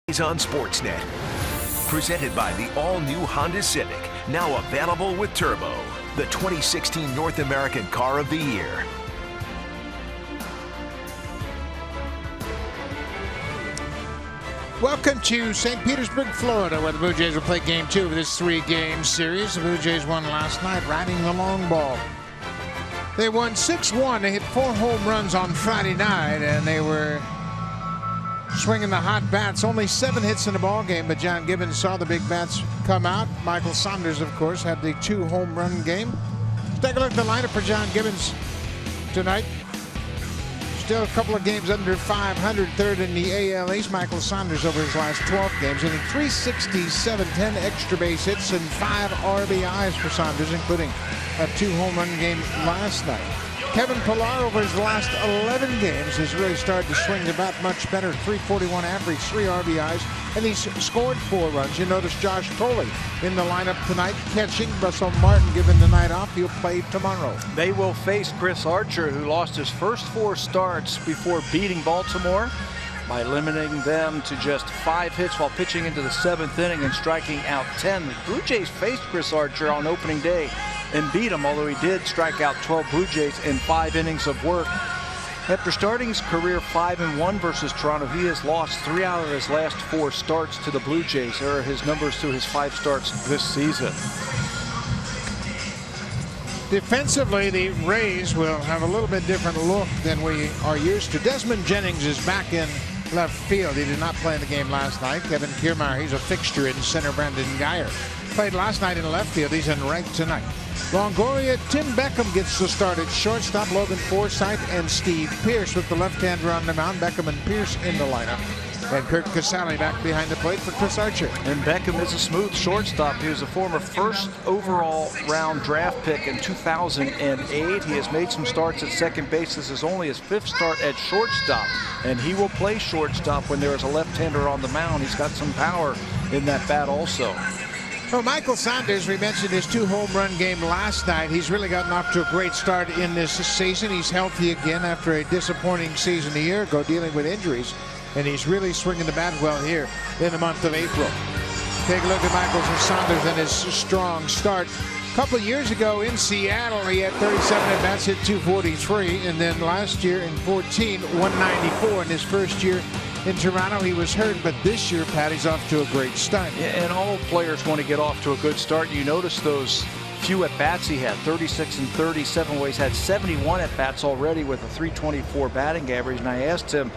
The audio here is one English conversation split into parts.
On Sportsnet. Presented by the all-new Honda Civic, now available with Turbo, the 2016 North American Car of the Year. Welcome to St. Petersburg, Florida, where the Blue Jays will play Game 2 of this 3-game series. The Blue Jays won last night, riding the long ball. They won 6-1. They hit 4 home runs on Friday night, and they were swinging the hot bats. Only 7 hits in the ball game, but John Gibbons saw the big bats come out. Michael Saunders, of course, had the 2 home run game. Let's take a look at the lineup for John Gibbons tonight. Still a couple of games under 500, third in the AL East. Michael Saunders over his last 12 games, hitting .367, 10 extra base hits, and 5 RBIs for Saunders, including a 2 home run game last night. Kevin Pillar over his last 11 games has really started to swing the bat much better. .341 average, 3 RBIs, and he's scored 4 runs. You notice Josh Tolley in the lineup tonight, catching. Russell Martin given the night off. He'll play tomorrow. They will face Chris Archer, who lost his first 4 starts before beating Baltimore by limiting them to just 5 hits while pitching into the 7th inning and striking out 10. The Blue Jays faced Chris Archer on opening day and beat him, although he did strike out 12 Blue Jays in 5 innings of work. After starting his career 5-1 versus Toronto, he has lost 3 out of his last 4 starts to the Blue Jays. There are his numbers to his 5 starts this season. Defensively, the Rays will have a little bit different look than we are used to. Desmond Jennings is back in left field. He did not play in the game last night. Kevin Kiermaier, he's a fixture in center. Brandon Geyer played last night in left field. He's in right tonight. Longoria, Tim Beckham gets the start at shortstop. Logan Foresight and Steve Pearce with the left-hander on the mound. Beckham and Pearce in the lineup. And Kurt Casale back behind the plate for Chris Archer. And Beckham is a smooth shortstop. He was a former first overall round draft pick in 2008. He has made some starts at second base. This is only his 5th start at shortstop. And he will play shortstop when there is a left-hander on the mound. He's got some power in that bat also. Well, Michael Saunders, we mentioned his 2 home run game last night. He's really gotten off to a great start in this season. He's healthy again after a disappointing season a year ago dealing with injuries. And he's really swinging the bat well here in the month of April. Take a look at Michael Saunders and his strong start. A couple of years ago in Seattle, he had 37 at-bats, hit .243. And then last year in 14, 194 in his first year. In Toronto, he was hurt, but this year, Patty's off to a great start. Yeah, and all players want to get off to a good start. You notice those few at-bats he had, 36 and 37. Well, he's had 71 at-bats already with a .324 batting average. And I asked him,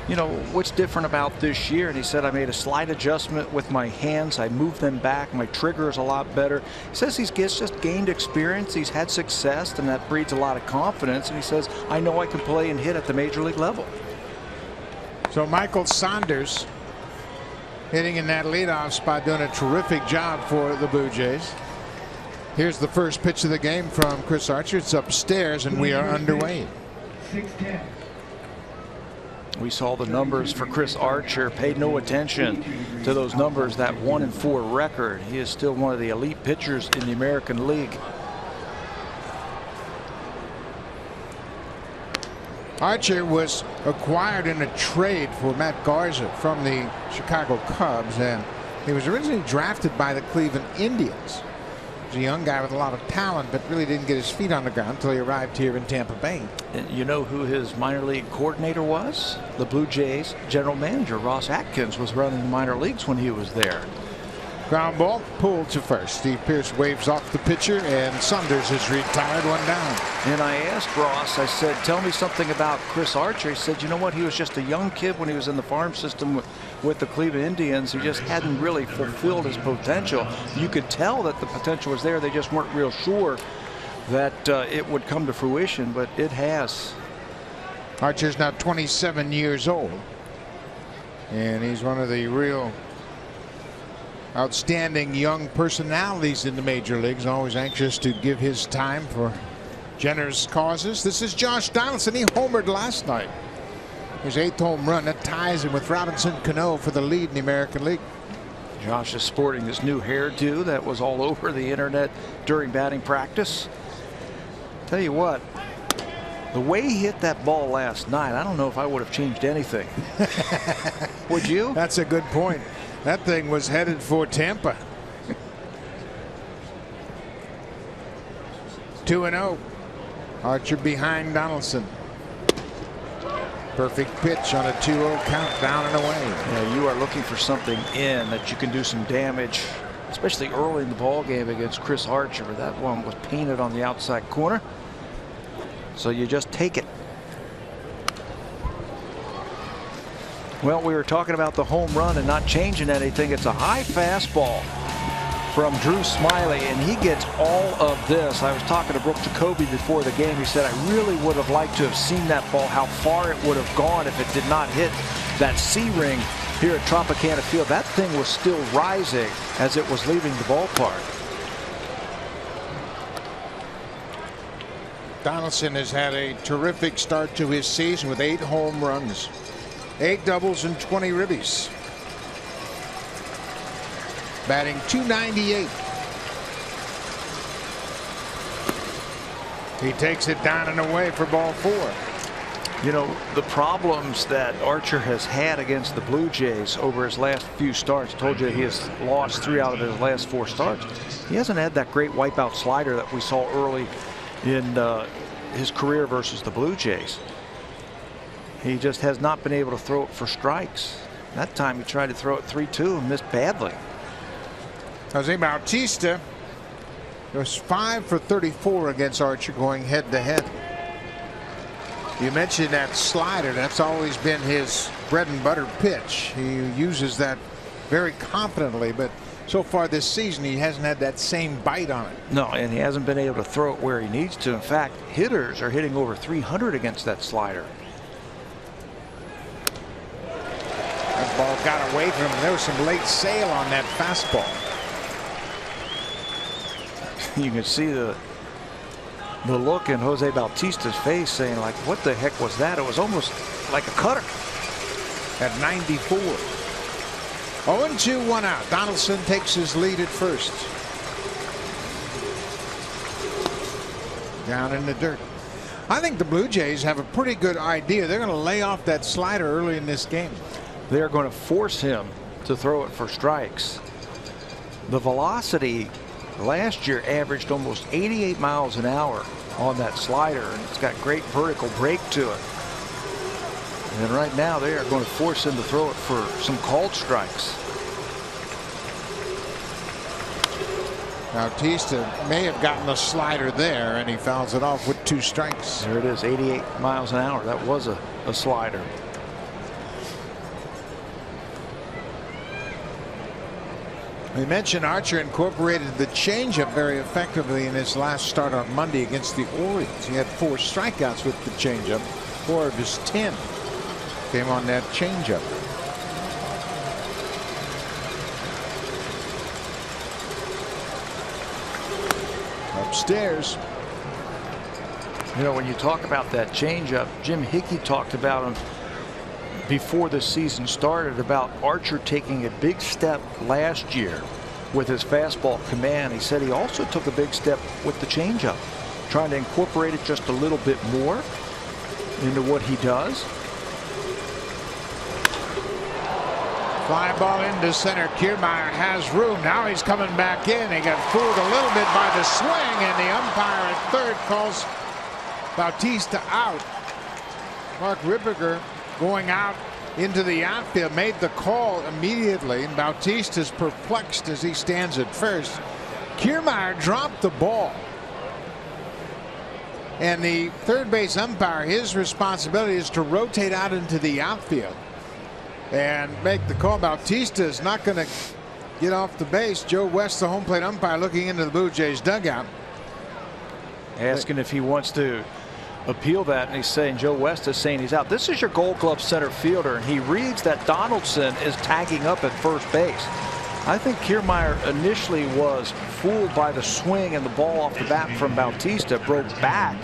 you know, what's different about this year? And he said, I made a slight adjustment with my hands. I moved them back. My trigger is a lot better. He says he's just gained experience. He's had success, and that breeds a lot of confidence. And he says, I know I can play and hit at the major league level. So Michael Saunders hitting in that leadoff spot, doing a terrific job for the Blue Jays. Here's the first pitch of the game from Chris Archer. It's upstairs, and we are underway. 6-10. We saw the numbers for Chris Archer. Paid no attention to those numbers, that 1-4 record. He is still one of the elite pitchers in the American League. Archer was acquired in a trade for Matt Garza from the Chicago Cubs, and he was originally drafted by the Cleveland Indians. He was a young guy with a lot of talent, but really didn't get his feet on the ground until he arrived here in Tampa Bay. And you know who his minor league coordinator was? The Blue Jays general manager Ross Atkins was running the minor leagues when he was there. Ground ball pulled to first. Steve Pearce waves off the pitcher, and Saunders is retired, 1 down. And I asked Ross, I said, tell me something about Chris Archer. He said, you know what, he was just a young kid when he was in the farm system with the Cleveland Indians. He just hadn't really fulfilled his potential. You could tell that the potential was there. They just weren't real sure that it would come to fruition, but it has. Archer's now 27 years old, and he's one of the real outstanding young personalities in the major leagues, always anxious to give his time for generous causes. This is Josh Donaldson. He homered last night. His 8th home run. That ties him with Robinson Cano for the lead in the American League. Josh is sporting this new hairdo that was all over the internet during batting practice. Tell you what, The way he hit that ball last night, I don't know if I would have changed anything. Would you? That's a good point. That thing was headed for Tampa. 2-0. Archer behind Donaldson. Perfect pitch on a 2-0 count, down and away. Yeah, you are looking for something in that you can do some damage, especially early in the ball game against Chris Archer. That one was painted on the outside corner. So you just take it. Well, we were talking about the home run and not changing anything. It's a high fastball from Drew Smyly, and he gets all of this. I was talking to Brooke Jacoby before the game. He said, I really would have liked to have seen that ball, how far it would have gone if it did not hit that C-ring here at Tropicana Field. That thing was still rising as it was leaving the ballpark. Donaldson has had a terrific start to his season with 8 home runs, 8 doubles, and 20 ribbies. Batting .298. He takes it down and away for ball 4. You know, the problems that Archer has had against the Blue Jays over his last few starts, told you he has lost 3 out of his last 4 starts. He hasn't had that great wipeout slider that we saw early in his career versus the Blue Jays. He just has not been able to throw it for strikes. That time he tried to throw it 3-2 and missed badly. Jose Bautista was 5 for 34 against Archer going head to head. You mentioned that slider. That's always been his bread and butter pitch. He uses that very confidently, but so far this season he hasn't had that same bite on it. No, and he hasn't been able to throw it where he needs to. In fact, hitters are hitting over 300 against that slider. That ball got away from him. There was some late sail on that fastball. You can see the look in Jose Bautista's face, saying, like, what the heck was that? It was almost like a cutter. At 94. 0-2, 1 out. Donaldson takes his lead at first. Down in the dirt. I think the Blue Jays have a pretty good idea. They're going to lay off that slider early in this game. They're going to force him to throw it for strikes. The velocity last year averaged almost 88 miles an hour on that slider, and it's got great vertical break to it. And right now they are going to force him to throw it for some called strikes. Bautista may have gotten a slider there, and he fouls it off with 2 strikes. There it is, 88 miles an hour. That was a slider. We mentioned Archer incorporated the changeup very effectively in his last start on Monday against the Orioles. He had 4 strikeouts with the changeup. 4 of his 10 came on that changeup. Upstairs. You know, when you talk about that changeup, Jim Hickey talked about him before the season started, about Archer taking a big step last year with his fastball command. He said he also took a big step with the changeup, trying to incorporate it just a little bit more into what he does. Fly ball into center. Kiermaier has room. Now he's coming back in. He got fooled a little bit by the swing, and the umpire at third calls Bautista out. Mark Ripperger going out into the outfield made the call immediately, and Bautista's perplexed as he stands at first. Kiermaier dropped the ball, and the third base umpire, his responsibility is to rotate out into the outfield and make the call. Bautista is not going to get off the base. Joe West, the home plate umpire, looking into the Blue Jays dugout, asking if he wants to appeal that, and he's saying, Joe West is saying he's out. This is your Gold Glove center fielder, and he reads that Donaldson is tagging up at first base. I think Kiermaier initially was fooled by the swing and the ball off the bat from Bautista, broke back,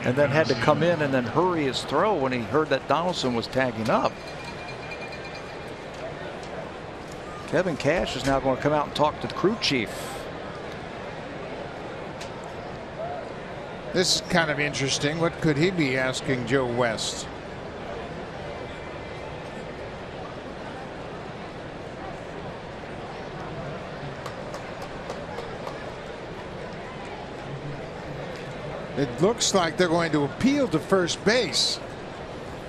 and then had to come in and then hurry his throw when he heard that Donaldson was tagging up. Kevin Cash is now going to come out and talk to the crew chief. This is kind of interesting. What could he be asking Joe West? It looks like they're going to appeal to first base.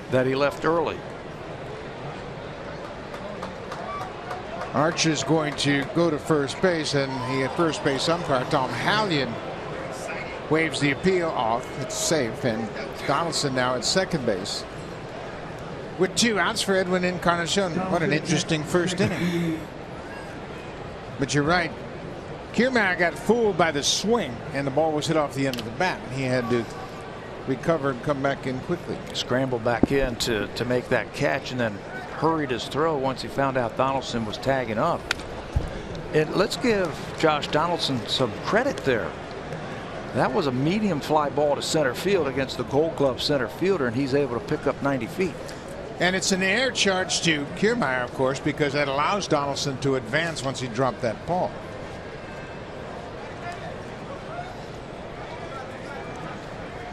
That he left early. Archer's going to go to first base, and he at first base umpire Tom Hallion waves the appeal off. It's safe, and Donaldson now at second base with 2 outs for Edwin Encarnacion. What an interesting first inning. But you're right. Kiermaier got fooled by the swing, and the ball was hit off the end of the bat. He had to recover and come back in quickly. Scrambled back in to make that catch, and then hurried his throw once he found out Donaldson was tagging up. And let's give Josh Donaldson some credit there. That was a medium fly ball to center field against the Gold Glove center fielder, and he's able to pick up 90 feet. And it's an air charge to Kiermaier, of course, because that allows Donaldson to advance once he dropped that ball.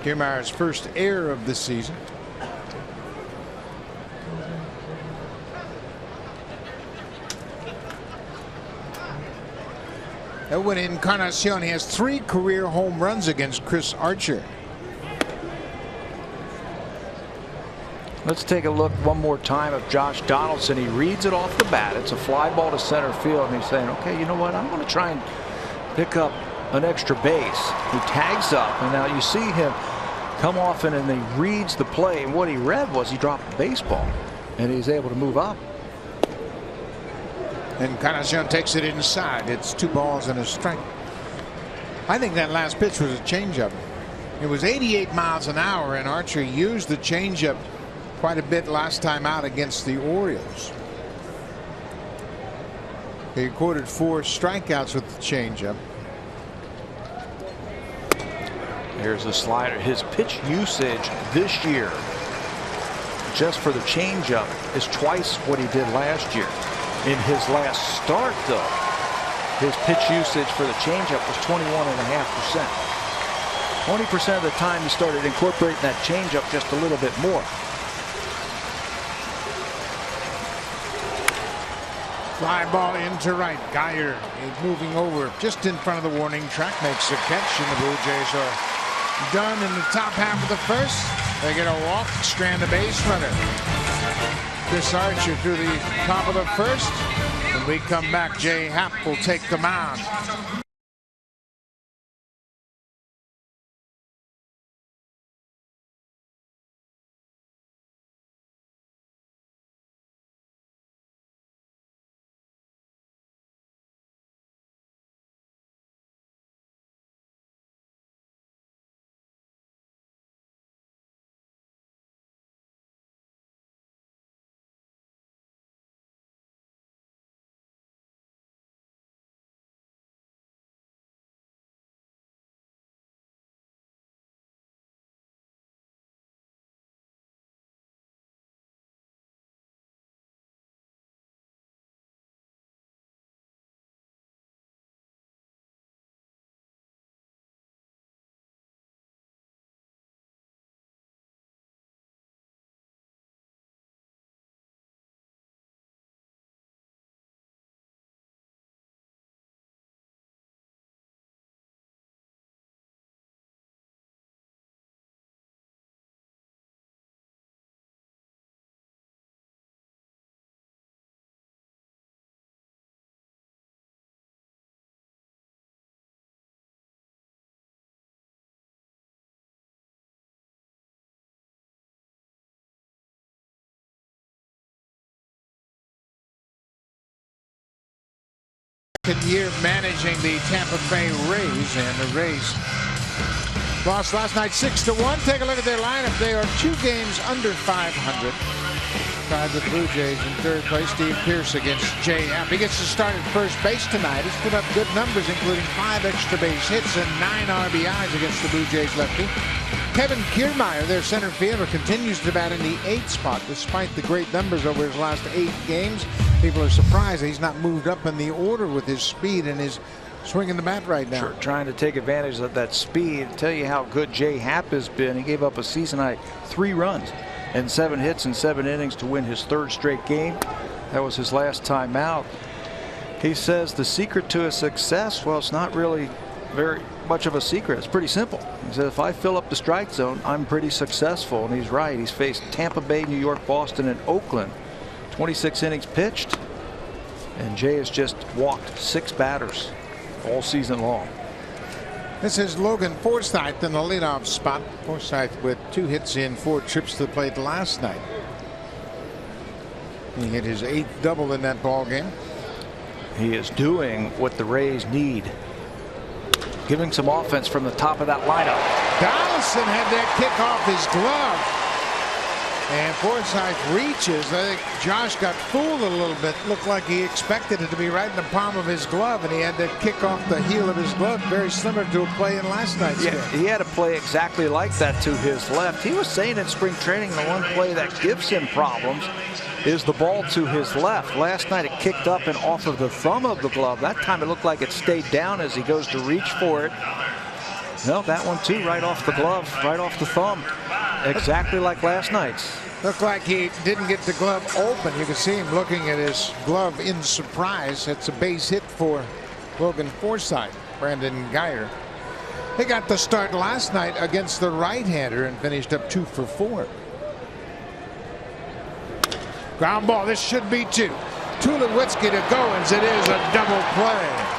Kiermaier's first error of the season. Edwin Encarnacion, he has 3 career home runs against Chris Archer. Let's take a look one more time of Josh Donaldson. He reads it off the bat. It's a fly ball to center field, and he's saying, okay, you know what, I'm going to try and pick up an extra base. He tags up, and now you see him come off, and then he reads the play, and what he read was he dropped the baseball, and he's able to move up. Encarnacion takes it inside. It's 2 balls and a strike. I think that last pitch was a changeup. It was 88 miles an hour, and Archer used the changeup quite a bit last time out against the Orioles. He recorded 4 strikeouts with the changeup. Here's the slider. His pitch usage this year, just for the changeup, is twice what he did last year. In his last start, though, his pitch usage for the changeup was 21.5%. 20% of the time he started incorporating that changeup just a little bit more. Fly ball into right. Geyer is moving over just in front of the warning track, makes the catch, and the Blue Jays are done in the top half of the first. They get a walk, strand a base runner. Chris Archer through the top of the first. When we come back, Jay Happ will take the mound. Year managing the Tampa Bay Rays, and the Rays lost last night 6-1. Take a look at their lineup. They are 2 games under 500. Tied the Blue Jays in third place. Steve Pearce against Jay Happ. He gets to start at first base tonight. He's put up good numbers, including 5 extra base hits and 9 RBIs against the Blue Jays lefty. Kevin Kiermaier, their center fielder, continues to bat in the 8th spot despite the great numbers over his last 8 games. People are surprised that he's not moved up in the order with his speed and his swinging the bat right now. Sure, trying to take advantage of that speed. Tell you how good Jay Happ has been. He gave up a season high 3 runs and 7 hits in 7 innings to win his 3rd straight game. That was his last time out. He says the secret to his success, well, it's not really very much of a secret. It's pretty simple. He said, if I fill up the strike zone, I'm pretty successful. And he's right. He's faced Tampa Bay, New York, Boston, and Oakland. 26 innings pitched. And Jay has just walked 6 batters all season long. This is Logan Foresight in the leadoff spot. Foresight with 2 hits in 4 trips to the plate last night. He hit his 8th double in that ball game. He is doing what the Rays need. Giving some offense from the top of that lineup. Donaldson had that kick off his glove. And Forsythe reaches. I think Josh got fooled a little bit. Looked like he expected it to be right in the palm of his glove, and he had to kick off the heel of his glove, very similar to a play in last night's game. He had a play exactly like that to his left. He was saying in spring training the one play that gives him problems is the ball to his left. Last night it kicked up and off of the thumb of the glove. That time it looked like it stayed down as he goes to reach for it. No, that one too, right off the glove, right off the thumb. Exactly like last night's. Looked like he didn't get the glove open. You can see him looking at his glove in surprise. It's a base hit for Logan Forsythe. Brandon Geyer. He got the start last night against the right-hander and finished up 2 for 4. Ground ball. This should be 2. Tulowitzki to Goins. It is a double play.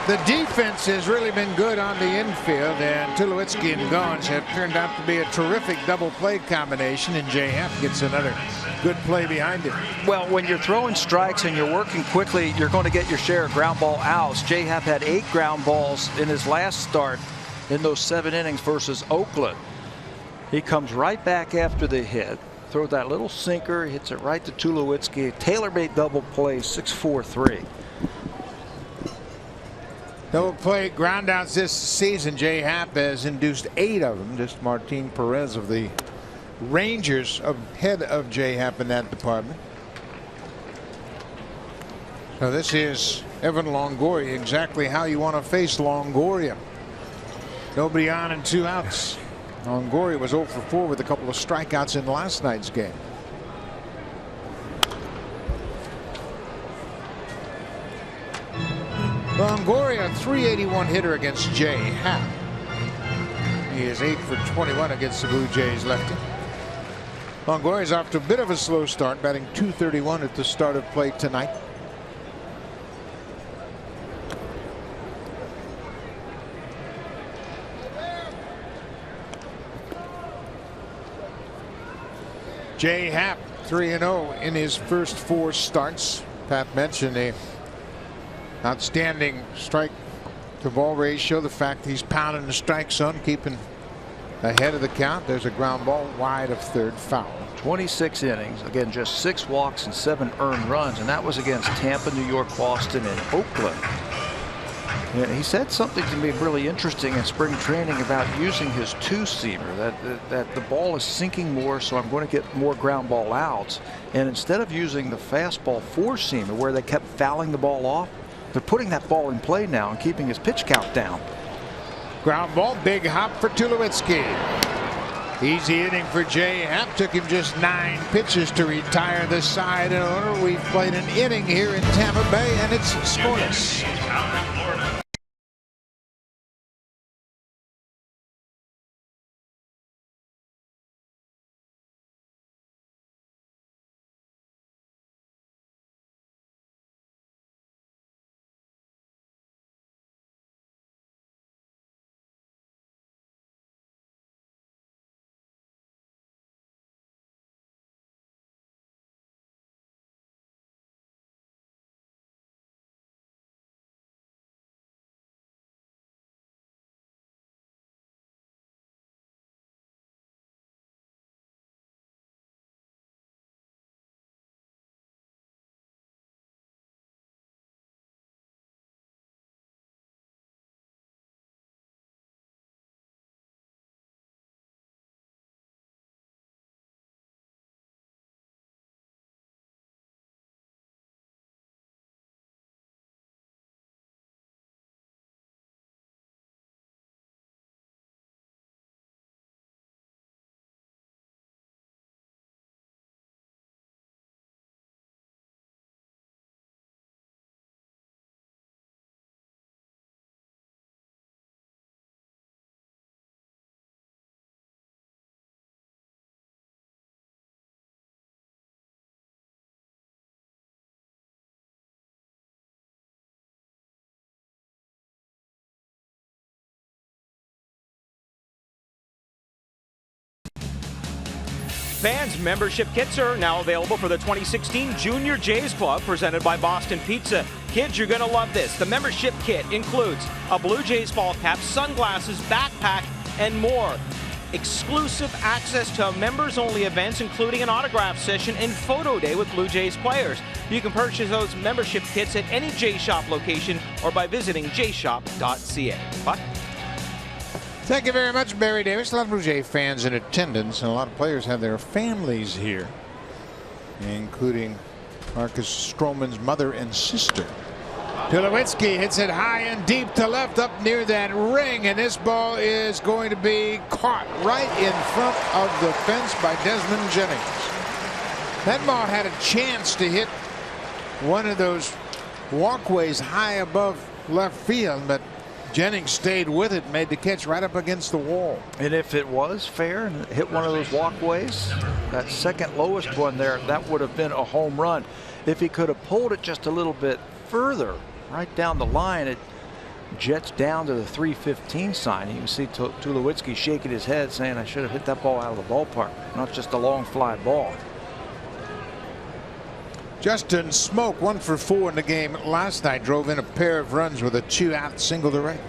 The defense has really been good on the infield, and Tulowitzki and Goins have turned out to be a terrific double play combination, and Jay Happ gets another good play behind him. Well, when you're throwing strikes and you're working quickly, you're going to get your share of ground ball outs. Jay Happ had 8 ground balls in his last start in those 7 innings versus Oakland. He comes right back after the hit. Throw that little sinker, hits it right to Tulowitzki. Tailor-made double play, 6-4-3. Double play groundouts this season. Jay Happ has induced 8 of them. Just Martin Perez of the Rangers ahead of Jay Happ in that department. So this is Evan Longoria, exactly how you want to face Longoria. Nobody on and 2 outs. Longoria was 0 for 4 with a couple of strikeouts in last night's game. Longoria, a .381 hitter against Jay Happ. He is 8 for 21 against the Blue Jays lefty. Longoria is off to a bit of a slow start, batting .231 at the start of play tonight. Jay Happ 3-0 in his first 4 starts. Pat mentioned a outstanding strike to ball ratio. The fact he's pounding the strike zone, keeping ahead of the count. There's a ground ball wide of third, foul. 26 innings, again just 6 walks and 7 earned runs, and that was against Tampa, New York, Boston, and Oakland. And he said something to me really interesting in spring training about using his 2-seamer, that the ball is sinking more, so I'm going to get more ground ball outs. And instead of using the fastball 4-seamer where they kept fouling the ball off, they're putting that ball in play now and keeping his pitch count down. Ground ball, big hop for Tulowitzki. Easy inning for Jay Happ. Took him just 9 pitches to retire the side in order. We've played an inning here in Tampa Bay, and it's scoreless. Fans membership kits are now available for the 2016 Junior Jays Club presented by Boston Pizza. Kids, you're going to love this. The membership kit includes a Blue Jays ball cap, sunglasses, backpack, and more. Exclusive access to members-only events, including an autograph session and photo day with Blue Jays players. You can purchase those membership kits at any J Shop location or by visiting jshop.ca. Buck? Thank you very much, Barry Davis. A lot of Blue Jay fans in attendance, and a lot of players have their families here, including Marcus Stroman's mother and sister. Tulowitzki hits it high and deep to left up near that ring, and this ball is going to be caught right in front of the fence by Desmond Jennings. That ball had a chance to hit one of those walkways high above left field, but Jennings stayed with it, made the catch right up against the wall. And if it was fair and it hit one of those walkways, that second lowest one there, that would have been a home run. If he could have pulled it just a little bit further, right down the line, it jets down to the 315 sign. You can see Tulowitzki shaking his head saying, I should have hit that ball out of the ballpark, not just a long fly ball. Justin Smoke, 1 for 4 in the game last night, drove in a pair of runs with a 2-out single to right.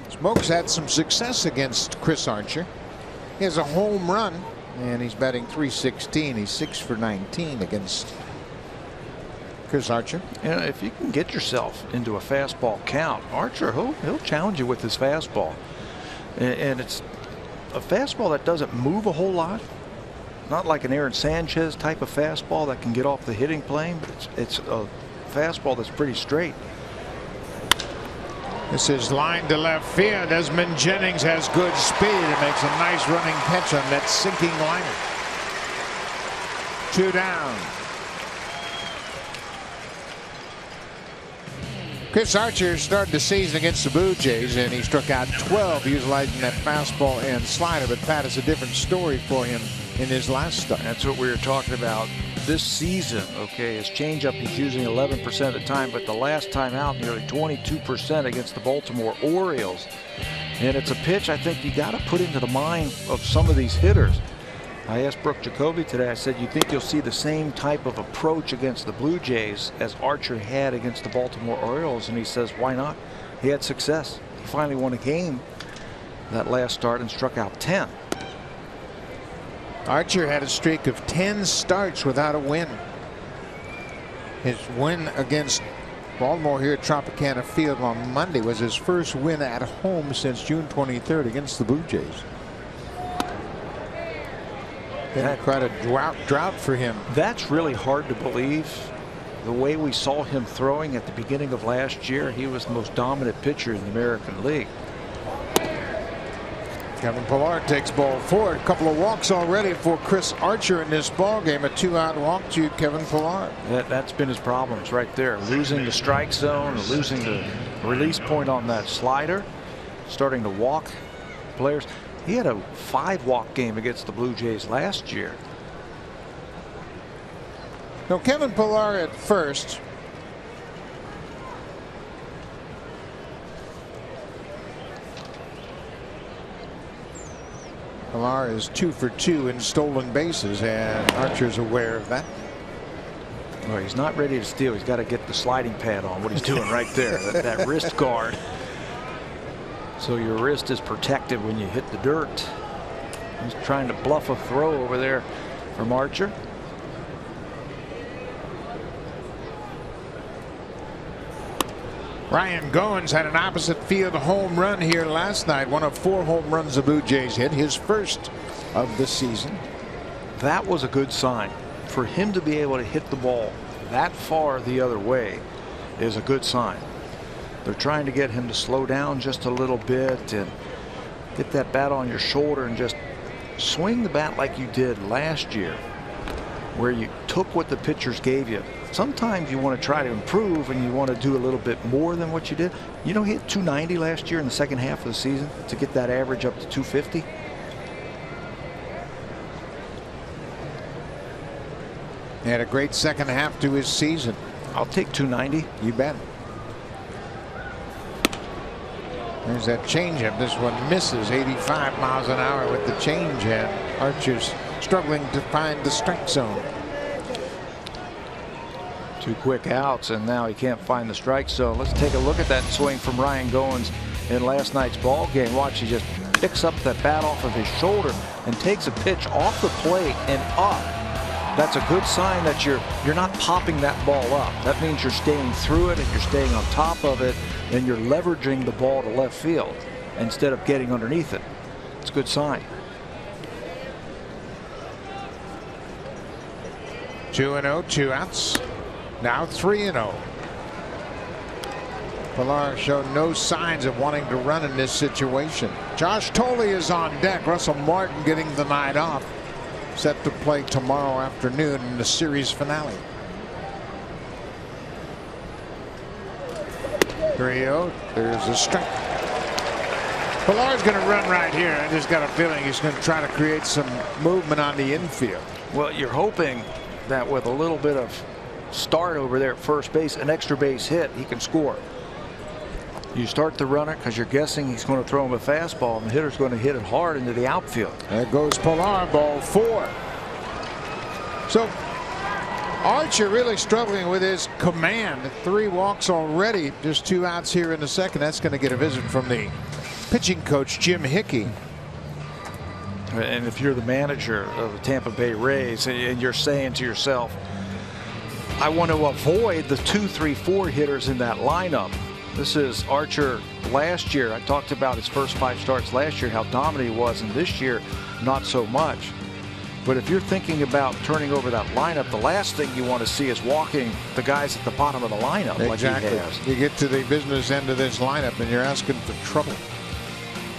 Smoke's had some success against Chris Archer. He has a home run, and he's batting .316. He's 6 for 19 against Chris Archer. You know, if you can get yourself into a fastball count, Archer, he'll challenge you with his fastball. And it's a fastball that doesn't move a whole lot. Not like an Aaron Sanchez type of fastball that can get off the hitting plane, but it's a fastball that's pretty straight. This is line to left field. Desmond Jennings has good speed and makes a nice running catch on that sinking liner. 2 down. Chris Archer started the season against the Blue Jays, and he struck out 12 utilizing that fastball and slider. But Pat, is a different story for him in his last start. That's what we were talking about this season. Okay, his changeup he's using 11% of the time, but the last time out nearly 22% against the Baltimore Orioles. And it's a pitch I think you got to put into the mind of some of these hitters. I asked Brooke Jacoby today, I said, you think you'll see the same type of approach against the Blue Jays as Archer had against the Baltimore Orioles? And he says, why not? He had success. He finally won a game that last start and struck out 10. Archer had a streak of 10 starts without a win. His win against Baltimore here at Tropicana Field on Monday was his first win at home since June 23rd against the Blue Jays. Been quite a drought for him. That's really hard to believe. The way we saw him throwing at the beginning of last year, he was the most dominant pitcher in the American League. Kevin Pillar takes ball 4. A couple of walks already for Chris Archer in this ball game. A 2-out walk to Kevin Pillar. That's been his problems right there. Losing the strike zone, losing the release point on that slider, starting to walk players. He had a 5-walk game against the Blue Jays last year. Now Kevin Pillar at first. Pillar is 2 for 2 in stolen bases, and Archer's aware of that. Well, he's not ready to steal. He's got to get the sliding pad on. What he's doing right there, that wrist guard. So your wrist is protected when you hit the dirt. He's trying to bluff a throw over there from Archer. Ryan Goins had an opposite field home run here last night. One of 4 home runs the Blue Jays hit, his first of the season. That was a good sign. For him to be able to hit the ball that far the other way is a good sign. They're trying to get him to slow down just a little bit and get that bat on your shoulder and just swing the bat like you did last year, where you took what the pitchers gave you. Sometimes you want to try to improve and you want to do a little bit more than what you did. You know, he hit 290 last year in the second half of the season to get that average up to 250. He had a great second half to his season. I'll take 290. You bet. There's that changeup. This one misses 85 miles an hour with the changeup. Archer's struggling to find the strike zone. 2 quick outs, and now he can't find the strike zone. Let's take a look at that swing from Ryan Goins in last night's ball game. Watch, he just picks up that bat off of his shoulder and takes a pitch off the plate and up. That's a good sign that you're not popping that ball up. That means you're staying through it and you're staying on top of it, and you're leveraging the ball to left field instead of getting underneath it. It's a good sign. 2-0, 2 outs. Now 3-0. Pilar showed no signs of wanting to run in this situation. Josh Thole is on deck. Russell Martin getting the night off. Set to play tomorrow afternoon in the series finale. 3-0. There's a strike. Pilar's going to run right here. I just got a feeling he's going to try to create some movement on the infield. Well, you're hoping that with a little bit of start over there at first base, an extra base hit, he can score. You start the runner because you're guessing he's going to throw him a fastball, and the hitter's going to hit it hard into the outfield. There goes Pilar, ball 4. So Archer really struggling with his command. 3 walks already, just 2 outs here in the second. That's going to get a visit from the pitching coach, Jim Hickey. And if you're the manager of the Tampa Bay Rays and you're saying to yourself, I want to avoid the 2, 3, 4 hitters in that lineup. This is Archer last year. I talked about his first 5 starts last year, how dominant he was, and this year not so much. But if you're thinking about turning over that lineup, the last thing you want to see is walking the guys at the bottom of the lineup. Exactly. Like he has. You get to the business end of this lineup and you're asking for trouble.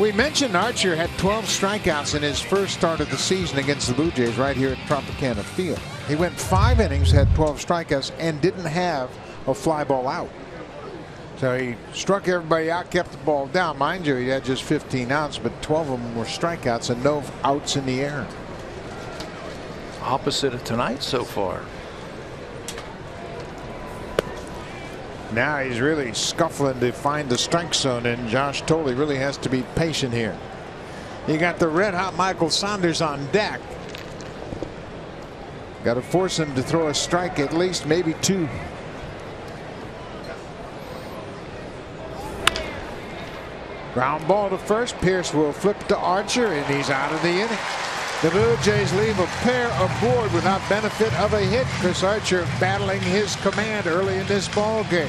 We mentioned Archer had 12 strikeouts in his first start of the season against the Blue Jays right here at Tropicana Field. He went 5 innings, had 12 strikeouts, and didn't have a fly ball out. So he struck everybody out, kept the ball down. Mind you, he had just 15 outs, but 12 of them were strikeouts and no outs in the air. Opposite of tonight so far. Now he's really scuffling to find the strike zone, and Josh Thole really has to be patient here. You got the red hot Michael Saunders on deck. Got to force him to throw a strike, at least maybe 2. Ground ball to first. Pierce will flip to Archer, and he's out of the inning. The Blue Jays leave a pair aboard without benefit of a hit. Chris Archer battling his command early in this ball game.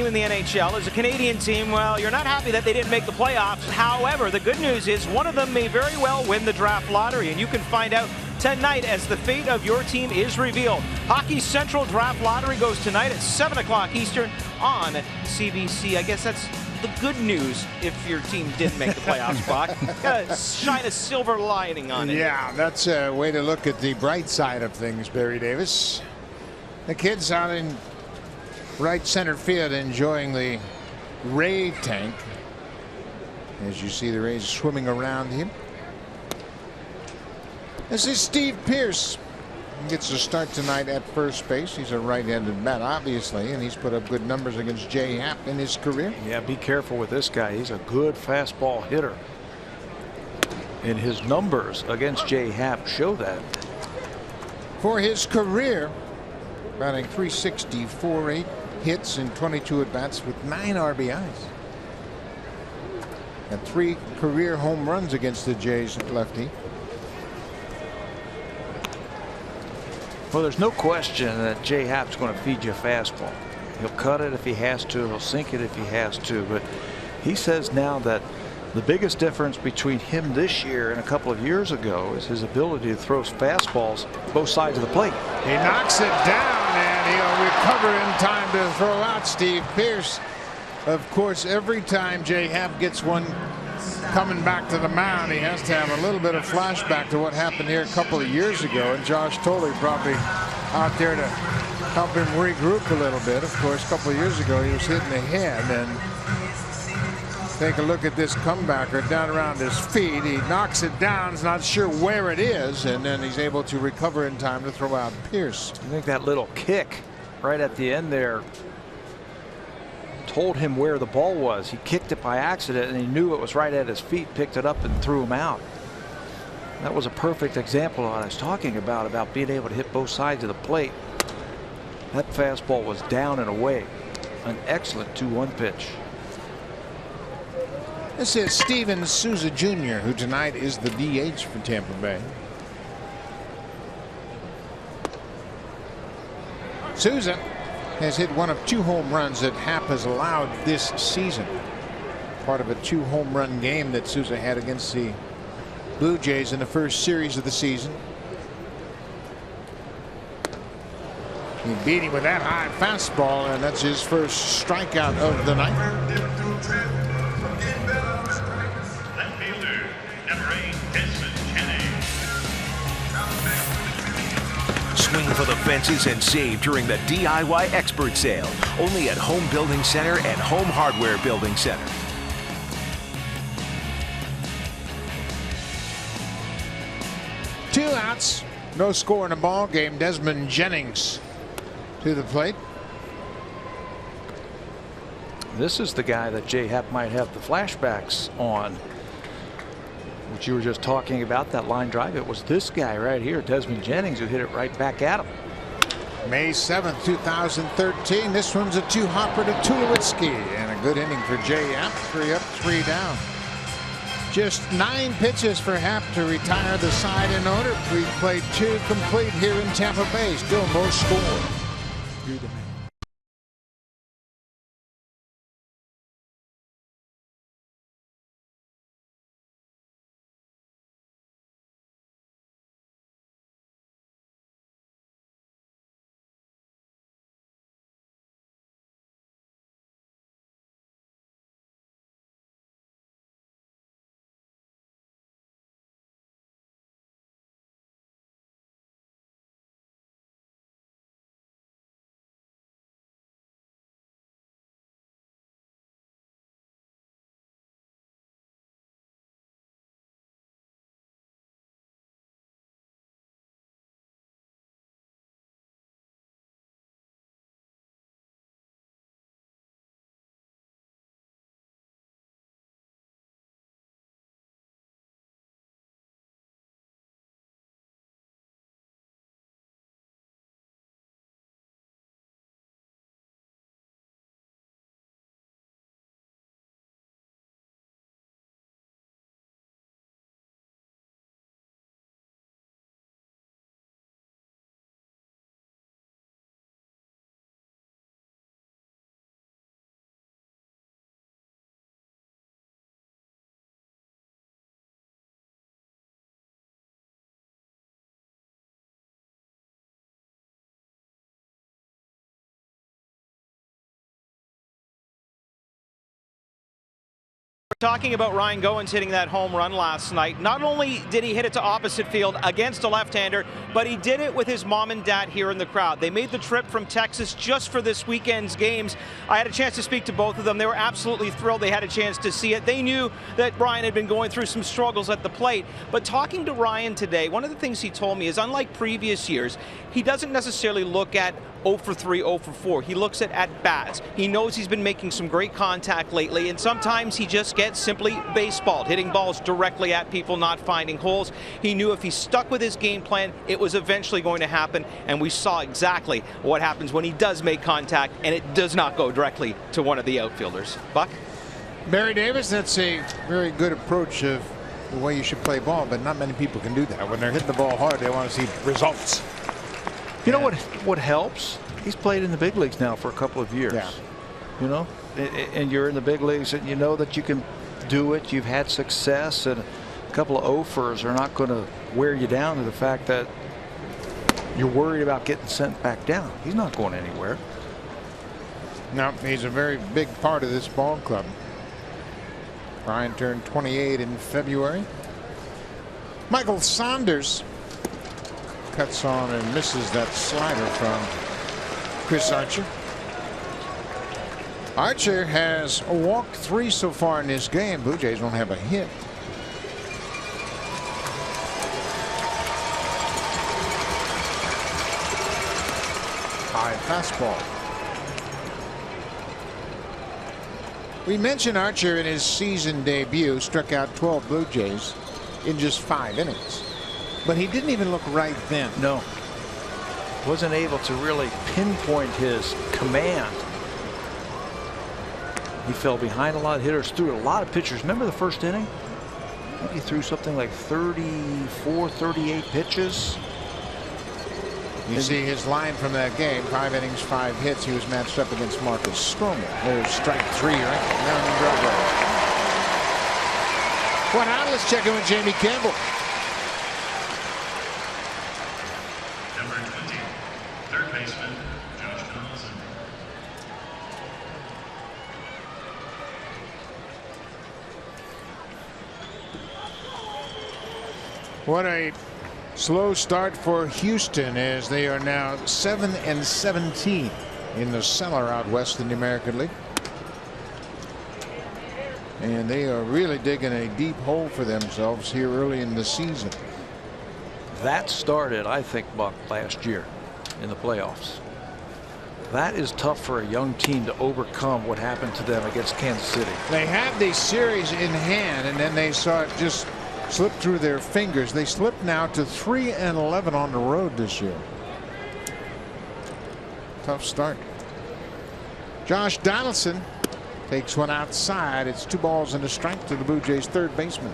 in the NHL. As a Canadian team, well, you're not happy that they didn't make the playoffs. However, the good news is one of them may very well win the draft lottery, and you can find out tonight as the fate of your team is revealed. Hockey Central Draft Lottery goes tonight at 7 o'clock Eastern on CBC. I guess that's the good news if your team didn't make the playoffs, Brock. Gotta shine a silver lining on it. Yeah, that's a way to look at the bright side of things, Barry Davis. The kid's out in right center field enjoying the Ray tank. As you see the Rays swimming around him. This is Steve Pearce. He gets a start tonight at first base. He's a right-handed bat, obviously, and he's put up good numbers against Jay Happ in his career. Yeah, be careful with this guy. He's a good fastball hitter. And his numbers against Jay Happ show that. For his career, batting .360, 4.8 hits in 22 at-bats with 9 RBIs. And 3 career home runs against the Jays lefty. Well, there's no question that Jay Happ's going to feed you a fastball. He'll cut it if he has to. He'll sink it if he has to. But he says now that the biggest difference between him this year and a couple of years ago is his ability to throw fastballs both sides of the plate. He knocks it down, and he'll recover in time to throw out Steve Pearce. Of course, every time Jay Happ gets one coming back to the mound, he has to have a little bit of flashback to what happened here a couple of years ago, and Josh Tolley probably out there to help him regroup a little bit. Of course, a couple of years ago he was hitting the head, and take a look at this comebacker down around his feet. He knocks it down, he's not sure where it is, and then he's able to recover in time to throw out Pearce. I think that little kick right at the end there told him where the ball was. He kicked it by accident, and he knew it was right at his feet, picked it up and threw him out. That was a perfect example of what I was talking about being able to hit both sides of the plate. That fastball was down and away. An excellent 2-1 pitch. This is Steven Souza Jr., who tonight is the DH for Tampa Bay. Souza has hit one of 2 home runs that Happ has allowed this season. Part of a 2 home run game that Souza had against the Blue Jays in the first series of the season. He beat him with that high fastball, and that's his first strikeout of the night. Swing for the fences and save during the DIY Expert Sale. Only at Home Building Center and Home Hardware Building Center. Two outs, no score in a ball game. Desmond Jennings to the plate. This is the guy that Jay Happ might have the flashbacks on, which you were just talking about, that line drive. It was this guy right here, Desmond Jennings, who hit it right back at him. May 7th, 2013. This one's a 2-hopper to Tulowitzki, and a good inning for Jay Happ. 3 up, 3 down. Just 9 pitches for Happ to retire the side in order. We played 2 complete here in Tampa Bay. Still no score. Talking about Ryan Goins hitting that home run last night, not only did he hit it to opposite field against a left-hander, but he did it with his mom and dad here in the crowd. They made the trip from Texas just for this weekend's games. I had a chance to speak to both of them. They were absolutely thrilled they had a chance to see it. They knew that Ryan had been going through some struggles at the plate. But talking to Ryan today, one of the things he told me is, unlike previous years, he doesn't necessarily look at 0 for 3, 0 for 4. He looks at bats. He knows he's been making some great contact lately, and sometimes he just gets simply baseballed, hitting balls directly at people, not finding holes. He knew if he stuck with his game plan, it was eventually going to happen, and we saw exactly what happens when he does make contact, and it does not go directly to one of the outfielders. Buck? Barry Davis, that's a very good approach of the way you should play ball, but not many people can do that. When they're hitting the ball hard, they want to see results. You know what helps? He's played in the big leagues now for a couple of years. Yeah. You know, and you're in the big leagues, and you know that you can do it. You've had success, and a couple of offers are not going to wear you down to the fact that you're worried about getting sent back down. He's not going anywhere. No, he's a very big part of this ball club. Ryan turned 28 in February. Michael Saunders cuts on and misses that slider from Chris Archer. Archer has walked 3 so far in this game. Blue Jays don't have a hit. High fastball. We mentioned Archer in his season debut struck out 12 Blue Jays in just 5 innings. But he didn't even look right then. No. Wasn't able to really pinpoint his command. He fell behind a lot of hitters, threw a lot of pitchers. Remember the first inning? I think he threw something like 34, 38 pitches. You see his line from that game: 5 innings, 5 hits. He was matched up against Marcus Stroman. There's strike 3 right down in Broadway. One out. Let's check in with Jamie Campbell. Number 20, third baseman, Josh Donaldson. What a slow start for Houston, as they are now 7-17 in the cellar out west in the American League. And they are really digging a deep hole for themselves here early in the season. That started, I think, Buck, last year in the playoffs. That is tough for a young team to overcome what happened to them against Kansas City. They had the series in hand, and then they saw it just slip through their fingers. They slipped now to 3-11 on the road this year. Tough start. Josh Donaldson takes one outside. It's 2 balls and a strike to the Blue Jays' third baseman.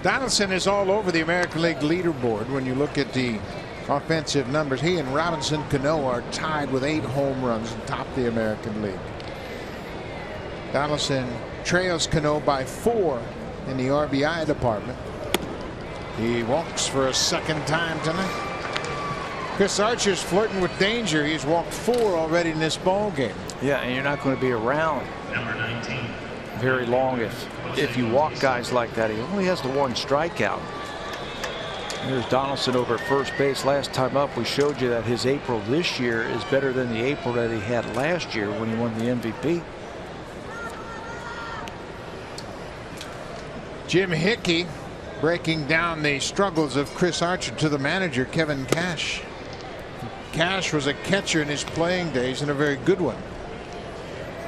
Donaldson is all over the American League leaderboard. When you look at the offensive numbers, he and Robinson Cano are tied with 8 home runs atop the American League. Donaldson trails Cano by 4 in the RBI department. He walks for a second time tonight. Chris Archer's flirting with danger. He's walked 4 already in this ball game. Yeah, and you're not going to be around Number 19, very long if you walk guys like that. He only has the 1 strikeout. Here's Donaldson over at first base. Last time up, we showed you that his April this year is better than the April that he had last year when he won the MVP. Jim Hickey breaking down the struggles of Chris Archer to the manager, Kevin Cash. Cash was a catcher in his playing days, and a very good one.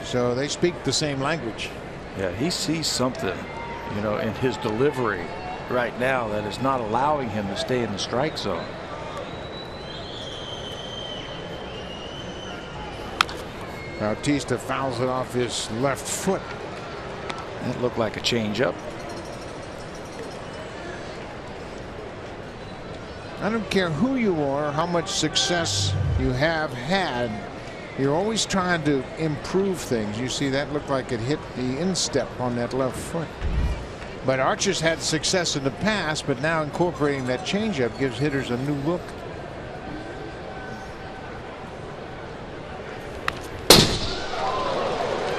So they speak the same language. Yeah, he sees something, you know, in his delivery right now that is not allowing him to stay in the strike zone. Bautista fouls it off his left foot. That looked like a changeup. I don't care who you are, how much success you have had, you're always trying to improve things. You see that looked like it hit the instep on that left foot. But Archer's had success in the past, but now incorporating that changeup gives hitters a new look.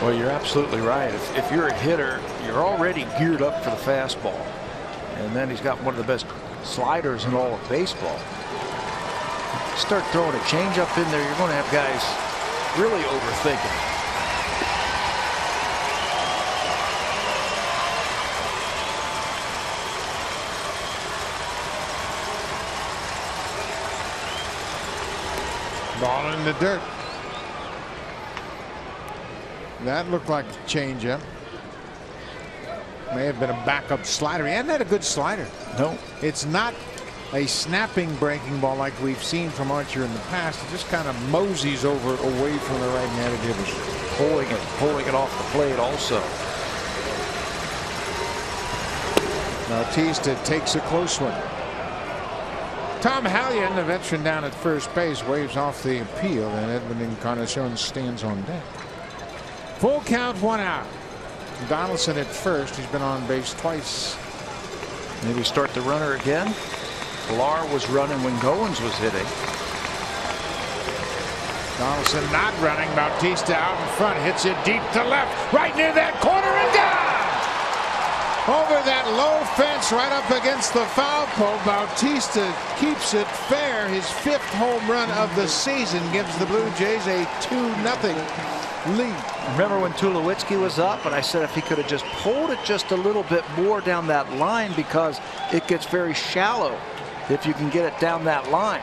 Well, you're absolutely right. If you're a hitter, you're already geared up for the fastball. And then he's got one of the best sliders in all of baseball. Start throwing a changeup in there, you're going to have guys really overthinking. Ball in the dirt. That looked like a changeup. May have been a backup slider. He hadn't had a good slider. No. It's not a snapping breaking ball like we've seen from Archer in the past. It just kind of moseys over away from the right-handed hitters. Pulling it off the plate also. Bautista takes a close one. Tom Hallion, the veteran down at first base, waves off the appeal, and Edwin Encarnacion stands on deck. Full count, 1 out. Donaldson at first. He's been on base twice. Maybe start the runner again. Pilar was running when Goins was hitting. Donaldson not running. Bautista out in front. Hits it deep to left. Right near that corner and down. Over that low fence right up against the foul pole. Bautista keeps it fair. His 5th home run of the season gives the Blue Jays a 2-0 lead. Remember when Tulowitzki was up, and I said if he could have just pulled it just a little bit more down that line, because it gets very shallow if you can get it down that line.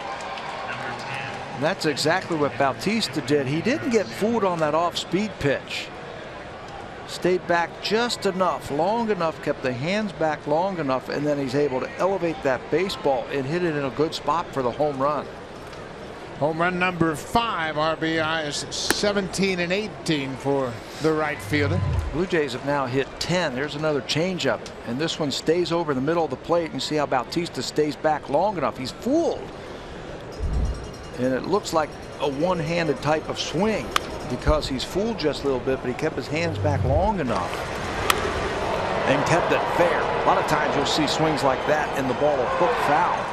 And that's exactly what Bautista did. He didn't get fooled on that off-speed pitch. Stayed back just enough, long enough, kept the hands back long enough, and then he's able to elevate that baseball and hit it in a good spot for the home run. Home run number 5. RBI is 17 and 18 for the right fielder. Blue Jays have now hit 10. There's another changeup, and this one stays over the middle of the plate. And you see how Bautista stays back long enough. He's fooled, and it looks like a one-handed type of swing because he's fooled just a little bit, but he kept his hands back long enough and kept it fair. A lot of times you'll see swings like that and the ball will hook foul.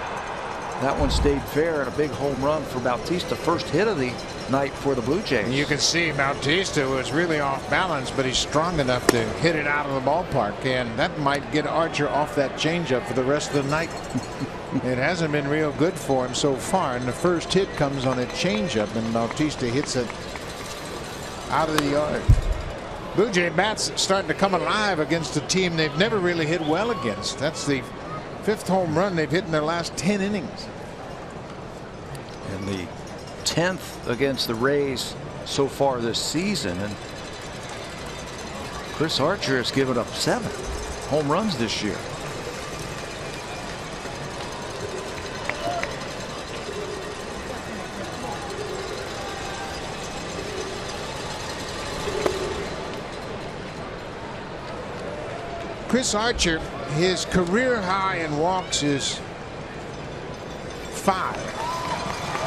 That one stayed fair, and a big home run for Bautista. First hit of the night for the Blue Jays. And you can see Bautista was really off balance, but he's strong enough to hit it out of the ballpark, and that might get Archer off that changeup for the rest of the night. It hasn't been real good for him so far, and the first hit comes on a changeup, and Bautista hits it out of the yard. Blue Jay bats starting to come alive against a team they've never really hit well against. That's the 5th home run they've hit in their last 10 innings. And the 10th against the Rays so far this season. And Chris Archer has given up 7 home runs this year. Chris Archer, his career high in walks is 5.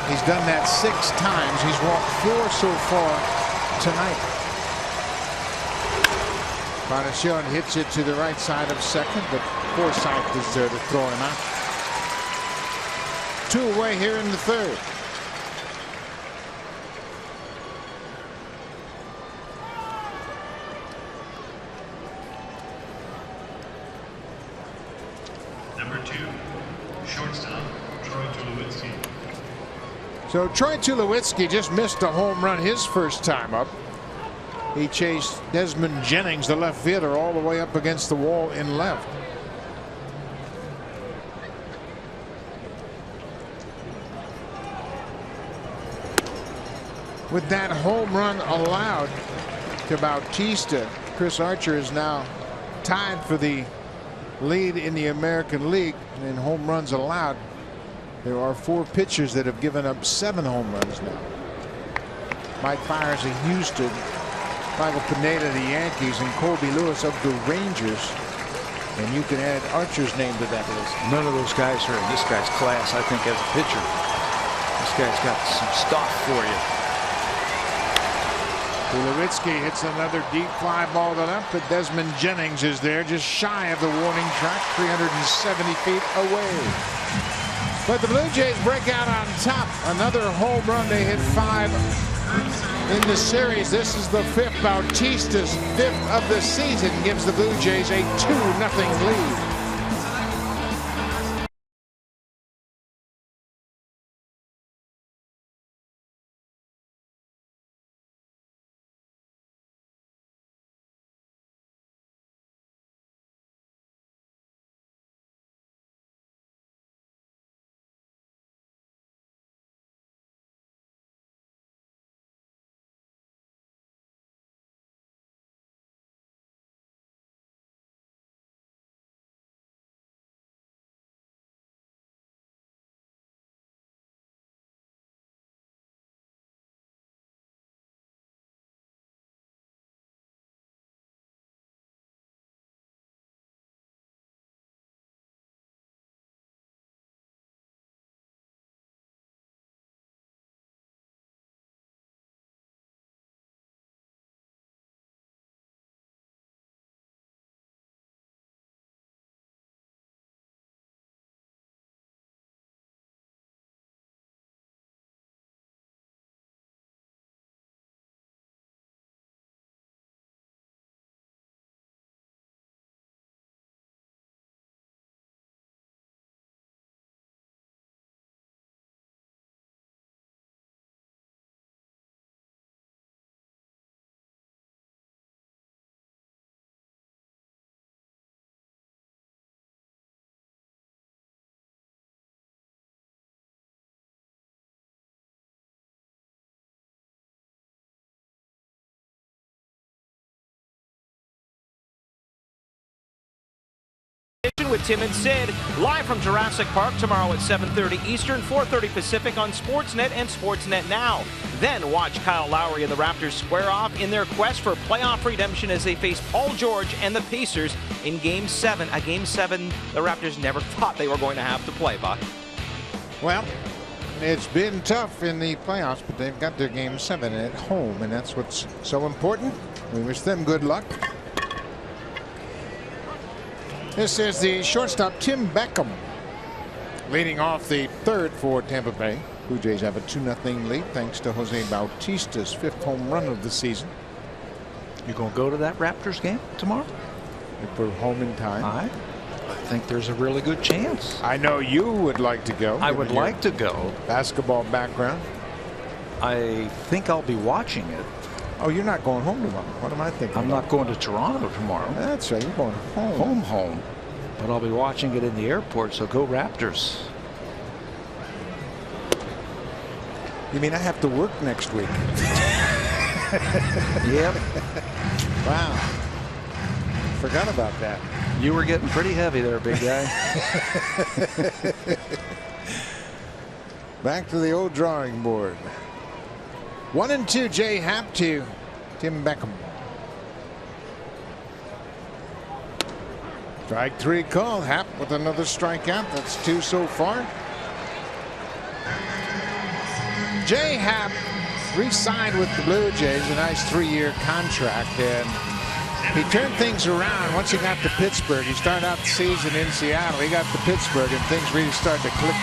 He's done that 6 times. He's walked 4 so far tonight. Encarnacion hits it to the right side of second, but Foresight is there to throw him out. 2 away here in the 3rd. So Troy Tulowitzki just missed a home run his first time up. He chased Desmond Jennings, the left fielder, all the way up against the wall in left. With that home run allowed to Bautista, Chris Archer is now tied for the lead in the American League in home runs allowed. There are 4 pitchers that have given up 7 home runs now. Mike Fiers of Houston, Michael Pineda of the Yankees, and Colby Lewis of the Rangers. And you can add Archer's name to that list. None of those guys are in this guy's class, I think, as a pitcher. This guy's got some stuff for you. Tulowitzki hits another deep fly ball to left, but Desmond Jennings is there just shy of the warning track, 370 feet away. But the Blue Jays break out on top. Another home run. They hit 5 in the series. This is the 5th. Bautista's 5th of the season gives the Blue Jays a 2-0 lead. With Tim and Sid, live from Jurassic Park tomorrow at 7:30 Eastern, 4:30 Pacific on Sportsnet and Sportsnet Now. Then watch Kyle Lowry and the Raptors square off in their quest for playoff redemption as they face Paul George and the Pacers in Game 7. A Game 7 the Raptors never thought they were going to have to play, Buck. Well, it's been tough in the playoffs, but they've got their Game 7 at home, and that's what's so important. We wish them good luck. This is the shortstop, Tim Beckham, leading off the 3rd for Tampa Bay. Blue Jays have a 2-0 lead thanks to Jose Bautista's 5th home run of the season. You going to go to that Raptors game tomorrow? If we're home in time. I think there's a really good chance. I know you would like to go. I would like to go. Basketball background. I think I'll be watching it. Oh, you're not going home tomorrow. What am I thinking? I'm not going to Toronto tomorrow. That's right. You're going home. Home. But I'll be watching it in the airport, so go Raptors. You mean I have to work next week? Yep. Wow. Forgot about that. You were getting pretty heavy there, big guy. Back to the old drawing board. 1-2, Jay Happ to Tim Beckham. Strike 3 call. Happ with another strikeout. That's 2 so far. Jay Happ re-signed with the Blue Jays, a nice 3-year contract, and he turned things around once he got to Pittsburgh. He started out the season in Seattle. He got to Pittsburgh, and things really started to click.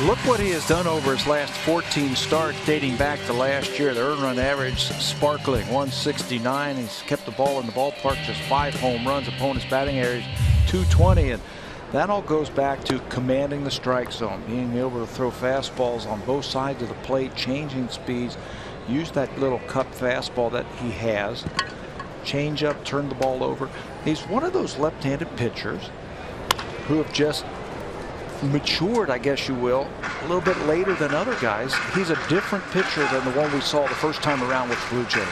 Look what he has done over his last 14 starts dating back to last year. The earned run average sparkling 169. He's kept the ball in the ballpark, just 5 home runs. Opponent's batting average 220, and that all goes back to commanding the strike zone, being able to throw fastballs on both sides of the plate, changing speeds, use that little cup fastball that he has, change up, turn the ball over. He's one of those left-handed pitchers who have just matured, I guess you will, a little bit later than other guys. He's a different pitcher than the one we saw the first time around with the Blue Jays.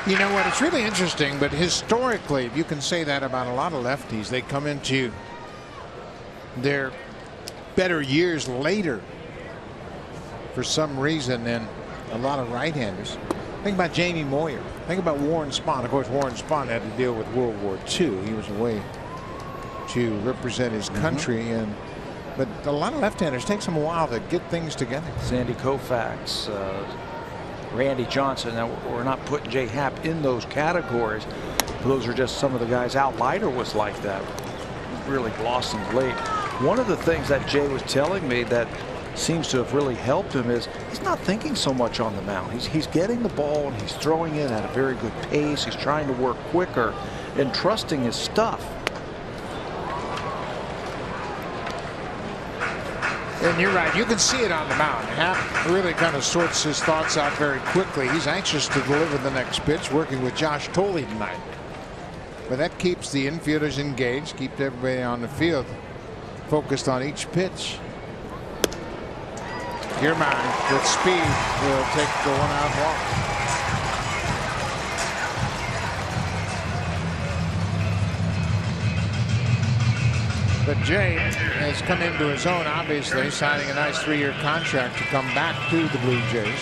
You know what? It's really interesting, but historically, you can say that about a lot of lefties. They come into their better years later for some reason than a lot of right-handers. Think about Jamie Moyer. Think about Warren Spahn. Of course, Warren Spahn had to deal with World War II. He was away to represent his country, but a lot of left-handers takes them a while to get things together. Sandy Koufax, Randy Johnson. Now, we're not putting Jay Happ in those categories. Those are just some of the guys out. Leiter was like that. Really blossomed late. One of the things that Jay was telling me that seems to have really helped him is he's not thinking so much on the mound. He's getting the ball and he's throwing it at a very good pace. He's trying to work quicker and trusting his stuff. And you're right. You can see it on the mound. Happ really kind of sorts his thoughts out very quickly. He's anxious to deliver the next pitch, working with Josh Thole tonight. But that keeps the infielders engaged, keeps everybody on the field focused on each pitch. Kiermaier with speed will take the 1-out walk. But Jay has come into his own, obviously, signing a nice 3-year contract to come back to the Blue Jays.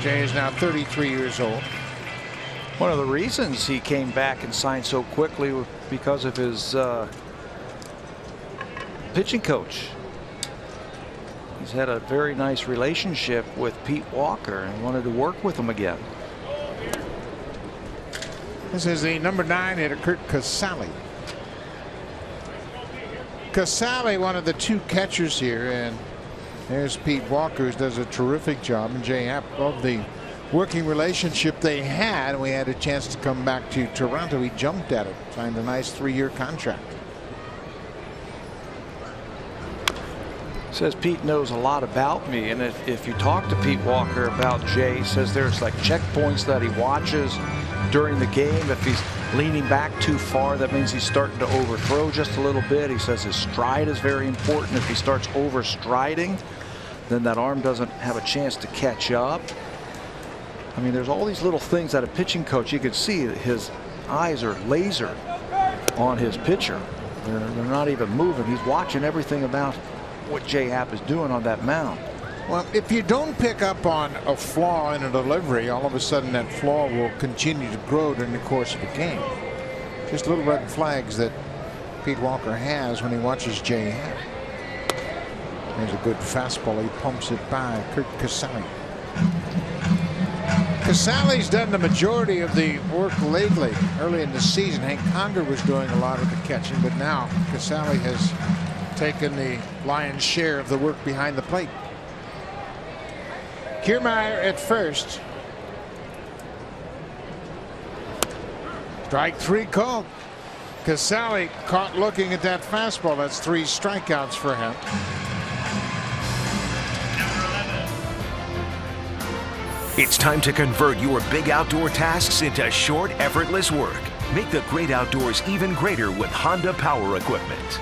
Jay is now 33 years old. One of the reasons he came back and signed so quickly was because of his pitching coach. He's had a very nice relationship with Pete Walker and wanted to work with him again. This is the number 9 hitter, Curt Casali. Casali, one of the 2 catchers here, and there's Pete Walker, who does a terrific job, and Jay Happ. Of the working relationship they had, we had a chance to come back to Toronto. He jumped at it, signed a nice 3-year contract. Says Pete knows a lot about me, and if you talk to Pete Walker about Jay, he says there's like checkpoints that he watches during the game. If he's leaning back too far, that means he's starting to overthrow just a little bit. He says his stride is very important. If he starts overstriding, then that arm doesn't have a chance to catch up. I mean, there's all these little things that a pitching coach, you can see that his eyes are laser on his pitcher. They're not even moving. He's watching everything about what Jay Happ is doing on that mound. Well, if you don't pick up on a flaw in a delivery, all of a sudden that flaw will continue to grow during the course of the game. Just little red flags that Pete Walker has when he watches Jay Happ. There's a good fastball. He pumps it by Curt Casali. Casali's done the majority of the work lately. Early in the season, Hank Conger was doing a lot of the catching, but now Casali has taken the lion's share of the work behind the plate. Kiermaier at first. Strike 3 called. Casali caught looking at that fastball. That's 3 strikeouts for him. It's time to convert your big outdoor tasks into short, effortless work. Make the great outdoors even greater with Honda Power Equipment.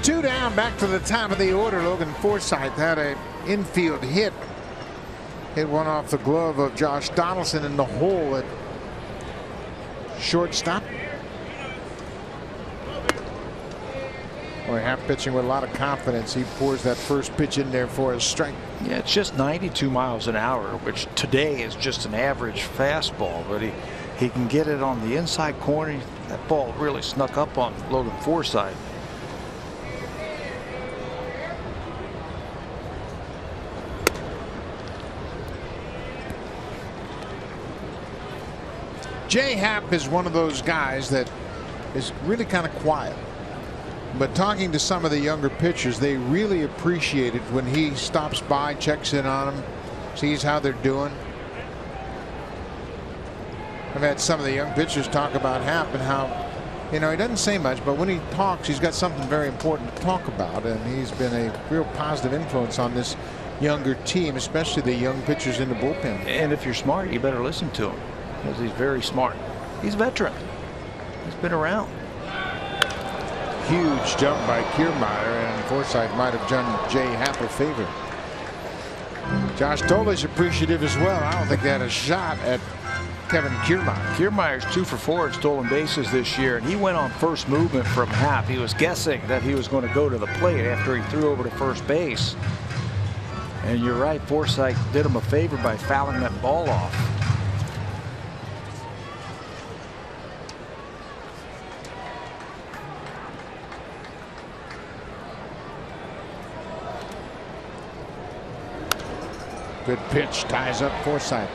Two down, back to the top of the order. Logan Foresight had an infield hit. Hit one off the glove of Josh Donaldson in the hole at shortstop. Boy, Happ pitching with a lot of confidence. He pours that first pitch in there for a strike. Yeah, it's just 92 miles an hour, which today is just an average fastball, but he can get it on the inside corner. That ball really snuck up on Logan Foresight. Jay Happ is one of those guys that is really kind of quiet. But talking to some of the younger pitchers, they really appreciate it when he stops by, checks in on them, sees how they're doing. I've had some of the young pitchers talk about Happ and how, you know, he doesn't say much, but when he talks, he's got something very important to talk about. And he's been a real positive influence on this younger team, especially the young pitchers in the bullpen. And if you're smart, you better listen to him, because he's very smart. He's a veteran. He's been around. Huge jump by Kiermaier, and Foresight might have done Jay Happ a favor. Josh Thole appreciative as well. I don't think they had a shot at Kevin Kiermaier. Kiermaier's 2 for 4 at stolen bases this year, and he went on first movement from Happ. He was guessing that he was going to go to the plate after he threw over to first base. And you're right, Foresight did him a favor by fouling that ball off. Good pitch, ties up Foresight.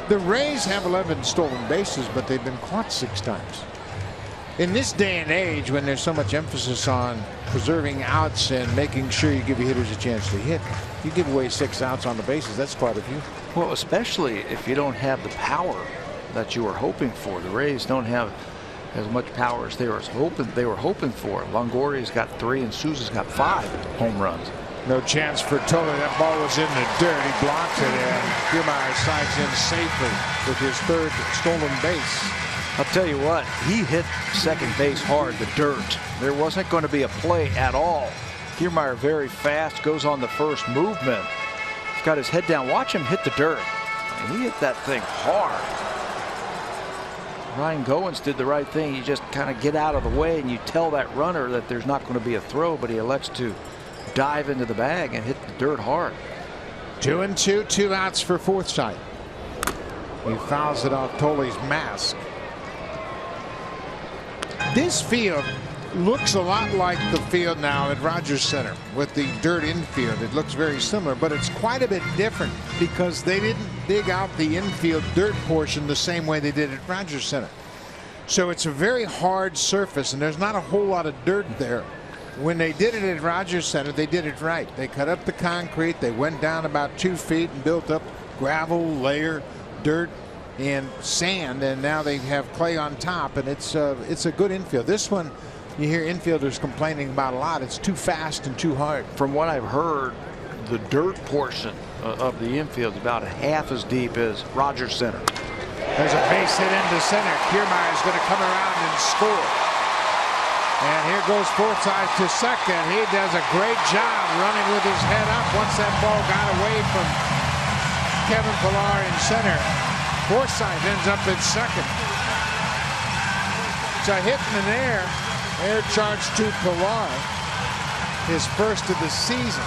The Rays have 11 stolen bases, but they've been caught 6 times. In this day and age, when there's so much emphasis on preserving outs and making sure you give your hitters a chance to hit, you give away 6 outs on the bases, that's quite a few. Well, especially if you don't have the power that you were hoping for. The Rays don't have as much power as they were hoping for. Longoria's got 3 and Souza's got 5 home runs. No chance for Tolle. That ball was in the dirt. He blocks it, and Kiermaier slides in safely with his 3rd stolen base. I'll tell you what, he hit second base hard, the dirt. There wasn't going to be a play at all. Kiermaier very fast, goes on the first movement. He's got his head down. Watch him hit the dirt. I mean, he hit that thing hard. Ryan Goins did the right thing. You just kind of get out of the way and you tell that runner that there's not going to be a throw, but he elects to dive into the bag and hit the dirt hard. 2-2, 2 outs for Foresight. He fouls it off Tolle's mask. This field looks a lot like the field now at Rogers Center with the dirt infield. It looks very similar, but it's quite a bit different because they didn't dig out the infield dirt portion the same way they did at Rogers Center. So it's a very hard surface, and there's not a whole lot of dirt there. When they did it at Rogers Center, they did it right. They cut up the concrete, they went down about 2 feet and built up gravel, layer, dirt, and sand, and now they have clay on top, and it's a good infield. This one, you hear infielders complaining about a lot. It's too fast and too hard. From what I've heard, the dirt portion of the infield is about half as deep as Rogers Center. There's a base hit into center. Kiermaier is going to come around and score. And here goes Forsythe to second. He does a great job running with his head up once that ball got away from Kevin Pillar in center. Forsythe ends up at second. It's a hit in the air. Air charge to Pillar. His first of the season.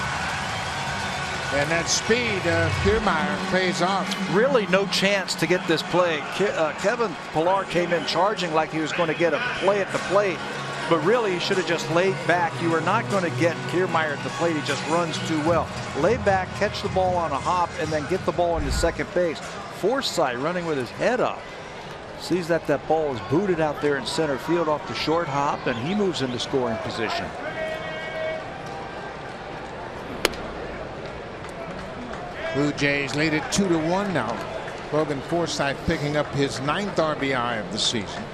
And that speed of Kiermaier pays off. Really no chance to get this play. Kevin Pillar came in charging like he was going to get a play at the plate. But really, he should have just laid back. You are not going to get Kiermaier at the plate. He just runs too well. Lay back, catch the ball on a hop, and then get the ball into second base. Foresight running with his head up. Sees that ball is booted out there in center field off the short hop, and he moves into scoring position. Blue Jays lead it 2-1 now. Logan Forsythe picking up his 9th RBI of the season.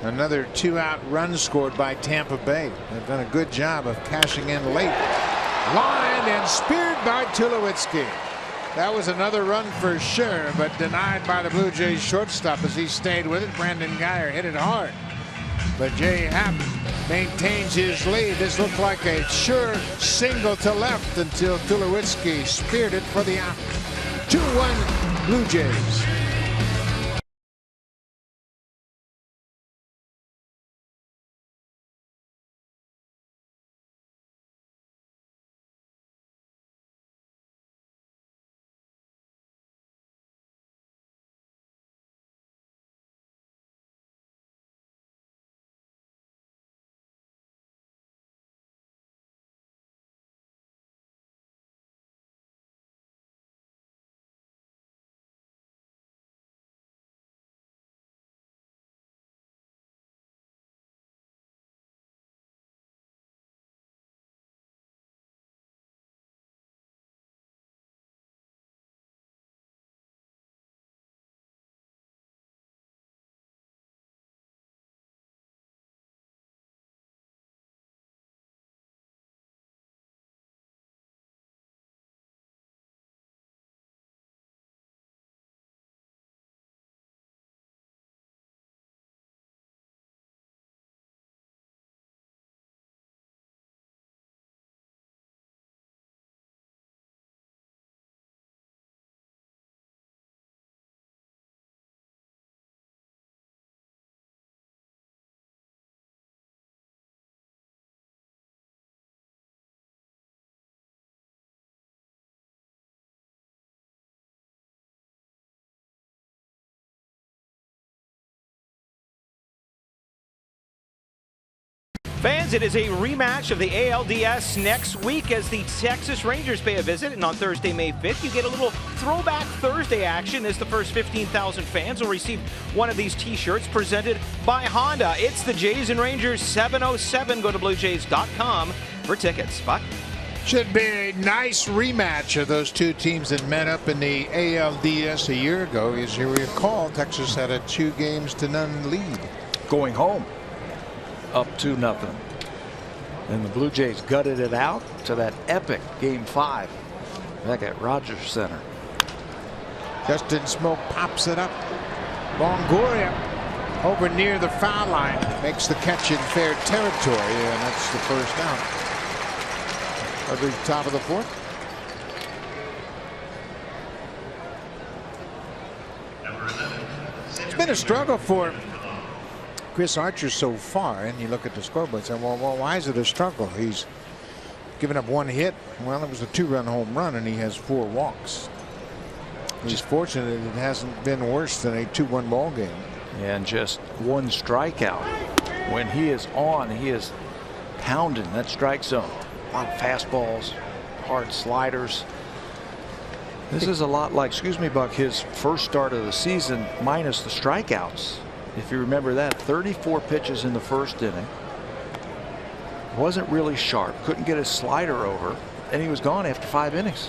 Another 2-out run scored by Tampa Bay. They've done a good job of cashing in late. Lined and speared by Tulowitzki. That was another run for sure, but denied by the Blue Jays shortstop as he stayed with it. Brandon Guyer hit it hard. But Jay Happ maintains his lead. This looked like a sure single to left until Tulowitzki speared it for the out. 2-1 Blue Jays. Fans, it is a rematch of the ALDS next week as the Texas Rangers pay a visit. And on Thursday, May 5th, you get a little throwback Thursday action as the first 15,000 fans will receive one of these T-shirts presented by Honda. It's the Jays and Rangers 707. Go to BlueJays.com for tickets. Buck? Should be a nice rematch of those two teams that met up in the ALDS a year ago. As you recall, Texas had a 2-0 lead. Going home. Up 2-0. And the Blue Jays gutted it out to that epic Game 5 back at Rogers Center. Justin Smoke pops it up. Longoria over near the foul line makes the catch in fair territory, and that's the first down. At the top of the fourth. It's been a struggle for Chris Archer so far, and you look at the scoreboard and say, well, why is it a struggle? He's given up 1 hit. Well, it was a 2-run home run, and he has 4 walks. He's fortunate it hasn't been worse than a 2-1 ball game. And just 1 strikeout. When he is on, he is pounding that strike zone. A lot of fastballs, hard sliders. This is a lot like, excuse me, Buck, his first start of the season minus the strikeouts. If you remember that, 34 pitches in the first inning. Wasn't really sharp. Couldn't get his slider over. And he was gone after 5 innings.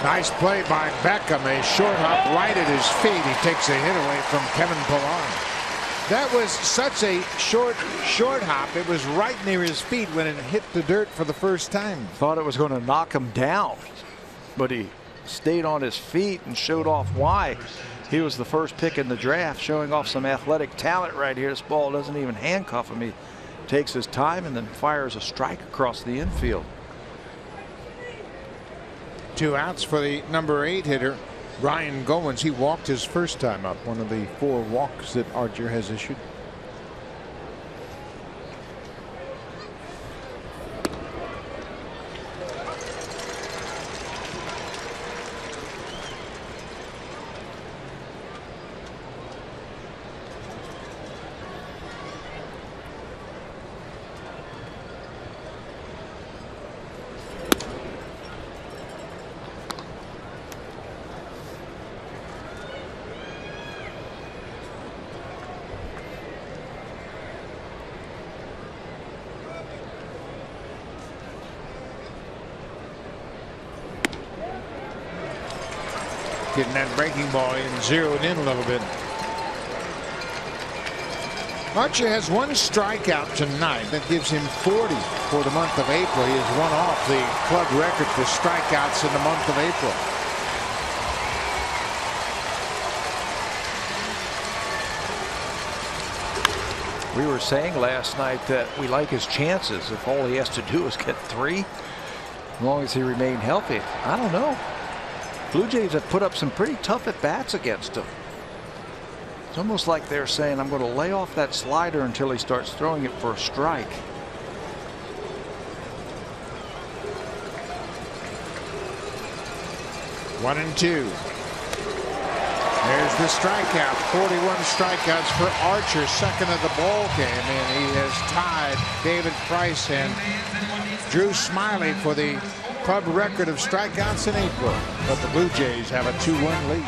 Nice play by Beckham. A short hop right at his feet. He takes a hit away from Kevin Pillar. That was such a short hop. It was right near his feet when it hit the dirt for the first time. Thought it was going to knock him down, but he stayed on his feet and showed off why he was the first pick in the draft, showing off some athletic talent right here. This ball doesn't even handcuff him. He takes his time and then fires a strike across the infield. 2 outs for the number 8 hitter. Ryan Goins. He walked his first time up, one of the 4 walks that Archer has issued. Getting that breaking ball in, zeroed in a little bit. Archer has 1 strikeout tonight. That gives him 40 for the month of April. He has 1 off the club record for strikeouts in the month of April. We were saying last night that we like his chances if all he has to do is get 3, as long as he remained healthy. I don't know. Blue Jays have put up some pretty tough at-bats against him. It's almost like they're saying, I'm going to lay off that slider until he starts throwing it for a strike. One and 2. There's the strikeout. 41 strikeouts for Archer, second of the ball game, and he has tied David Price and Drew Smyly for the club record of strikeouts in April. But the Blue Jays have a 2-1 lead.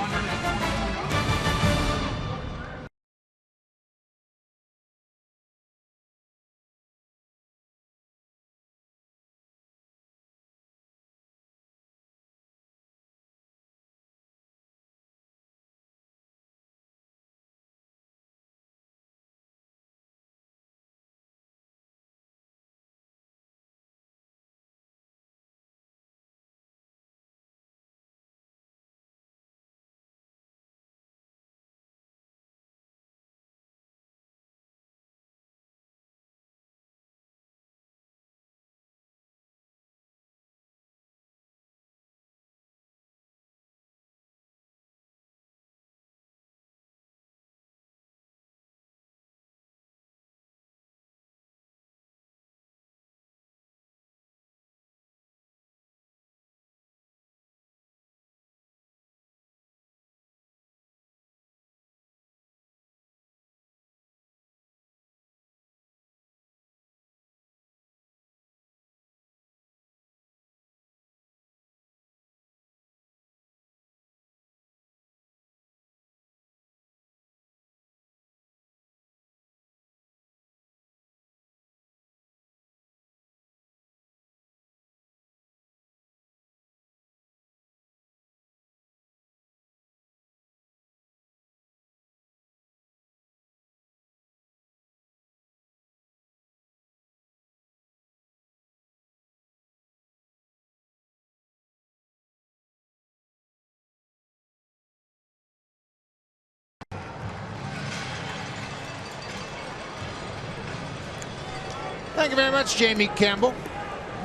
Thank you very much, Jamie Campbell.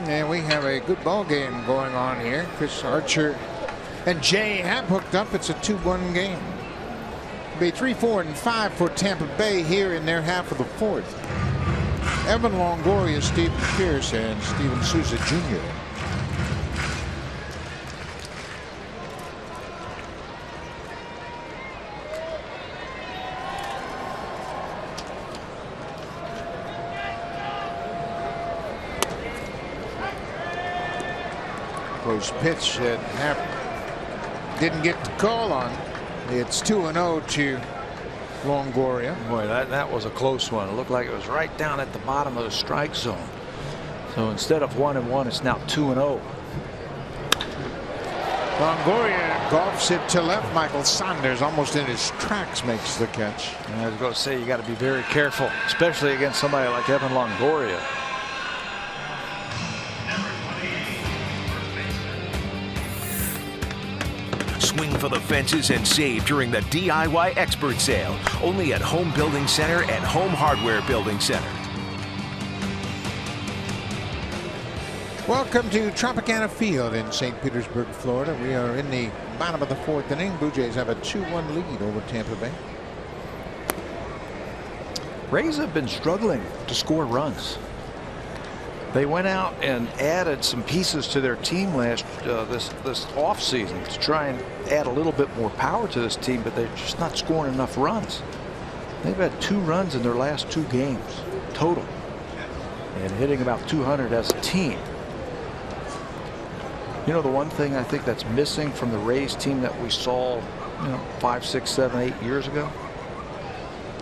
And we have a good ball game going on here. Chris Archer and Jay Happ hooked up. It's a 2-1 game. It'll be 3, 4, and 5 for Tampa Bay here in their half of the fourth. Evan Longoria, Steve Pierce, and Steven Souza Jr. Close pitch that Happ didn't get the call on. It's 2-0 to Longoria. Boy, that was a close one. It looked like it was right down at the bottom of the strike zone. So instead of 1-1, it's now 2-0. Longoria golfs it to left. Michael Saunders, almost in his tracks, makes the catch. I was going to say, you got to be very careful, especially against somebody like Evan Longoria. Swing for the fences and save during the DIY Expert Sale. Only at Home Building Center and Home Hardware Building Center. Welcome to Tropicana Field in St. Petersburg, Florida. We are in the bottom of the fourth inning. Blue Jays have a 2-1 lead over Tampa Bay. Rays have been struggling to score runs. They went out and added some pieces to their team this offseason to try and add a little bit more power to this team, but they're just not scoring enough runs. They've had 2 runs in their last 2 games total and hitting about 200 as a team. You know, the one thing I think that's missing from the Rays team that we saw, 5, 6, 7, 8 years ago,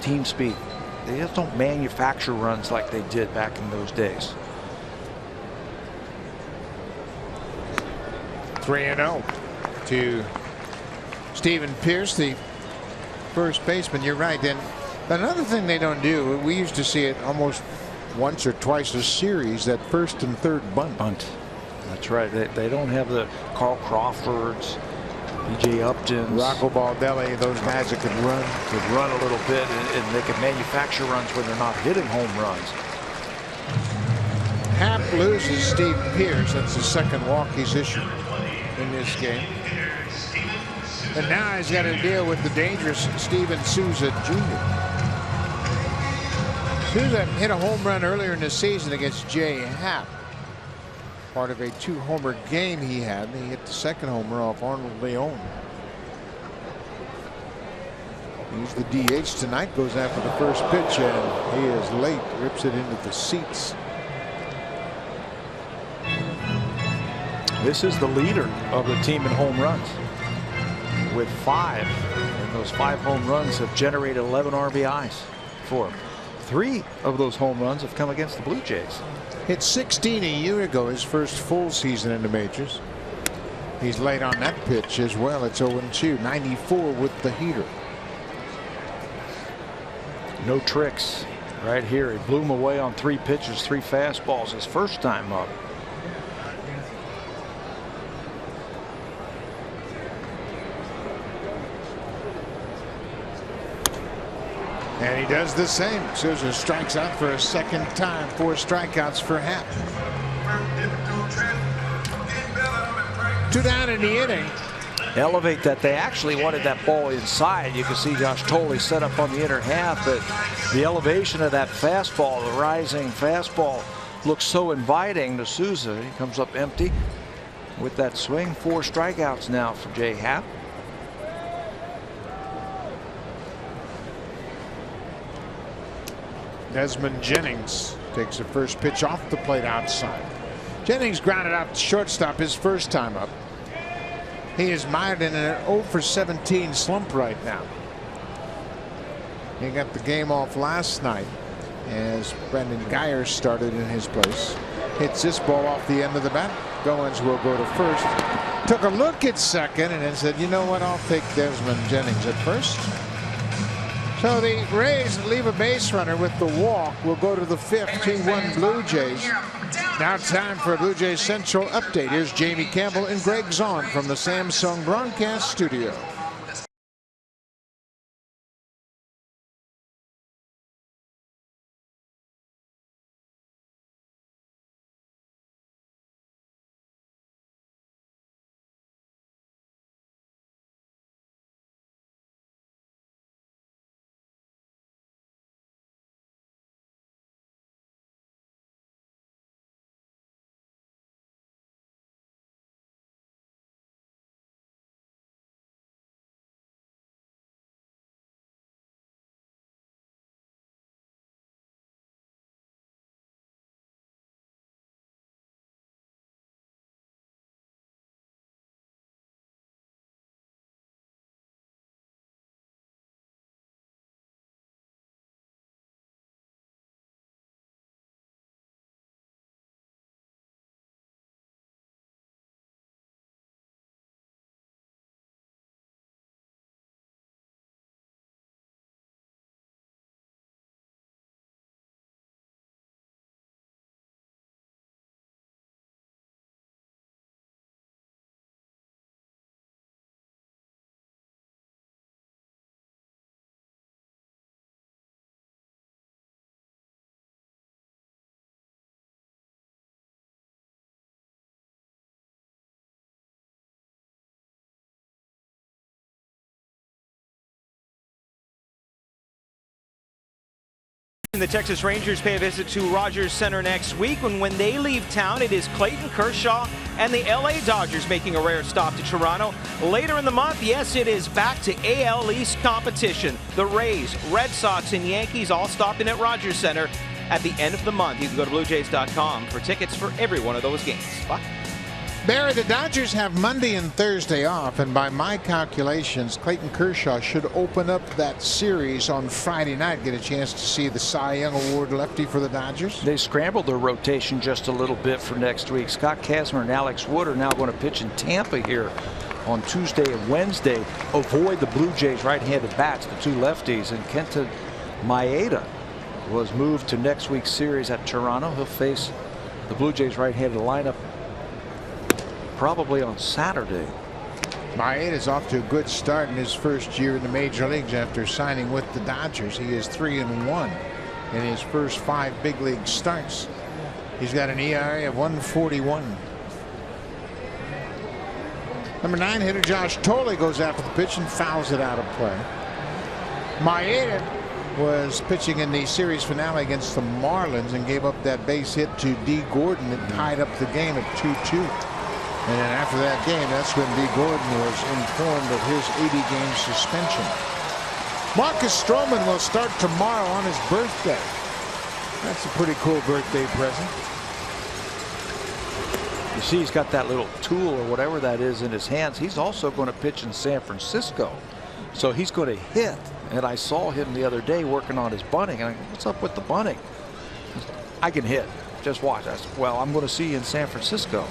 team speed. They just don't manufacture runs like they did back in those days. 3-0 to Steven Pierce, the first baseman. You're right. And another thing they don't do, we used to see it almost once or twice a series, that first and third bunt. That's right. They don't have the Carl Crawfords, B.J. Uptons, Rocco Baldelli, those guys that could run a little bit, and they can manufacture runs when they're not hitting home runs. Happ loses Steve Pierce. That's the second walk he's issued in this game. And now he's got to deal with the dangerous Steven Souza Jr. Souza hit a home run earlier in the season against Jay Happ. Part of a 2-homer game he had. He hit the second homer off Arnold Leon. He's the DH tonight. Goes after the first pitch, and he is late. Rips it into the seats. This is the leader of the team in home runs with 5. And those 5 home runs have generated 11 RBIs for him. 3 of those home runs have come against the Blue Jays. Hit 16 a year ago, his first full season in the majors. He's late on that pitch as well. It's 0-2, 94 with the heater. No tricks right here. He blew him away on 3 pitches, 3 fastballs his first time up. And he does the same. Souza strikes out for a second time. 4 strikeouts for Happ. 2 down in the inning. Elevate that. They actually wanted that ball inside. You can see Josh Tolley set up on the inner half, but the elevation of that fastball, the rising fastball, looks so inviting to Souza. He comes up empty with that swing. 4 strikeouts now for Jay Happ. Desmond Jennings takes the first pitch off the plate outside. Jennings grounded out to shortstop his first time up. He is mired in an 0-for-17 slump right now. He got the game off last night as Brendan Geyer started in his place. Hits this ball off the end of the bat. Goins will go to first. Took a look at second and then said, you know what, I'll take Desmond Jennings at first. So the Rays leave a base runner with the walk. We'll go to the 5th, 2-1 Blue Jays. Now time for a Blue Jays Central update. Here's Jamie Campbell and Greg Zahn from the Samsung Broadcast Studio. The Texas Rangers pay a visit to Rogers Center next week, when they leave town, it is Clayton Kershaw and the LA Dodgers making a rare stop to Toronto. Later in the month, yes, it is back to AL East competition. The Rays, Red Sox, and Yankees all stopping at Rogers Center at the end of the month. You can go to BlueJays.com for tickets for every one of those games. Bye. Barry, the Dodgers have Monday and Thursday off, and by my calculations, Clayton Kershaw should open up that series on Friday night, get a chance to see the Cy Young Award lefty for the Dodgers. They scrambled their rotation just a little bit for next week. Scott Kazmir and Alex Wood are now going to pitch in Tampa here on Tuesday and Wednesday. Avoid the Blue Jays right-handed bats, the two lefties, and Kenta Maeda was moved to next week's series at Toronto. He'll face the Blue Jays right-handed lineup probably on Saturday. Maeda is off to a good start in his first year in the major leagues after signing with the Dodgers. He is 3-1 in his first 5 big league starts. He's got an ERA of 1.41. Number 9 hitter Josh Tolley goes after the pitch and fouls it out of play. Maeda was pitching in the series finale against the Marlins and gave up that base hit to D. Gordon that tied up the game at 2-2. And then after that game, that's when D. Gordon was informed of his 80-game suspension. Marcus Stroman will start tomorrow on his birthday. That's a pretty cool birthday present. You see he's got that little tool or whatever that is in his hands. He's also going to pitch in San Francisco. So he's going to hit. And I saw him the other day working on his bunting. And I go, what's up with the bunting? I can hit. Just watch. I said, well, I'm going to see you in San Francisco.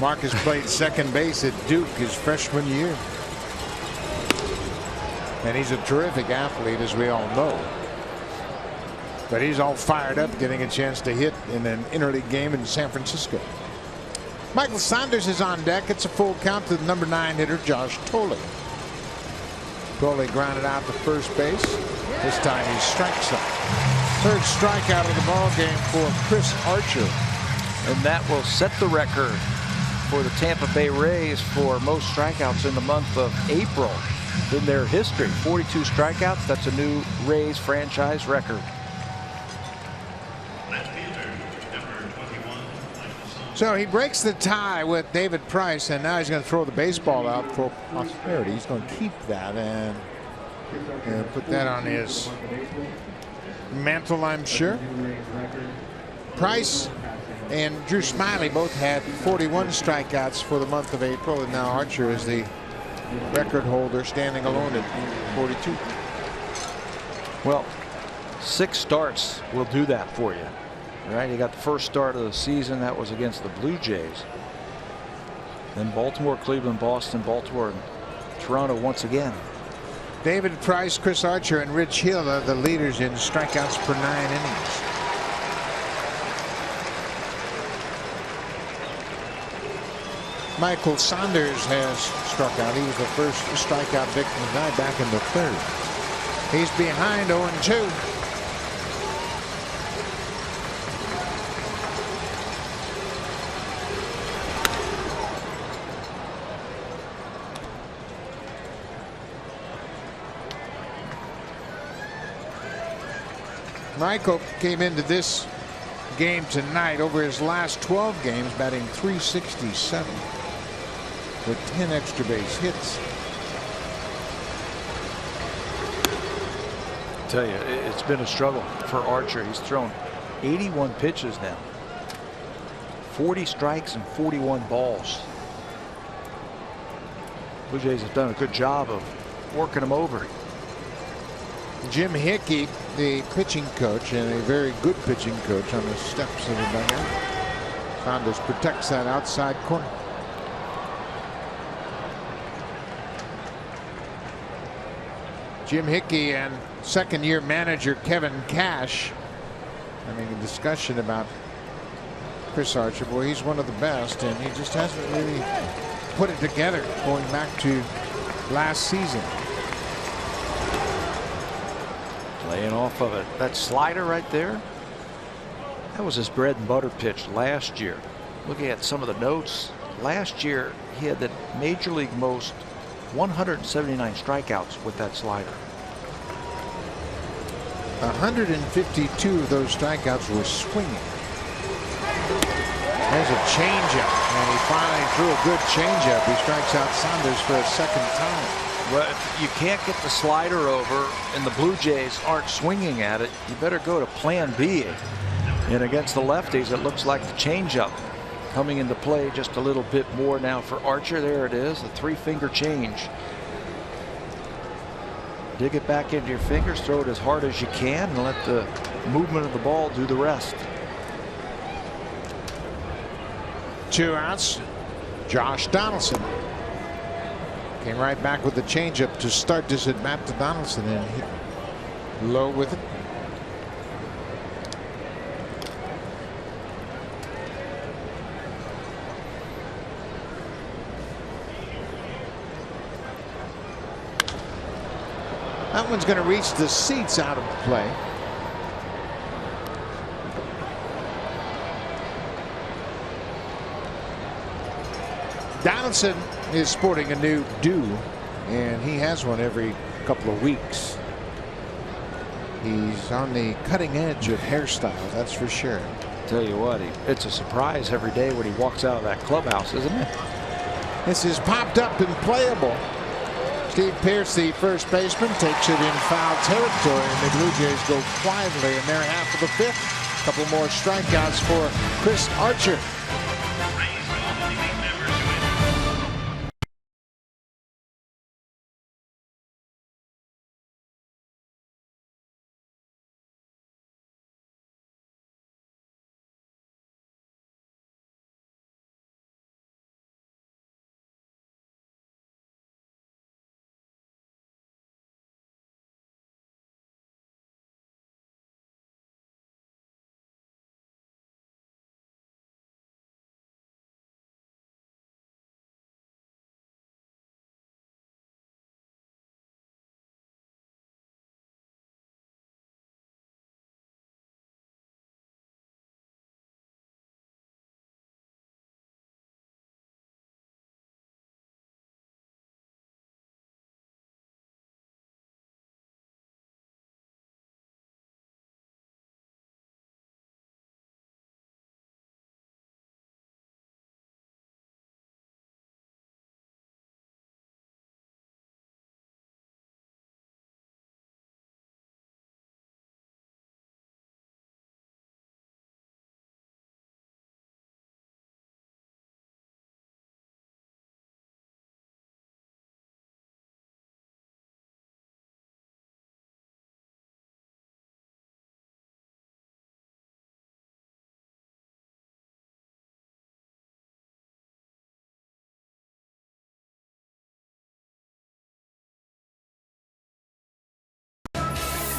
Marcus played second base at Duke his freshman year. And he's a terrific athlete, as we all know. But he's all fired up getting a chance to hit in an interleague game in San Francisco. Michael Saunders is on deck. It's a full count to the number 9 hitter Josh Tolley. Tolley grounded out to first base. This time he strikes him. Third strikeout of the ball game for Chris Archer. And that will set the record for the Tampa Bay Rays for most strikeouts in the month of April in their history. 42 strikeouts. That's a new Rays franchise record. So he breaks the tie with David Price, and now he's going to throw the baseball out for posterity. He's going to keep that and put that on his mantle, I'm sure. Price and Drew Smiley both had 41 strikeouts for the month of April, and now Archer is the record holder, standing alone at 42. Well, 6 starts will do that for you. Right, you got the first start of the season. That was against the Blue Jays. Then Baltimore, Cleveland, Boston, Baltimore, and Toronto once again. David Price, Chris Archer, and Rich Hill are the leaders in strikeouts per 9 innings. Michael Saunders has struck out. He was the first strikeout victim tonight, back in the 3rd. He's behind 0-2. Michael came into this game tonight over his last 12 games batting .367 with 10 extra base hits. I tell you, it's been a struggle for Archer. He's thrown 81 pitches now, 40 strikes and 41 balls. Blue Jays have done a good job of working him over. Jim Hickey, the pitching coach, and a very good pitching coach, on the steps of the dugout. Saunders protects that outside corner. Jim Hickey and second-year manager Kevin Cash having a discussion about Chris Archer. Boy, he's one of the best, and he just hasn't really put it together going back to last season. Laying off of it. That slider right there, that was his bread and butter pitch last year. Looking at some of the notes, last year he had the major league most 179 strikeouts with that slider. 152 of those strikeouts were swinging. There's a changeup, and he finally threw a good changeup. He strikes out Saunders for a second time. Well, if you can't get the slider over and the Blue Jays aren't swinging at it, you better go to plan B. And against the lefties, it looks like the changeup coming into play just a little bit more now for Archer. There it is, a 3-finger change. Dig it back into your fingers, throw it as hard as you can, and let the movement of the ball do the rest. 2 outs. Josh Donaldson came right back with the changeup to start this at bat to Donaldson, and hit low with it. That one's going to reach the seats out of play. Donaldson is sporting a new do, and he has one every couple of weeks. He's on the cutting edge of hairstyles, that's for sure. Tell you what, it's a surprise every day when he walks out of that clubhouse, isn't it? This is popped up and playable. Steve Pearce, the first baseman, takes it in foul territory, and the Blue Jays go quietly in their half of the 5th. A couple more strikeouts for Chris Archer.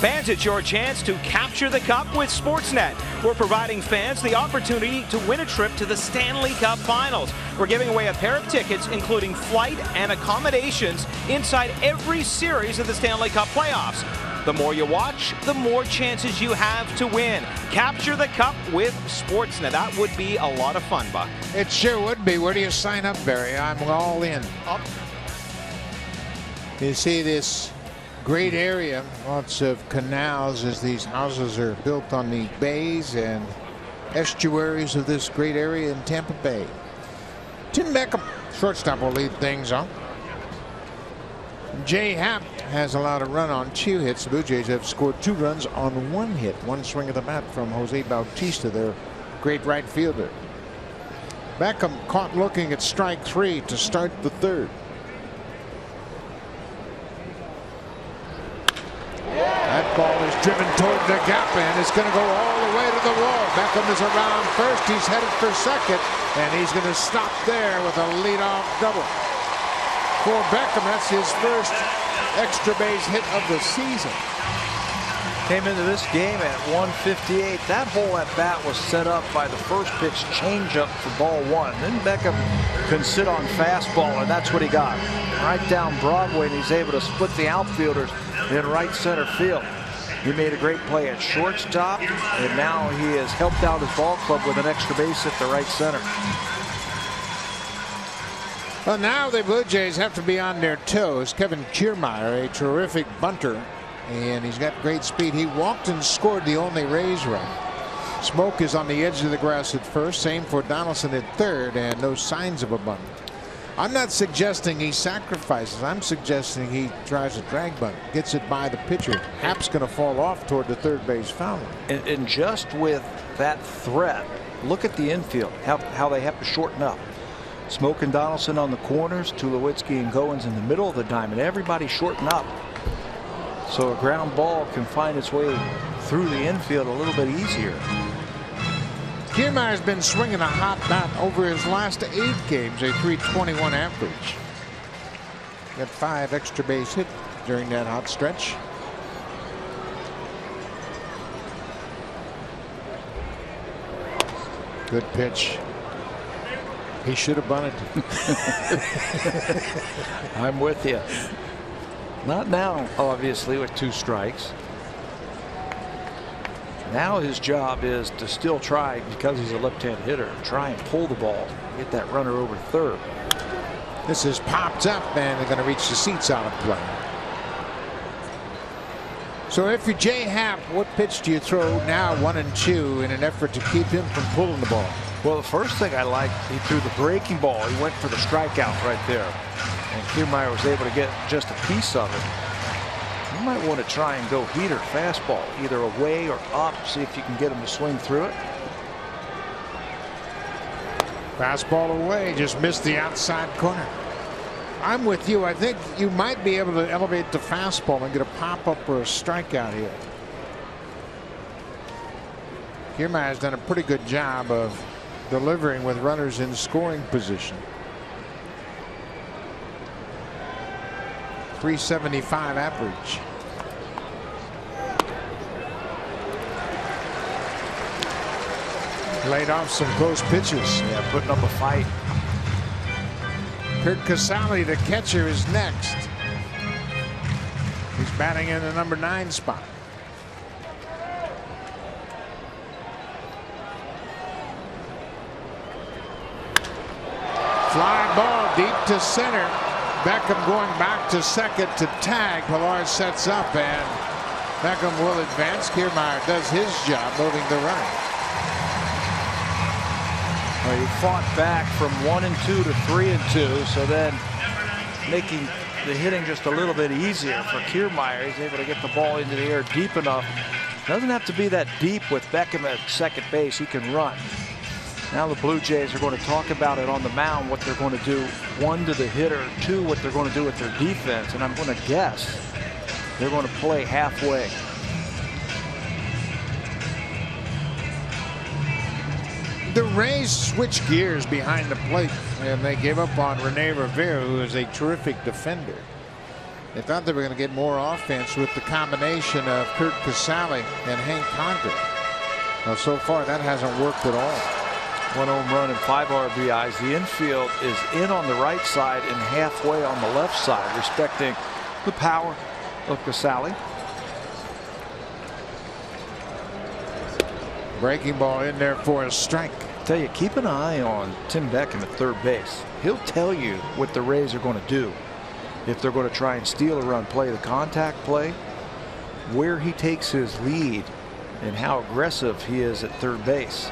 Fans, it's your chance to capture the cup with Sportsnet. We're providing fans the opportunity to win a trip to the Stanley Cup Finals. We're giving away a pair of tickets, including flight and accommodations, inside every series of the Stanley Cup playoffs. The more you watch, the more chances you have to win. Capture the cup with Sportsnet. That would be a lot of fun, Buck. It sure would be. Where do you sign up, Barry? I'm all in. Up. You see this great area, lots of canals as these houses are built on the bays and estuaries of this great area in Tampa Bay. Tim Beckham, shortstop, will lead things off. Jay Happ has allowed a run on 2 hits. The Blue Jays have scored 2 runs on 1 hit. 1 swing of the bat from Jose Bautista, their great right fielder. Beckham caught looking at strike 3 to start the 3rd. That ball is driven toward the gap, and it's going to go all the way to the wall. Beckham is around first. He's headed for second, and he's going to stop there with a leadoff double. For Beckham, that's his first extra base hit of the season. Came into this game at 158. That whole at bat was set up by the first pitch changeup for ball 1. Then Beckham can sit on fastball, and that's what he got. Right down Broadway, and he's able to split the outfielders in right center field. He made a great play at shortstop, and now he has helped out his ball club with an extra base at the right center. Well, now the Blue Jays have to be on their toes. Kevin Kiermaier, a terrific bunter, and he's got great speed. He walked and scored the only Rays run. Smoke is on the edge of the grass at first. Same for Donaldson at third, and no signs of a bunt. I'm not suggesting he sacrifices. I'm suggesting he tries a drag bunt, gets it by the pitcher. Happ's going to fall off toward the third base foul line. And just with that threat, look at the infield, how they have to shorten up. Smoke and Donaldson on the corners, Tulowitzki and Goins in the middle of the diamond. Everybody shorten up, so a ground ball can find its way through the infield a little bit easier. Kiermaier's been swinging a hot bat over his last 8 games, a .321 average. Got 5 extra base hits during that hot stretch. Good pitch. He should have bunted. I'm with you. Not now, obviously, with 2 strikes. Now his job is to still try, because he's a left-hand hitter, try and pull the ball, get that runner over third. This is popped up, and they're going to reach the seats out of play. So if you're Jay Happ, what pitch do you throw now 1 and 2 in an effort to keep him from pulling the ball? Well, the first thing I liked, he threw the breaking ball. He went for the strikeout right there. And Kiermaier was able to get just a piece of it. You might want to try and go heater fastball, either away or up, see if you can get him to swing through it. Fastball away, just missed the outside corner. I'm with you. I think you might be able to elevate the fastball and get a pop-up or a strikeout here. Kiermaier's done a pretty good job of delivering with runners in scoring position. .375 average. Laid off some close pitches. Yeah, putting up a fight. Kurt Casale, the catcher, is next. He's batting in the number 9 spot. Fly ball deep to center. Beckham going back to second to tag. Pilar sets up, and Beckham will advance. Kiermaier does his job moving the run. Well, he fought back from 1 and 2 to 3 and 2, so then making the hitting just a little bit easier for Kiermaier. He's able to get the ball into the air deep enough. Doesn't have to be that deep with Beckham at second base. He can run. Now the Blue Jays are going to talk about it on the mound, what they're going to do, 1 to the hitter, 2 what they're going to do with their defense, and I'm going to guess they're going to play halfway. The Rays switch gears behind the plate, and they gave up on Rene Rivera, who is a terrific defender. They thought they were going to get more offense with the combination of Kurt Casale and Hank Condon. Well, so far that hasn't worked at all. 1 home run and 5 RBIs. The infield is in on the right side and halfway on the left side, respecting the power of Casale. Breaking ball in there for a strike. Tell you, keep an eye on Tim Beckham at third base. He'll tell you what the Rays are going to do. If they're going to try and steal a run, play the contact play, where he takes his lead, and how aggressive he is at third base.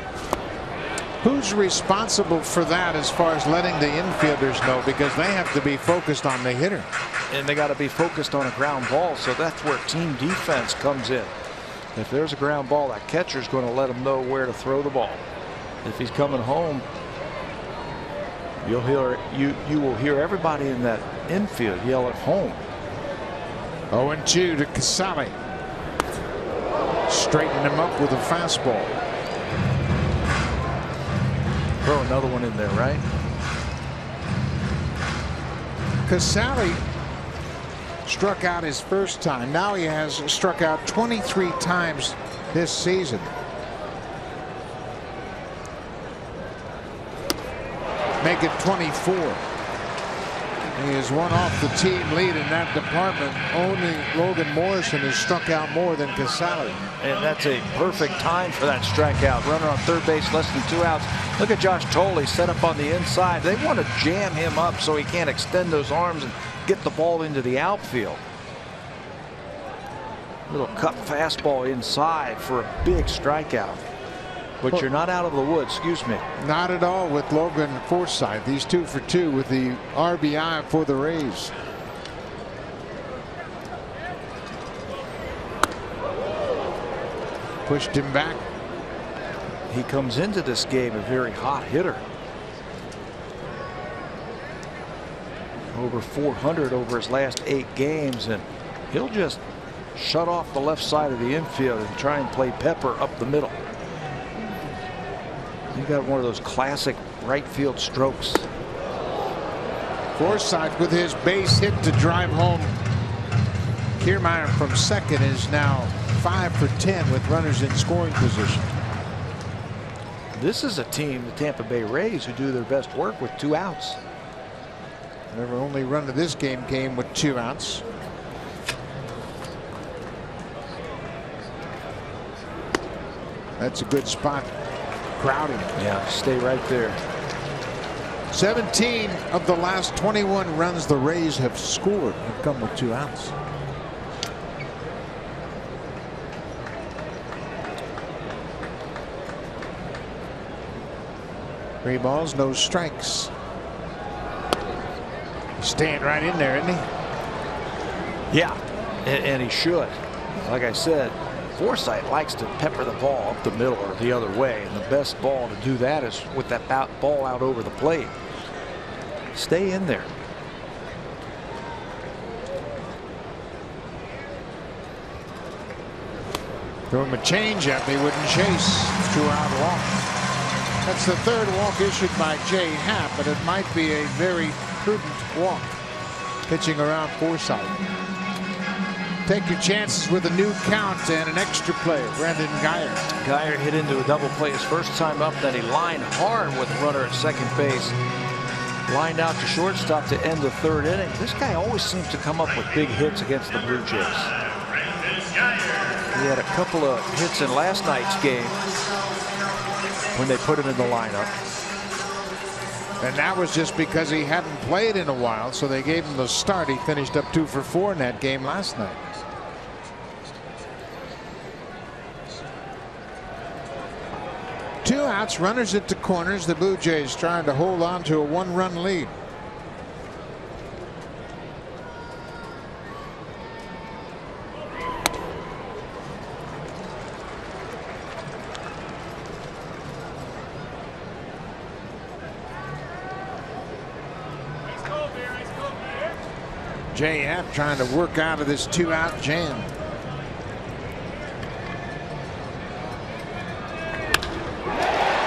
Who's responsible for that as far as letting the infielders know, because they have to be focused on the hitter. And they got to be focused on a ground ball, so that's where team defense comes in. If there's a ground ball, that catcher's going to let him know where to throw the ball. If he's coming home, you will hear everybody in that infield yell at home. 0-2 to Casale. Straighten him up with a fastball. Throw another one in there, right? Casale struck out his first time. Now he has struck out 23 times this season. Make it 24. He is 1 off the team lead in that department. Only Logan Morrison has struck out more than Casale. And that's a perfect time for that strikeout. Runner on third base, less than 2 outs. Look at Josh Tolley set up on the inside. They want to jam him up so he can't extend those arms and get the ball into the outfield. Little cut fastball inside for a big strikeout. But you're not out of the woods, excuse me. Not at all with Logan Foresight. These 2 for 2 with the RBI for the Rays. Pushed him back. He comes into this game a very hot hitter. Over 400 over his last 8 games, and he'll just shut off the left side of the infield and try and play pepper up the middle. He got one of those classic right field strokes. Foresight with his base hit to drive home. Kiermaier from second is now 5 for 10 with runners in scoring position. This is a team, the Tampa Bay Rays, who do their best work with 2 outs. Their only run of this game came with 2 outs. That's a good spot. Crowding. Yeah, stay right there. 17 of the last 21 runs the Rays have scored have come with 2 outs. Three balls, no strikes. Staying right in there, isn't he? Yeah, and he should. Like I said, Foresight likes to pepper the ball up the middle or the other way, and the best ball to do that is with that ball out over the plate. Stay in there. Throw him a changeup, he wouldn't chase. 2-out walk. That's the 3rd walk issued by Jay Happ, but it might be a very prudent walk. Pitching around Foresight. Take your chances with a new count and an extra play. Brandon Guyer. Guyer hit into a double play his first time up, then he lined hard with a runner at second base. Lined out to shortstop to end the 3rd inning. This guy always seems to come up with big hits against the Blue Jays. He had a couple of hits in last night's game when they put him in the lineup. And that was just because he hadn't played in a while, so they gave him the start. He finished up 2 for 4 in that game last night. Two outs, runners at the corners. The Blue Jays trying to hold on to a 1-run lead. Jay Happ trying to work out of this 2-out jam.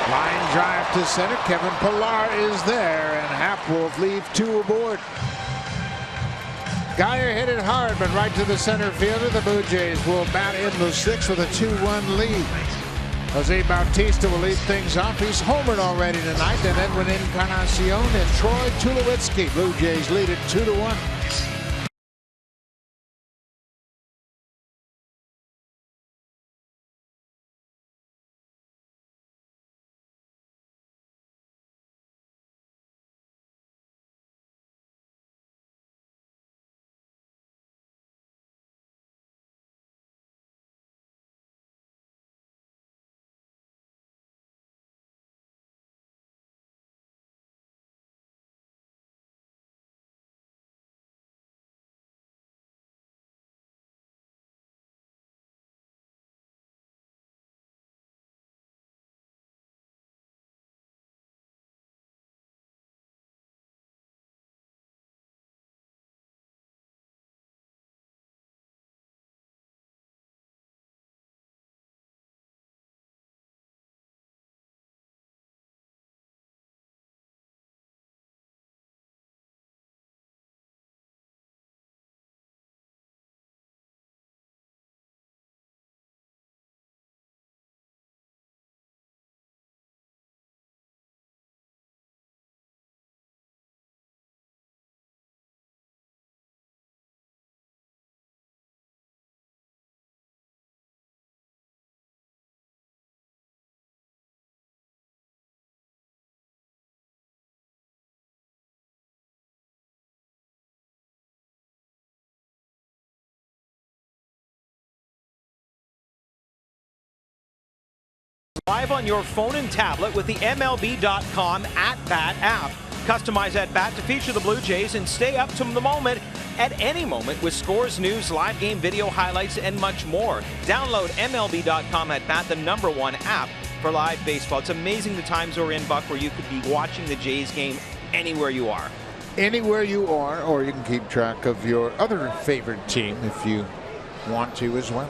Line drive to center. Kevin Pillar is there, and Happ will leave 2 aboard. Guyer hit it hard, but right to the center fielder. The Blue Jays will bat in the 6th with a 2-1 lead. Jose Bautista will lead things off. He's homered already tonight. And Edwin Encarnacion and Troy Tulowitzki. Blue Jays lead it 2-1. Live on your phone and tablet with the MLB.com at-bat app. Customize at-bat to feature the Blue Jays and stay up to the moment at any moment with scores, news, live game video highlights, and much more. Download MLB.com at-bat, the #1 app for live baseball. It's amazing the times we're in, Buck, where you could be watching the Jays game anywhere you are. Anywhere you are, or you can keep track of your other favorite team if you want to as well.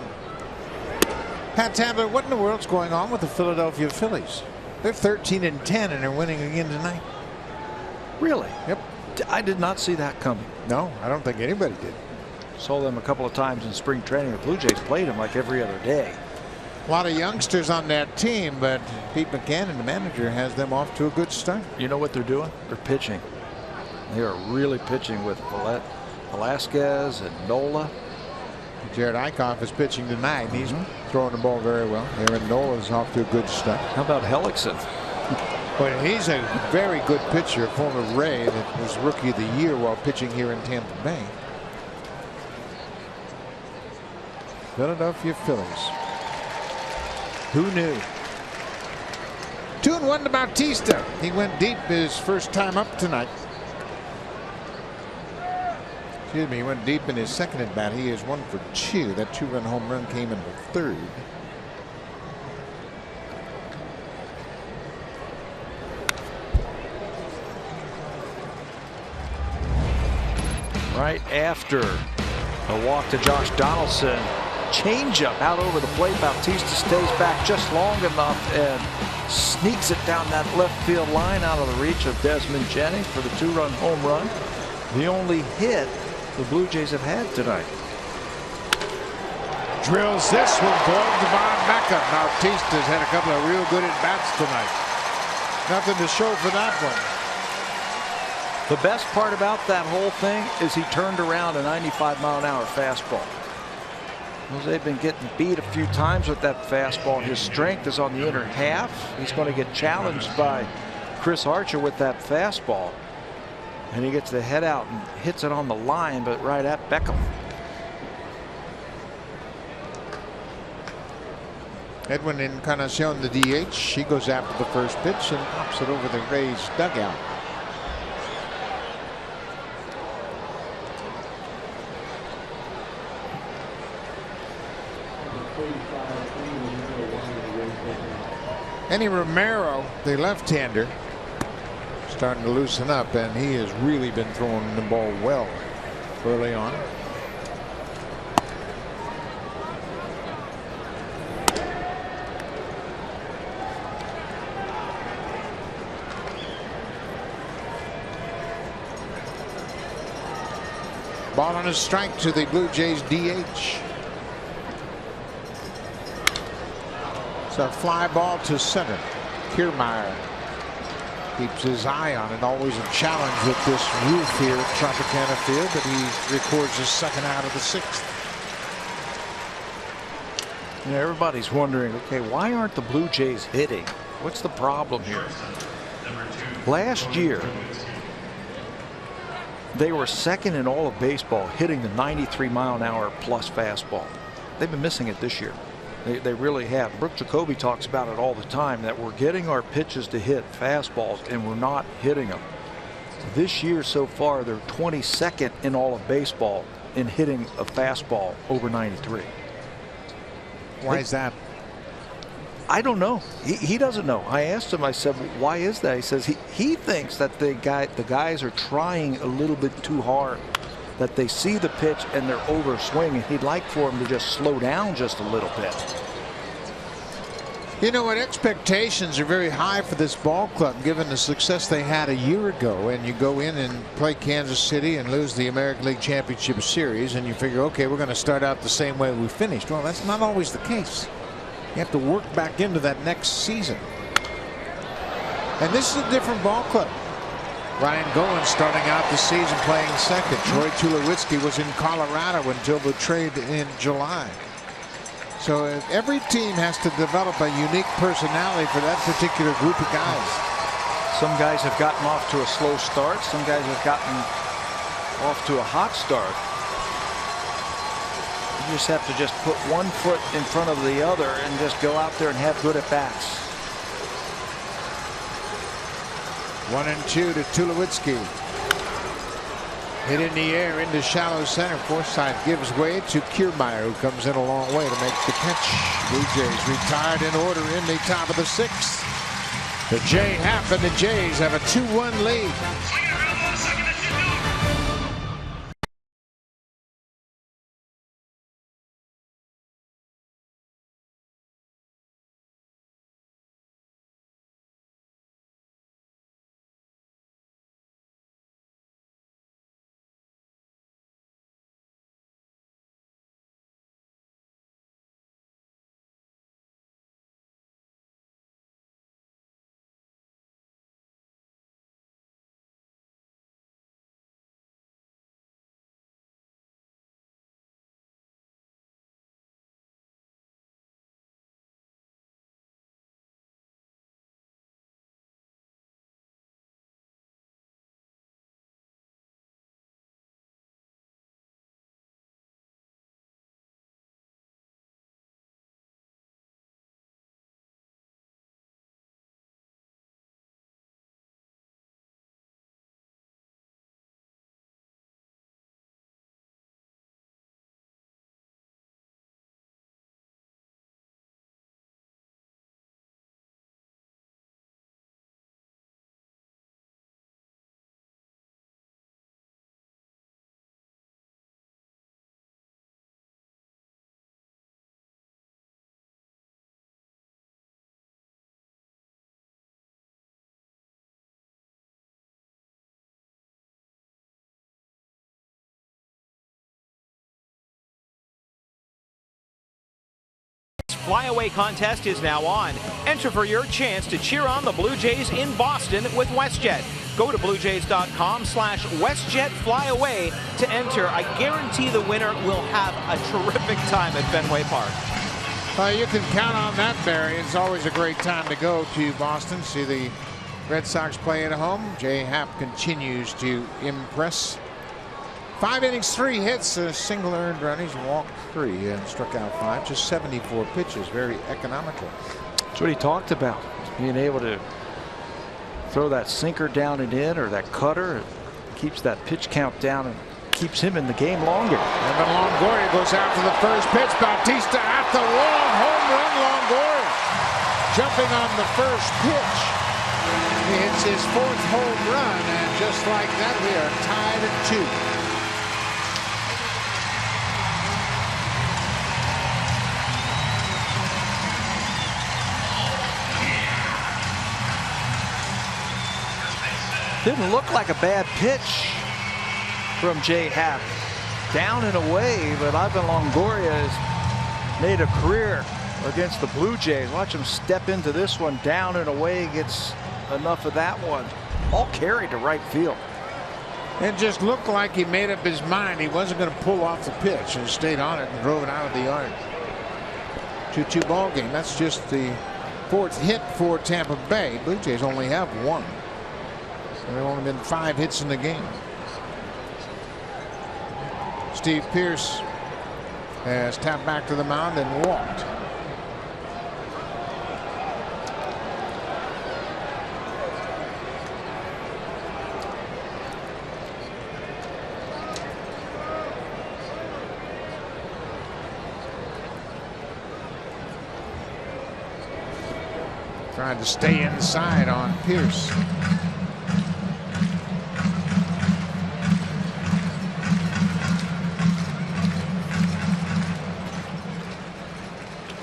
Pat Tampa, what in the world's going on with the Philadelphia Phillies? They're 13-10 and they're winning again tonight. Really? Yep. I did not see that coming. No, I don't think anybody did. Saw them a couple of times in spring training. The Blue Jays played them like every other day. A lot of youngsters on that team, but Pete McCann, the manager, has them off to a good start. You know what they're doing? They're pitching. They are really pitching with Velasquez and Nola. Jared Eichhoff is pitching tonight. He's throwing the ball very well. Aaron Nola is off to a good start. How about Hellickson? Well, he's a very good pitcher, former Ray that was Rookie of the Year while pitching here in Tampa Bay. Philadelphia Phillies. Who knew? 2-1 to Bautista. He went deep his first time up tonight. Excuse me, he went deep in his second at bat. He is 1 for 2. That 2-run home run came in the third. Right after a walk to Josh Donaldson, changeup out over the plate. Bautista stays back just long enough and sneaks it down that left field line out of the reach of Desmond Jennings for the 2-run home run. The only hit the Blue Jays have had tonight. Drills this one toward Devon Beckham. Bautista's had a couple of real good at-bats tonight. Nothing to show for that one. The best part about that whole thing is he turned around a 95-mile-an-hour fastball. They've been getting beat a few times with that fastball. His strength is on the inner half. He's going to get challenged by Chris Archer with that fastball. And he gets the head out and hits it on the line, but right at Beckham. Edwin Encarnacion, the DH. She goes after the first pitch and pops it over the Rays dugout. Enny Romero, the left-hander, starting to loosen up, and he has really been throwing the ball well early on. Ball on a strike to the Blue Jays DH. It's a fly ball to center. Kiermaier keeps his eye on it. Always a challenge with this roof here at Tropicana Field, but he records his second out of the 6th. You know, everybody's wondering, okay, why aren't the Blue Jays hitting? What's the problem here? Last year, they were second in all of baseball hitting the 93-mile-an-hour plus fastball. They've been missing it this year. They really have. Brooke Jacoby talks about it all the time, that we're getting our pitches to hit fastballs and we're not hitting them. This year so far, they're 22nd in all of baseball in hitting a fastball over 93. Why is that? I don't know. He doesn't know. I asked him, I said, why is that? He says he thinks that the guys are trying a little bit too hard, that they see the pitch and they're over swinging. He'd like for them to just slow down just a little bit. You know what? Expectations are very high for this ball club, given the success they had a year ago. And you go in and play Kansas City and lose the American League Championship Series, and you figure, okay, we're going to start out the same way we finished. Well, that's not always the case. You have to work back into that next season. And this is a different ball club. Ryan Goins starting out the season playing second. Troy Tulowitzki was in Colorado until the trade in July. So every team has to develop a unique personality for that particular group of guys. Some guys have gotten off to a slow start. Some guys have gotten off to a hot start. You just have to just put one foot in front of the other and just go out there and have good at bats. 1-2 to Tulowitzki. Hit in the air into shallow center. Foresight gives way to Kiermaier, who comes in a long way to make the catch. Blue Jays retired in order in the top of the 6th. The J half and the Jays have a 2-1 lead. Flyaway contest is now on. Enter for your chance to cheer on the Blue Jays in Boston with WestJet. Go to bluejays.com/WestJet Flyaway to enter. I guarantee the winner will have a terrific time at Fenway Park. You can count on that, Barry. It's always a great time to go to Boston, see the Red Sox play at home. J Happ continues to impress. 5 innings, 3 hits, a single earned run. He's walked 3 and struck out 5. Just 74 pitches. Very economical. That's what he talked about. Being able to throw that sinker down and in, or that cutter. It keeps that pitch count down and keeps him in the game longer. And then Longoria goes after the first pitch. Bautista at the wall. Home run, Longoria. Jumping on the first pitch. He hits his 4th home run. And just like that, we are tied at 2. Didn't look like a bad pitch from J Happ. Down and away, but Ivan Longoria has made a career against the Blue Jays. Watch him step into this one, down and away, gets enough of that one. All carried to right field. It just looked like he made up his mind he wasn't going to pull off the pitch and stayed on it and drove it out of the yard. 2-2 ball game. That's just the 4th hit for Tampa Bay. Blue Jays only have 1. There have only been 5 hits in the game. Steve Pearce has tapped back to the mound and walked. Trying to stay inside on Pearce.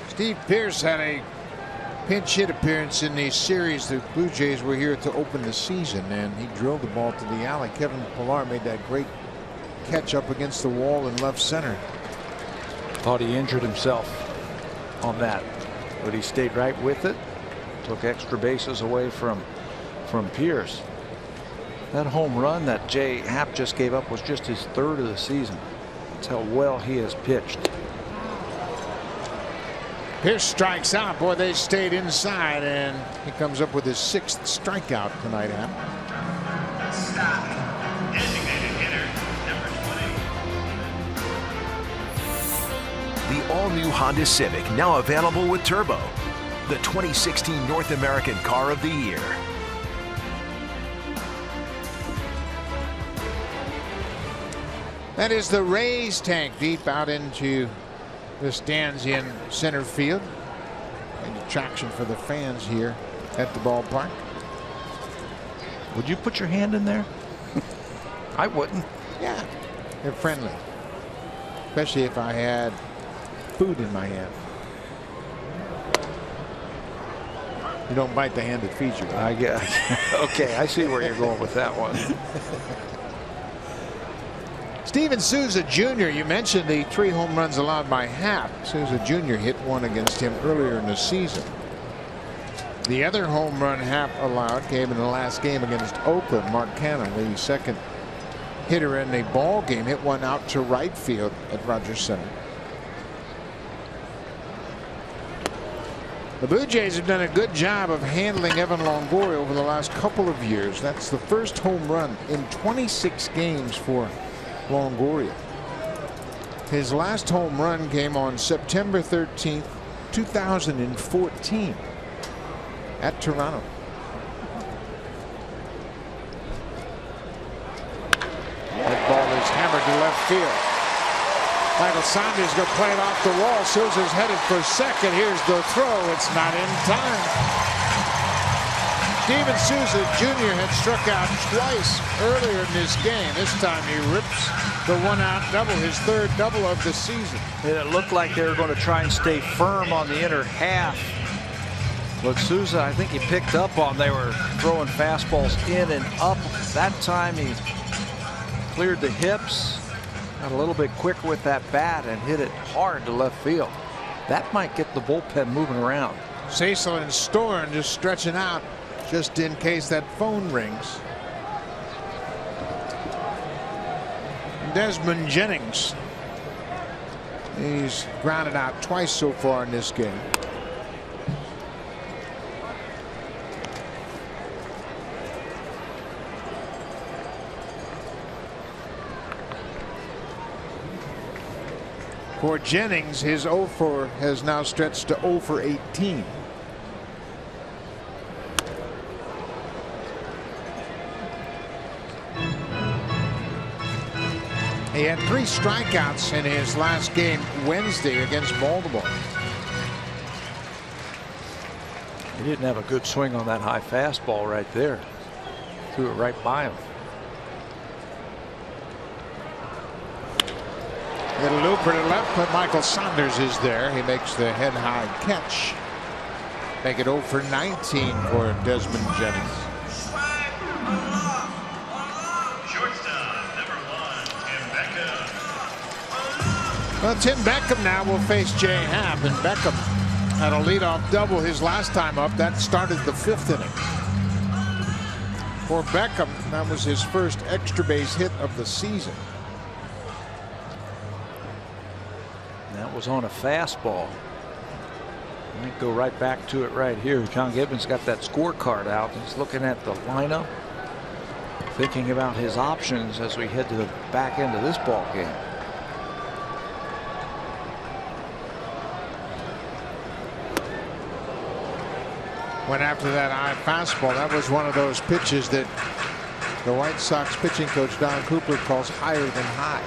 Steve Pearce had a pinch hit appearance in the series. The Blue Jays were here to open the season, and he drilled the ball to the alley. Kevin Pillar made that great catch up against the wall in left center. Thought he injured himself on that, but he stayed right with it. Took extra bases away from Pearce. That home run that J Happ just gave up was just his 3rd of the season. That's how well he has pitched. Pearce strikes out. Boy, they stayed inside, and he comes up with his 6th strikeout tonight. Designated hitter, number 20. The all-new Honda Civic, now available with Turbo, the 2016 North American Car of the Year. That is the Rays tank deep out into the stands in center field. And attraction for the fans here at the ballpark. Would you put your hand in there? I wouldn't. Yeah, they're friendly. Especially if I had food in my hand. You don't bite the hand that feeds you. I guess. Okay, I see where you're going with that one. Steven Souza Jr., you mentioned the 3 home runs allowed by Happ. Souza Jr. hit one against him earlier in the season. The other home run Happ allowed came in the last game against Oakland. Mark Cannon, the second hitter in the ball game, hit one out to right field at Rogers Center. The Blue Jays have done a good job of handling Evan Longoria over the last couple of years. That's the first home run in 26 games for Longoria. His last home run came on September 13th, 2014 at Toronto. That ball is hammered to left field. Michael Saunders going to play it off the wall. Souza's headed for second. Here's the throw. It's not in time. Steven Souza Jr. had struck out twice earlier in this game. This time he rips the 1-out double, his third double of the season. And it looked like they were going to try and stay firm on the inner half. But Souza, I think he picked up on they were throwing fastballs in and up. That time he cleared the hips, got a little bit quicker with that bat, and hit it hard to left field. That might get the bullpen moving around. Cecil and Storn just stretching out just in case that phone rings. Desmond Jennings. He's grounded out twice so far in this game. For Jennings, his 0 for has now stretched to 0 for 18. He had 3 strikeouts in his last game Wednesday against Baltimore. He didn't have a good swing on that high fastball right there. Threw it right by him. Little looper to left, but Michael Saunders is there. He makes the head high catch. Make it 0 for 19 for Desmond Jennings. Well, Tim Beckham now will face Jay Happ, and Beckham had a leadoff double his last time up. That started the 5th inning. For Beckham, that was his first extra base hit of the season. That was on a fastball. I think go right back to it right here. John Gibbons got that scorecard out. He's looking at the lineup, thinking about his options as we head to the back end of this ball game. Went after that high fastball. That was one of those pitches that the White Sox pitching coach Don Cooper calls higher than high.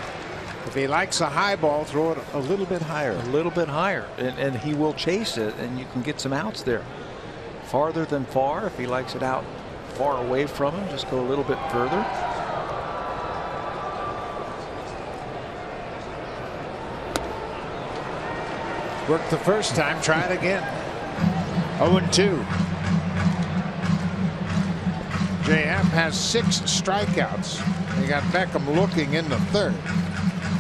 If he likes a high ball, throw it a little bit higher. A little bit higher, and he will chase it, and you can get some outs there. Farther than far. If he likes it out far away from him, just go a little bit further. Worked the first time, try it again. 0-2. Jay Happ has 6 strikeouts. They got Beckham looking in the 3rd.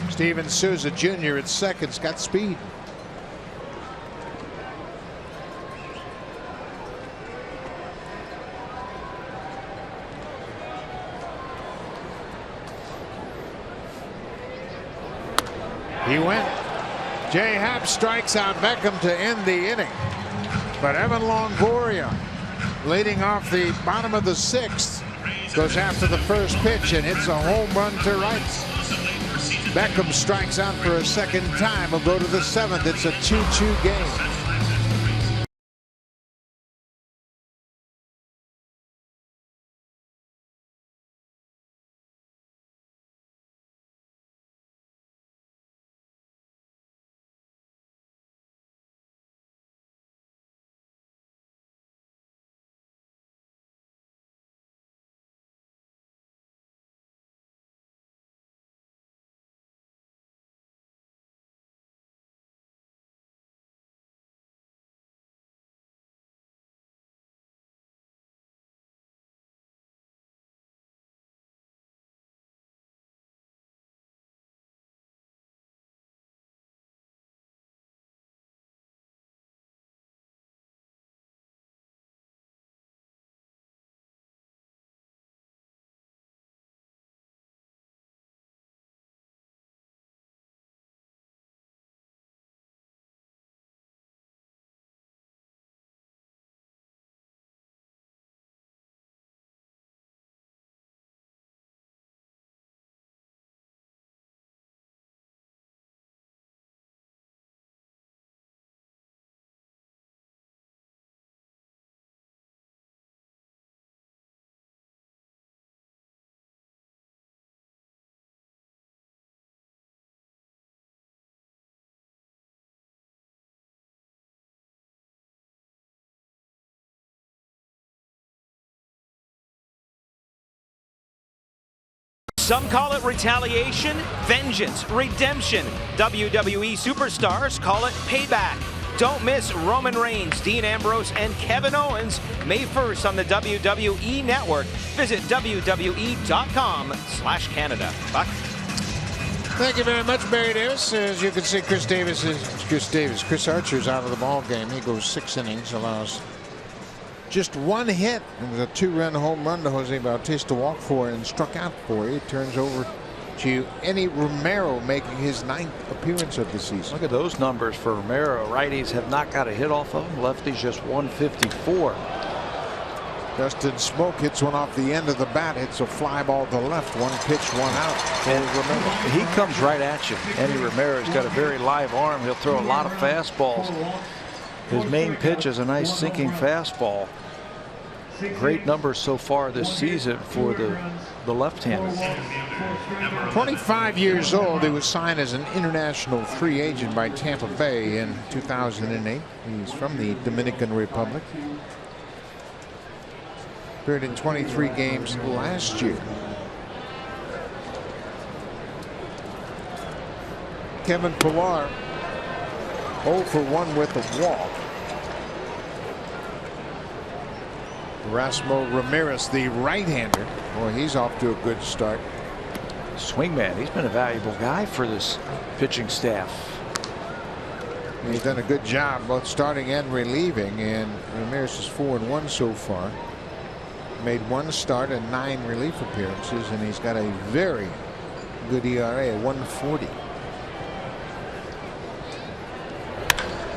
Steven Souza Jr. at second's got speed. He went. Jay Happ strikes out Beckham to end the inning. But Evan Longoria, leading off the bottom of the 6th, goes after the first pitch and hits a home run to right. Beckham strikes out for a second time. Will go to the 7th. It's a 2-2 game. Some call it retaliation, vengeance, redemption. WWE superstars call it payback. Don't miss Roman Reigns, Dean Ambrose, and Kevin Owens May 1st on the WWE Network. Visit WWE.com/Canada. Buck. Thank you very much, Barry Davis. As you can see, Chris Archer's out of the ball game. He goes 6 innings, allows just 1 hit. It was a 2-run home run to Jose Bautista, walked for and struck out for. He turns over to Eddie Romero, making his 9th appearance of the season. Look at those numbers for Romero. Righties have not got a hit off of him. Lefties just 154. Justin Smoke hits one off the end of the bat, hits a fly ball to left, 1 pitch, 1 out. And he comes right at you. Eddie Romero's got a very live arm. He'll throw a lot of fastballs. His main pitch is a nice sinking fastball. Great numbers so far this season for the left-hander. 25 years old, he was signed as an international free agent by Tampa Bay in 2008. He's from the Dominican Republic. Appeared in 23 games last year. Kevin Pillar 0 for 1 with a walk. Erasmo Ramirez, the right-hander. Boy, he's off to a good start. Swingman, he's been a valuable guy for this pitching staff. He's done a good job both starting and relieving, and Ramirez is 4-1 so far. Made 1 start and 9 relief appearances, and he's got a very good ERA at 1.40.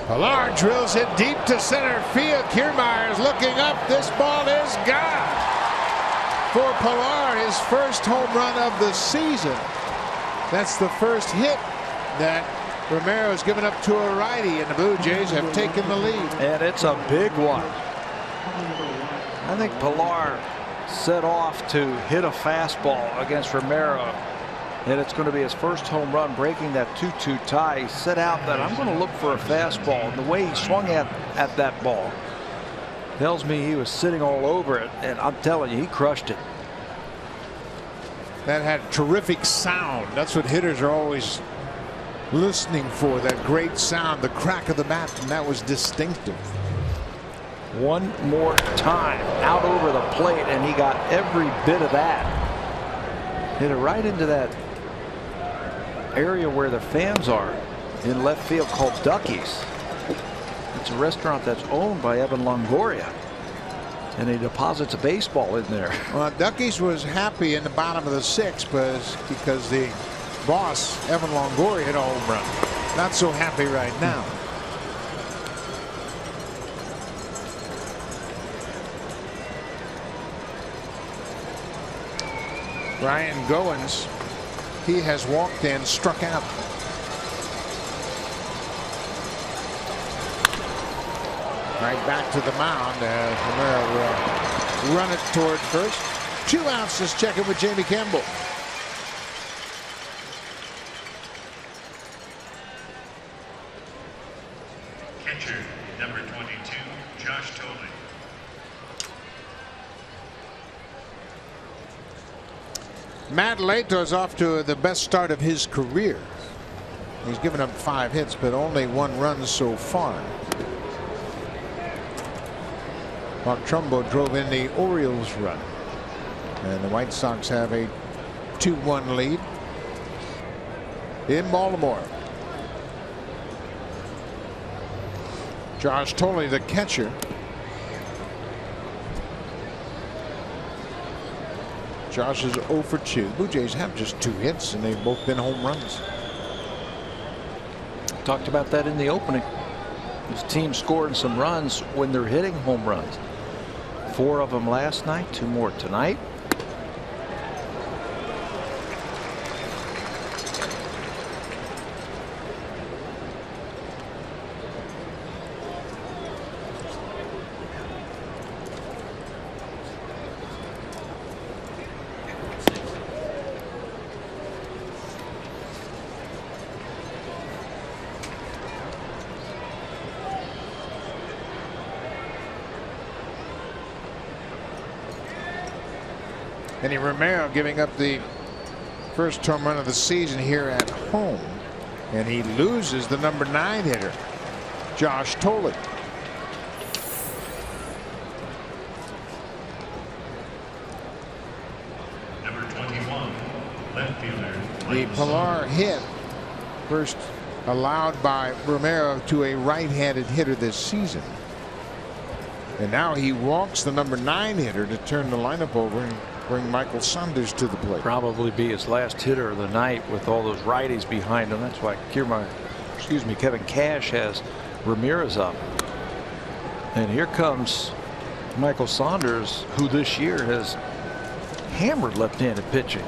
Pillar drills it deep to center field. Kiermaier is looking up. This ball is gone. For Pillar, his first home run of the season. That's the first hit that Romero has given up to a righty, and the Blue Jays have taken the lead. And it's a big one. I think Pillar set off to hit a fastball against Romero. And it's going to be his first home run, breaking that 2-2 tie. He set out that I'm going to look for a fastball. And the way he swung at that ball tells me he was sitting all over it. And I'm telling you, he crushed it. That had terrific sound. That's what hitters are always listening for, that great sound, the crack of the bat, and that was distinctive. One more time out over the plate, and he got every bit of that. Hit it right into that area where the fans are in left field, called Ducky's. It's a restaurant that's owned by Evan Longoria, and he deposits a baseball in there. Well, Ducky's was happy in the bottom of the 6th because the boss, Evan Longoria, hit a home run. Not so happy right now. Ryan Goins, he has walked and struck out. Right back to the mound as Romero will run it toward first. 2 outs. Just checking with Jamie Campbell. Catcher, number 22, Josh Tolley. Matt Lato's off to the best start of his career. He's given up 5 hits, but only 1 run so far. Mark Trumbo drove in the Orioles run. And the White Sox have a 2-1 lead in Baltimore. Josh Tolley, the catcher. Josh is 0 for 2. Blue Jays have just 2 hits, and they've both been home runs. Talked about that in the opening. His team scoring some runs when they're hitting home runs. 4 of them last night, 2 more tonight. Eddie Romero giving up the First home run of the season here at home, and he loses the number 9 hitter, Josh Tolley. Number 21, left fielder. The Pilar hit, first allowed by Romero to a right-handed hitter this season. And now he walks the number 9 hitter to turn the lineup over and bring Michael Saunders to the plate. Probably be his last hitter of the night with all those righties behind him. That's why Kevin Cash has Ramirez up. And here comes Michael Saunders, who this year has hammered left-handed pitching.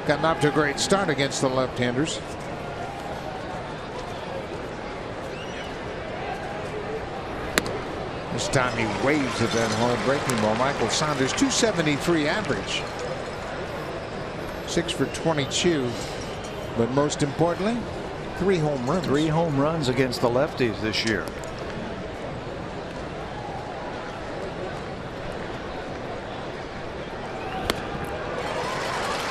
Gotten off to a great start against the left-handers. This time he waves at that hard breaking ball. Michael Saunders, 273 average. 6 for 22. But most importantly, 3 home runs. 3 home runs against the lefties this year.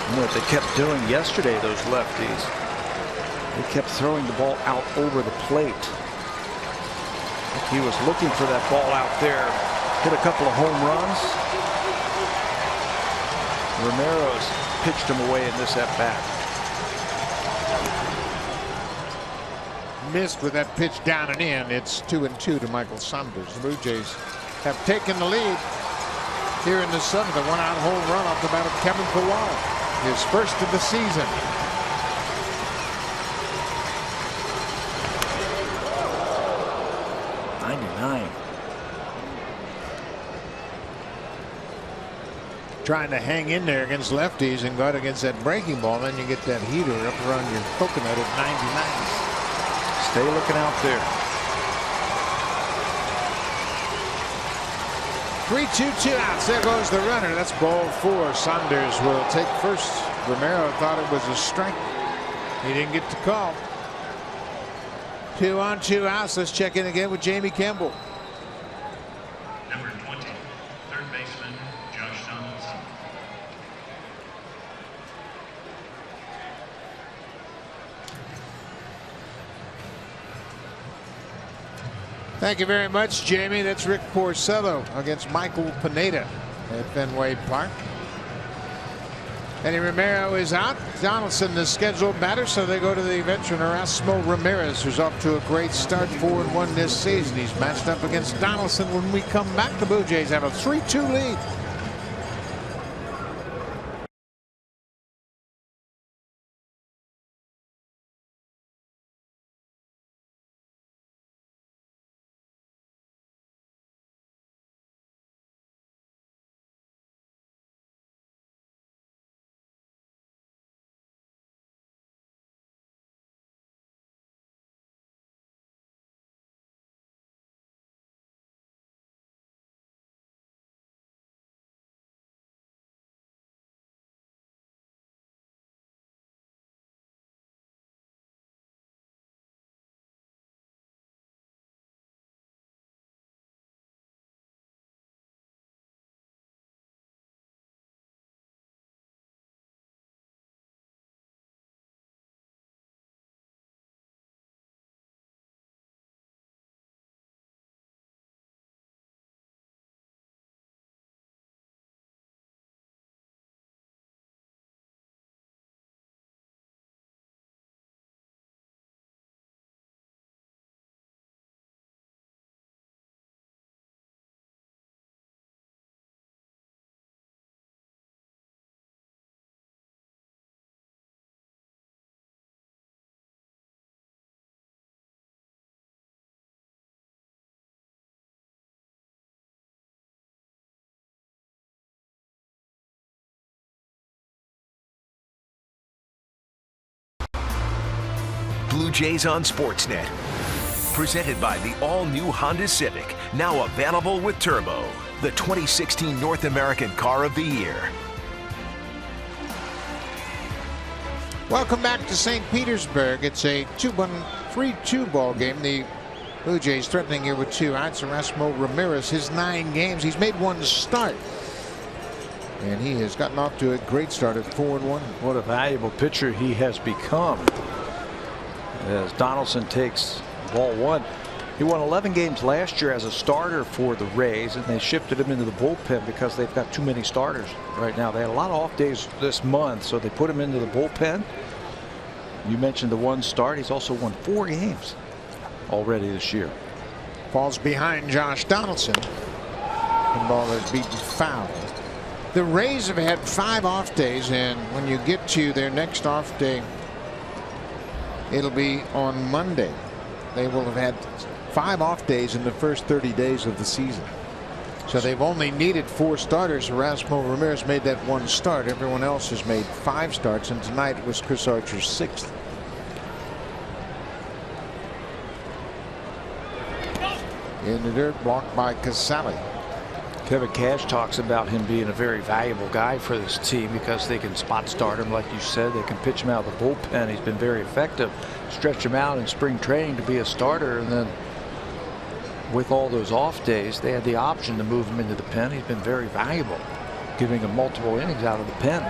And what they kept doing yesterday, those lefties, they kept throwing the ball out over the plate. He was looking for that ball out there. Hit a couple of home runs. Romero's pitched him away in this at-bat. Missed with that pitch down and in. It's 2-2 to Michael Saunders. The Blue Jays have taken the lead here in the 7th. A 1-out home run off the bat of Kevin Pilar, his first of the season. Trying to hang in there against lefties and guard against that breaking ball. Then you get that heater up around your coconut at 99. Stay looking out there. 3-2, 2 outs. There goes the runner. That's ball 4. Saunders will take first. Romero thought it was a strike. He didn't get the call. 2 on, 2 outs. Let's check in again with Jamie Campbell. Number 20, third baseman, Josh Donaldson. Thank you very much, Jamie. That's Rick Porcello against Michael Pineda at Fenway Park. Eddie Romero is out. Donaldson, the scheduled batter, so they go to the veteran Erasmo Ramirez, who's off to a great start, 4-1 this season. He's matched up against Donaldson. When we come back, the Blue Jays have a 3-2 lead. Blue Jays on Sportsnet. Presented by the all-new Honda Civic, now available with Turbo, the 2016 North American Car of the Year. Welcome back to St. Petersburg. It's a 3-2 ball game. The Blue Jays threatening here with 2 outs. Erasmo Ramirez, his 9 games. He's made 1 start. And he has gotten off to a great start at 4-1. What a valuable pitcher he has become. As Donaldson takes ball one. He won 11 games last year as a starter for the Rays, and they shifted him into the bullpen because they've got too many starters right now. They had a lot of off days this month, so they put him into the bullpen. You mentioned the one start. He's also won 4 games already this year. Falls behind Josh Donaldson. The ball is beaten foul. The Rays have had 5 off days, and when you get to their next off day, it'll be on Monday. They will have had 5 off days in the first 30 days of the season. So they've only needed 4 starters. Erasmo Ramirez made that 1 start. Everyone else has made 5 starts, and tonight was Chris Archer's 6th. In the dirt, blocked by Casale. Kevin Cash talks about him being a very valuable guy for this team because they can spot start him, like you said. They can pitch him out of the bullpen. He's been very effective. Stretch him out in spring training to be a starter, and then with all those off days, they had the option to move him into the pen. He's been very valuable, giving him multiple innings out of the pen.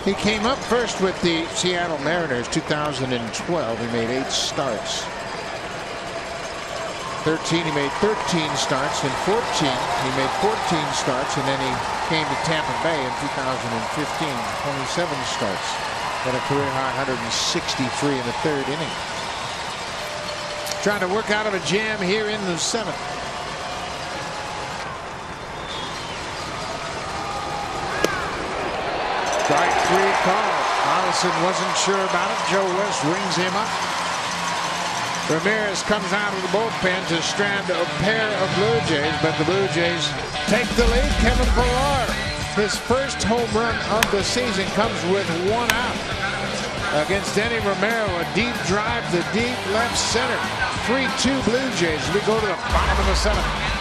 He came up first with the Seattle Mariners 2012. He made 8 starts. 13, he made 13 starts. In 14, he made 14 starts, and then he came to Tampa Bay in 2015, 27 starts. Got a career high 163 in the 3rd inning. Trying to work out of a jam here in the 7th. Strike 3 call. Donaldson wasn't sure about it. Joe West rings him up. Ramirez comes out of the bullpen to strand a pair of Blue Jays, but the Blue Jays take the lead. Kevin Pillar, his first home run of the season, comes with 1 out against Denny Romero. A deep drive to deep left center. 3-2 Blue Jays. We go to the bottom of the 7th.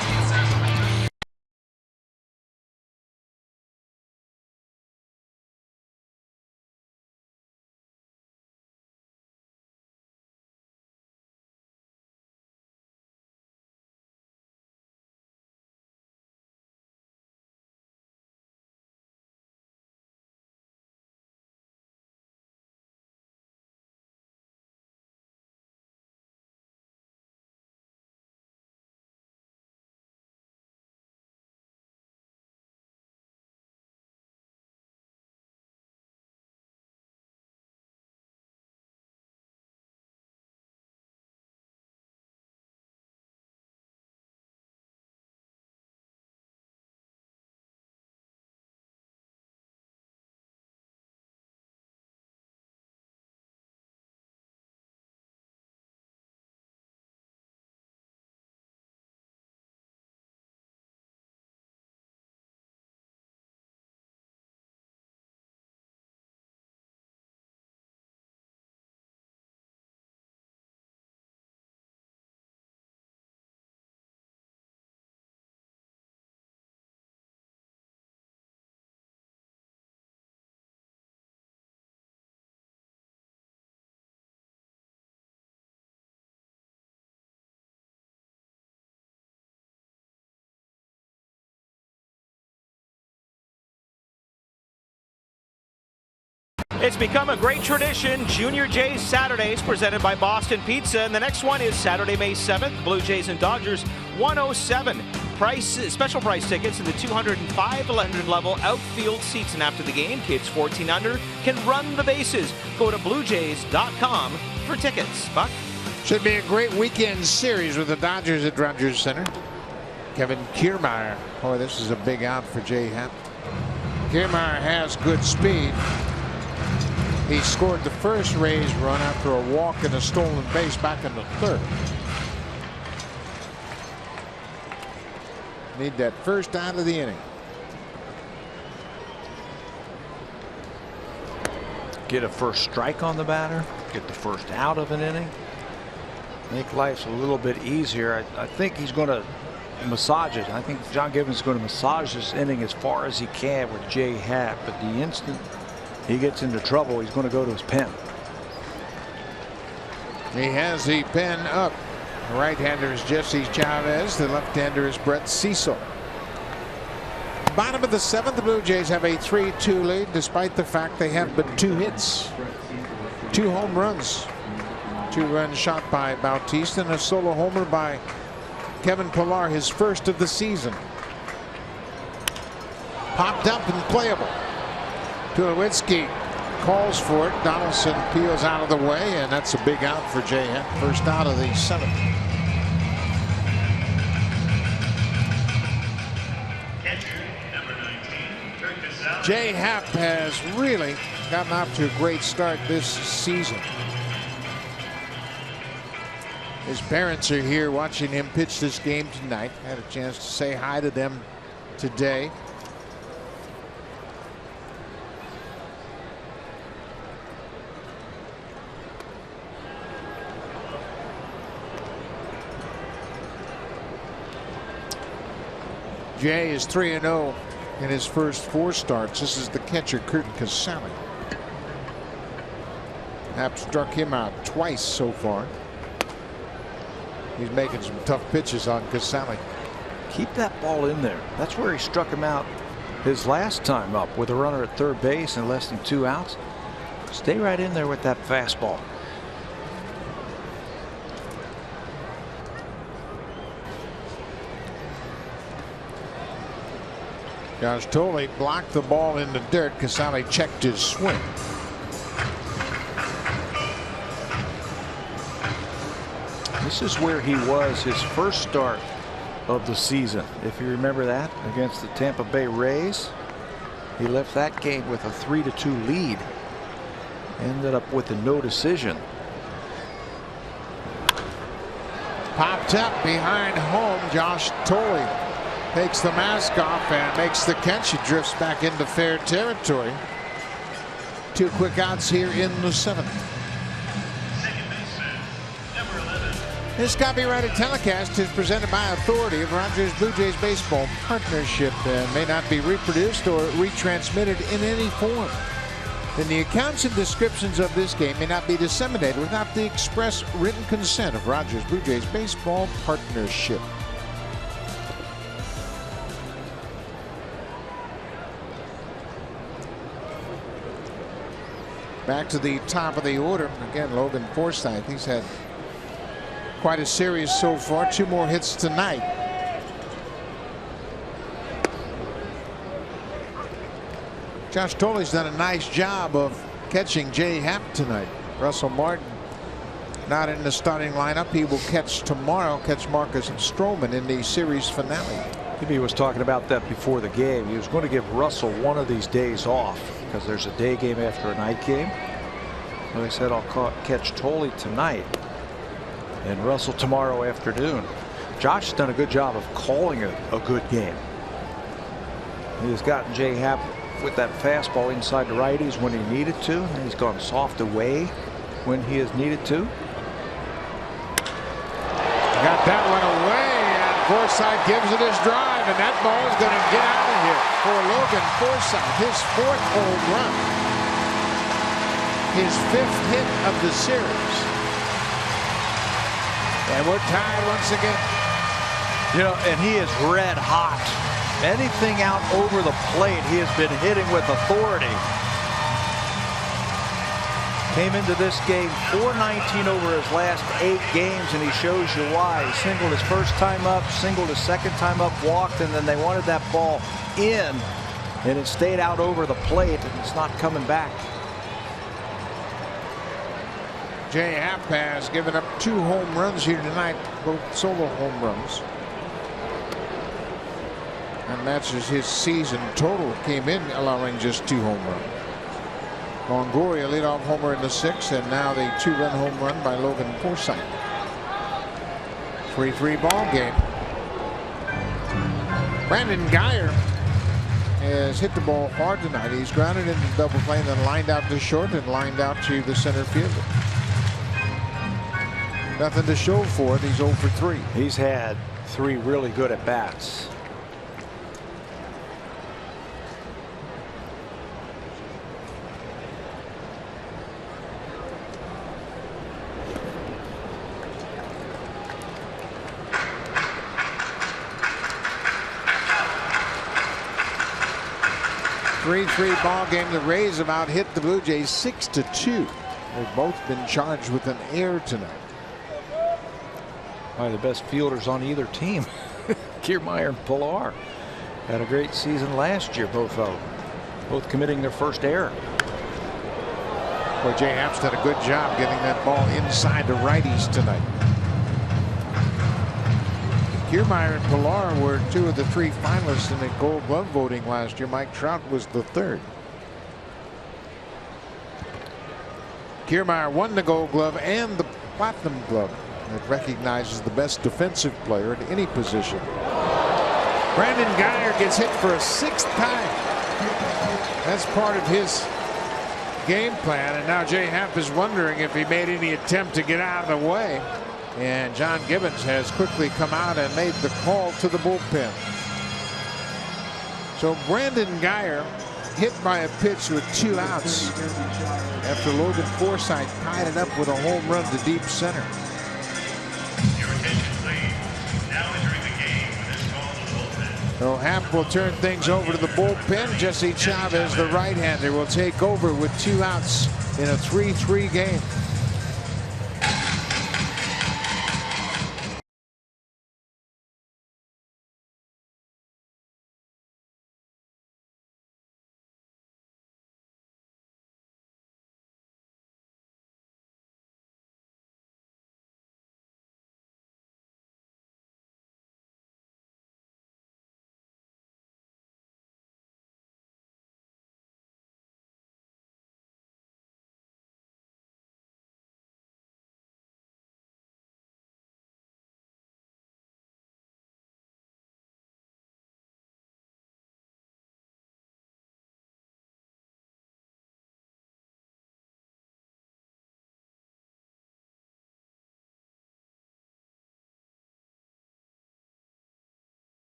It's become a great tradition. Junior Jays Saturdays presented by Boston Pizza. And the next one is Saturday, May 7th. Blue Jays and Dodgers 107. Special price tickets in the 200 and 500 level outfield seats. And after the game, kids 14 under can run the bases. Go to BlueJays.com for tickets. Buck? Should be a great weekend series with the Dodgers at Rogers Center. Kevin Kiermaier. Boy, this is a big out for Jay Happ. Kiermaier has good speed. He scored the first Rays run after a walk and a stolen base back in the 3rd. Need that first out of the inning. Get a first strike on the batter. Get the first out of an inning. Make life a little bit easier. I think he's going to massage it. I think John Gibbons is going to massage this inning as far as he can with Jay Happ. But the instant he gets into trouble, he's going to go to his pen. He has the pen up. The right-hander is Jesse Chavez. The left-hander is Brett Cecil. Bottom of the 7th, the Blue Jays have a 3-2 lead, despite the fact they have but 2 hits, 2 home runs, 2 runs shot by Bautista, and a solo homer by Kevin Pillar, his first of the season. Popped up and playable. Tulowitzki calls for it. Donaldson peels out of the way, and that's a big out for Jay Happ. First out of the 7th. Jay Happ has really gotten off to a great start this season. His parents are here watching him pitch this game tonight. Had a chance to say hi to them today. Jay is 3-0 in his first 4 starts. This is the catcher, Curtin Casale. Happ struck him out twice so far. He's making some tough pitches on Casale. Keep that ball in there. That's where he struck him out his last time up, with a runner at third base and less than 2 outs. Stay right in there with that fastball. Josh Thole blocked the ball in the dirt. Casale checked his swing. This is where he was his first start of the season. If you remember that, against the Tampa Bay Rays. He left that game with a 3-2 lead. Ended up with a no decision. Popped up behind home. Josh Thole takes the mask off and makes the catch. He drifts back into fair territory. 2 quick outs here in the 7th. This copyrighted telecast is presented by authority of Rogers Blue Jays Baseball Partnership and may not be reproduced or retransmitted in any form. And the accounts and descriptions of this game may not be disseminated without the express written consent of Rogers Blue Jays Baseball Partnership. Back to the top of the order. Again, Logan Forsythe. He's had quite a series so far. 2 more hits tonight. Josh Thole's done a nice job of catching Jay Happ tonight. Russell Martin not in the starting lineup. He will catch tomorrow. Catch Marcus Stroman in the series finale. He was talking about that before the game. He was going to give Russell one of these days off because there's a day game after a night game. So he said, I'll catch Thole tonight and Russell tomorrow afternoon. Josh has done a good job of calling a good game. He has gotten Jay Happ with that fastball inside the righties when he needed to, and he's gone soft away when he has needed to. Got that one away, and Forsythe gives it his drive, and that ball is going to get out of here for Logan Forsythe. His 4th home run, his 5th hit of the series, and we're tied once again. You know, and he is red hot. Anything out over the plate, he has been hitting with authority. Came into this game .419 over his last 8 games, and he shows you why. He singled his first time up, singled his second time up, walked, and then they wanted that ball in, and it stayed out over the plate, and it's not coming back. Jay Happ has given up 2 home runs here tonight, both solo home runs. And matches his season total. Came in allowing just 2 home runs. Longoria leadoff homer in the 6th, and now the 2-run home run by Logan Forsythe. 3-3 ball game. Brandon Guyer has hit the ball hard tonight. He's grounded into double play and then lined out to short and lined out to the center fielder. Nothing to show for it. He's 0 for 3. He's had 3 really good at bats. 3-3 ball game. The Rays have out hit the Blue Jays 6-2. They've both been charged with an error tonight. One of the best fielders on either team. Kiermaier and Pilar had a great season last year, both of them. Both committing their first error. Well, Jay Happ's done a good job getting that ball inside the righties tonight. Kiermaier and Pilar were 2 of the 3 finalists in the Gold Glove voting last year. Mike Trout was the 3rd. Kiermaier won the Gold Glove and the Platinum Glove. It recognizes the best defensive player at any position. Brandon Guyer gets hit for a 6th time. That's part of his game plan, and now Jay Happ is wondering if he made any attempt to get out of the way. And John Gibbons has quickly come out and made the call to the bullpen. So Brandon Guyer hit by a pitch with 2 outs after Logan Foresight tied it up with a home run to deep center. Your attention, please. Now entering the game with this call to the bullpen. So Happ will turn things over to the bullpen. Jesse Chavez, the right-hander, will take over with 2 outs in a 3-3 game.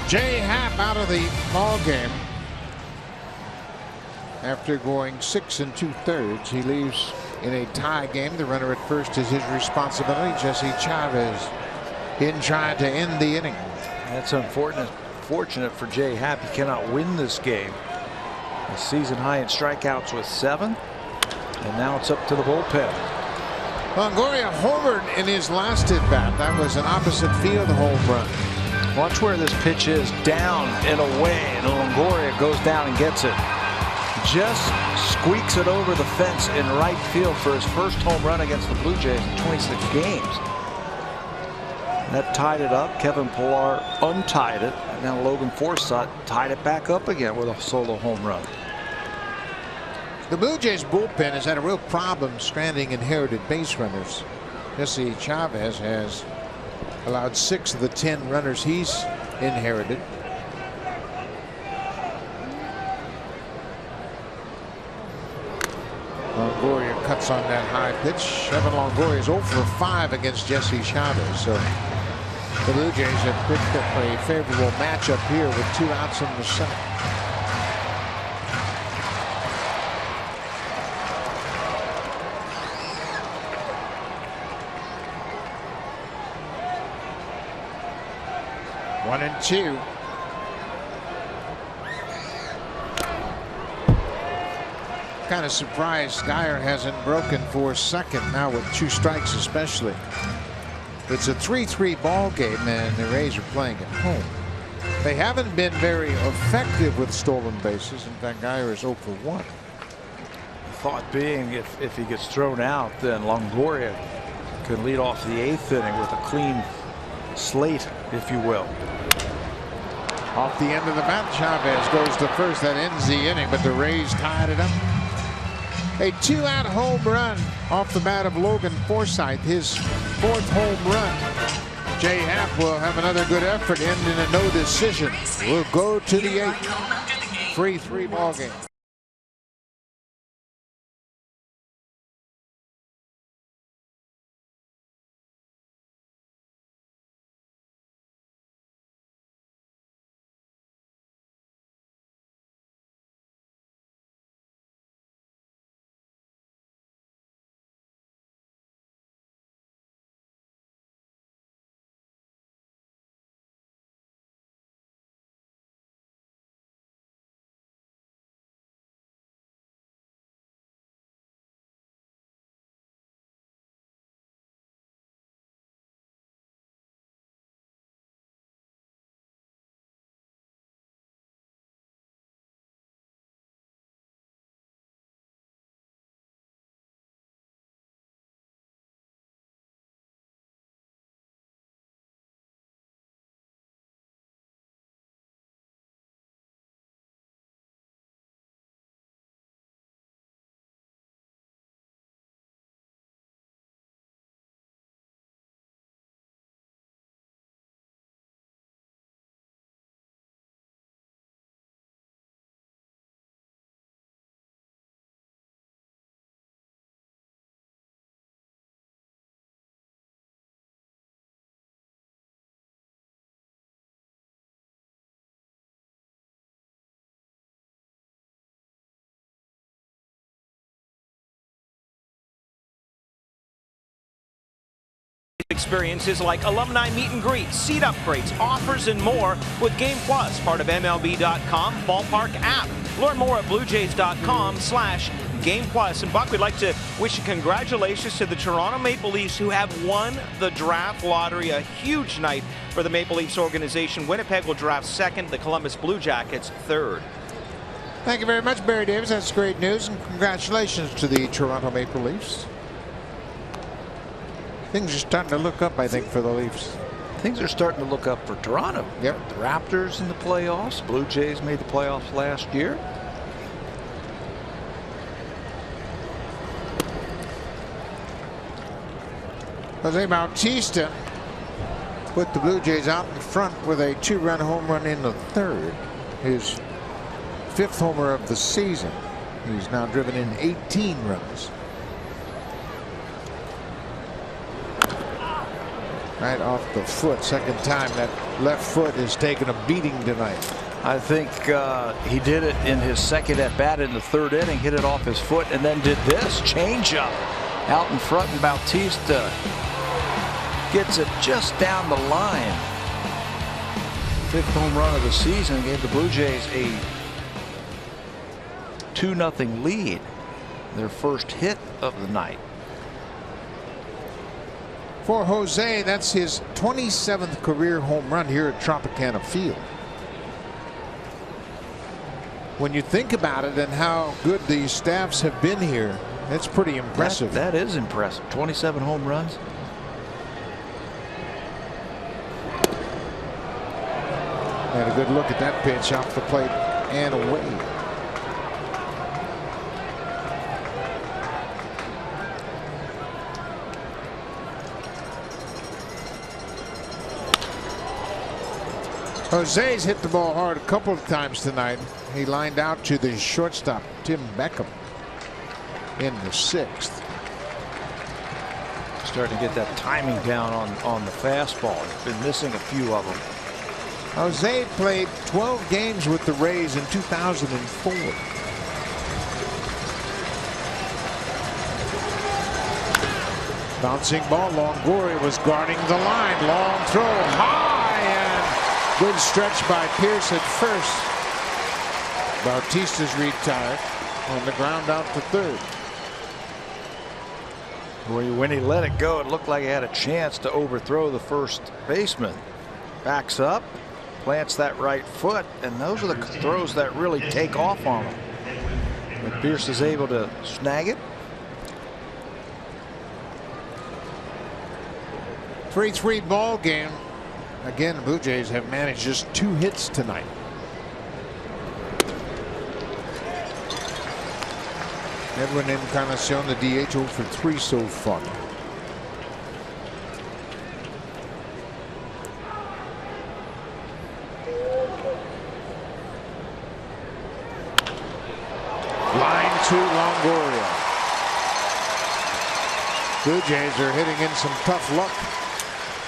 Jay Happ out of the ball game after going 6 2/3. He leaves in a tie game. The runner at first is his responsibility. Jesse Chavez in trying to end the inning. That's unfortunate for Jay Happ. He cannot win this game. A season high in strikeouts with 7, and now it's up to the bullpen. Longoria homered in his last at bat. That was an opposite field home run. Watch where this pitch is, down and away, and Longoria goes down and gets it. Just squeaks it over the fence in right field for his first home run against the Blue Jays in 26 games. That tied it up. Kevin Pillar untied it, and now Logan Forsythe tied it back up again with a solo home run. The Blue Jays bullpen has had a real problem stranding inherited base runners. Jesse Chavez has allowed 6 of the 10 runners he's inherited. Longoria cuts on that high pitch. Evan Longoria is 0 for 5 against Jesse Chavez. So the Blue Jays have picked up a favorable matchup here with 2 outs in the 7th. One and 2. Kind of surprised Guyer hasn't broken for second now with 2 strikes especially. It's a 3-3 ball game and the Rays are playing at home. They haven't been very effective with stolen bases. In fact, Geyer is 0 for 1. Thought being, if he gets thrown out, then Longoria can lead off the 8th inning with a clean slate, if you will. Off the end of the bat, Chavez goes to first. That ends the inning, but the Rays tied it up. A 2-out home run off the bat of Logan Foresight, his 4th home run. Jay Happ will have another good effort, ending a no decision. We'll go to the 8th. 3-3 ball game. Experiences like alumni meet and greets, seat upgrades, offers, and more with Game Plus, part of MLB.com ballpark app. Learn more at BlueJays.com/Game Plus. And Buck, we'd like to wish you congratulations to the Toronto Maple Leafs, who have won the draft lottery. A huge night for the Maple Leafs organization. Winnipeg will draft 2nd, the Columbus Blue Jackets 3rd. Thank you very much, Barry Davis. That's great news, and congratulations to the Toronto Maple Leafs. Things are starting to look up, I think, for the Leafs. Things are starting to look up for Toronto. Yep. The Raptors in the playoffs. Blue Jays made the playoffs last year. Jose Bautista put the Blue Jays out in front with a 2-run home run in the 3rd. His 5th homer of the season. He's now driven in 18 runs. Right off the foot. 2nd time that left foot has taken a beating tonight. I think he did it in his 2nd at bat in the 3rd inning, hit it off his foot, and then did this changeup out in front, and Bautista gets it just down the line. 5th home run of the season, gave the Blue Jays a 2-0 lead, their first hit of the night. For Jose, that's his 27th career home run here at Tropicana Field. When you think about it and how good these staffs have been here, it's pretty impressive. That is impressive. 27 home runs. Had a good look at that pitch off the plate and away. Jose's hit the ball hard a couple of times tonight. He lined out to the shortstop, Tim Beckham, in the 6th. Starting to get that timing down on the fastball. He's been missing a few of them. Jose played 12 games with the Rays in 2004. Bouncing ball. Longoria was guarding the line. Long throw high, and good stretch by Pierce at first. Bautista's retired on the ground out to 3rd. When he let it go, it looked like he had a chance to overthrow the first baseman. Backs up, plants that right foot, and those are the throws that really take off on him. But Pierce is able to snag it. 3-3 ball game. Again, the Blue Jays have managed just 2 hits tonight. Edwin Encarnacion, the DH, 0 for 3 so far. Line to Longoria. Blue Jays are hitting in some tough luck.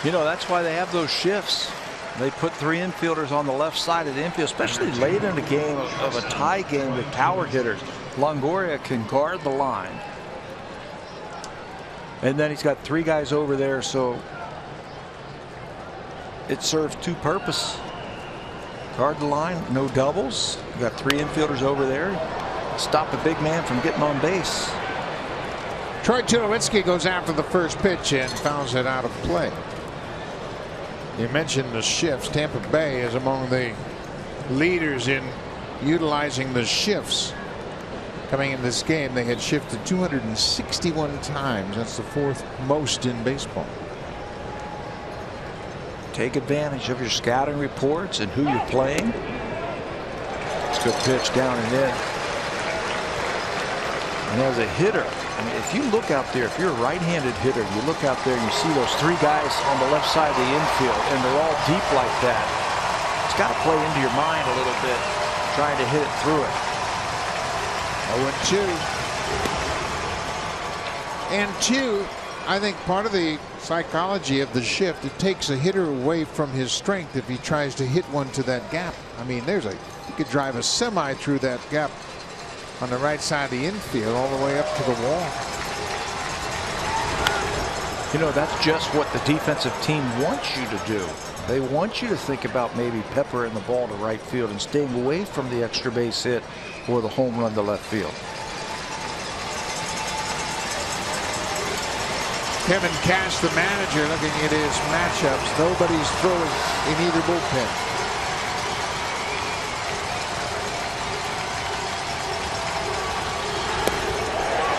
You know, that's why they have those shifts. They put 3 infielders on the left side of the infield, especially late in the game of a tie game with power hitters. Longoria can guard the line. And then he's got 3 guys over there, so it serves 2 purposes. Guard the line, no doubles. You got 3 infielders over there. Stop the big man from getting on base. Troy Tulowitzki goes after the first pitch and fouls it out of play. You mentioned the shifts. Tampa Bay is among the leaders in utilizing the shifts. Coming in this game, they had shifted 261 times. That's the 4th most in baseball. Take advantage of your scouting reports and who you're playing. It's a good pitch down and in. And as a hitter, I mean, if you look out there, if you're a right-handed hitter, you look out there and you see those 3 guys on the left side of the infield, and they're all deep like that. It's got to play into your mind a little bit, trying to hit it through it. 0-2. And 2, I think part of the psychology of the shift, it takes a hitter away from his strength if he tries to hit one to that gap. I mean, you could drive a semi through that gap on the right side of the infield all the way up to the wall. You know, that's just what the defensive team wants you to do. They want you to think about maybe peppering the ball to right field and staying away from the extra base hit or the home run to left field. Kevin Cash, the manager, looking at his matchups. Nobody's throwing in either bullpen.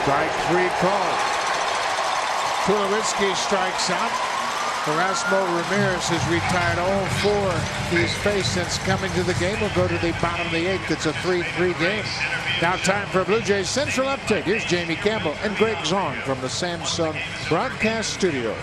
Strike 3 called. Tulowitzki strikes out. Erasmo Ramirez has retired 0-4 he's faced since coming to the game. Will go to the bottom of the 8th. It's a 3-3 game. Now time for a Blue Jays Central update. Here's Jamie Campbell and Greg Zahn from the Samsung Broadcast Studios.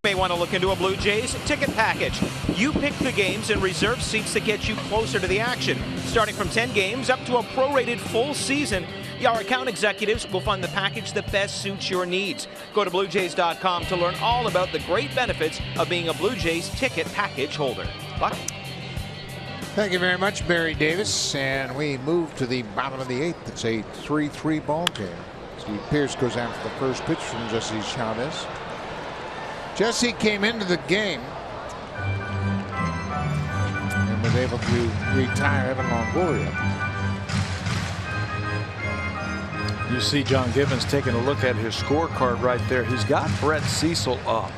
May want to look into a Blue Jays ticket package. You pick the games and reserve seats that get you closer to the action. Starting from 10 games up to a prorated full season, our account executives will find the package that best suits your needs. Go to BlueJays.com to learn all about the great benefits of being a Blue Jays ticket package holder. Buck? Thank you very much, Barry Davis. And we move to the bottom of the 8th. It's a 3-3 ball game. Steve Pearce goes after the first pitch from Jesse Chavez. Jesse came into the game and was able to retire Evan Longoria. You see John Gibbons taking a look at his scorecard right there. He's got Brett Cecil up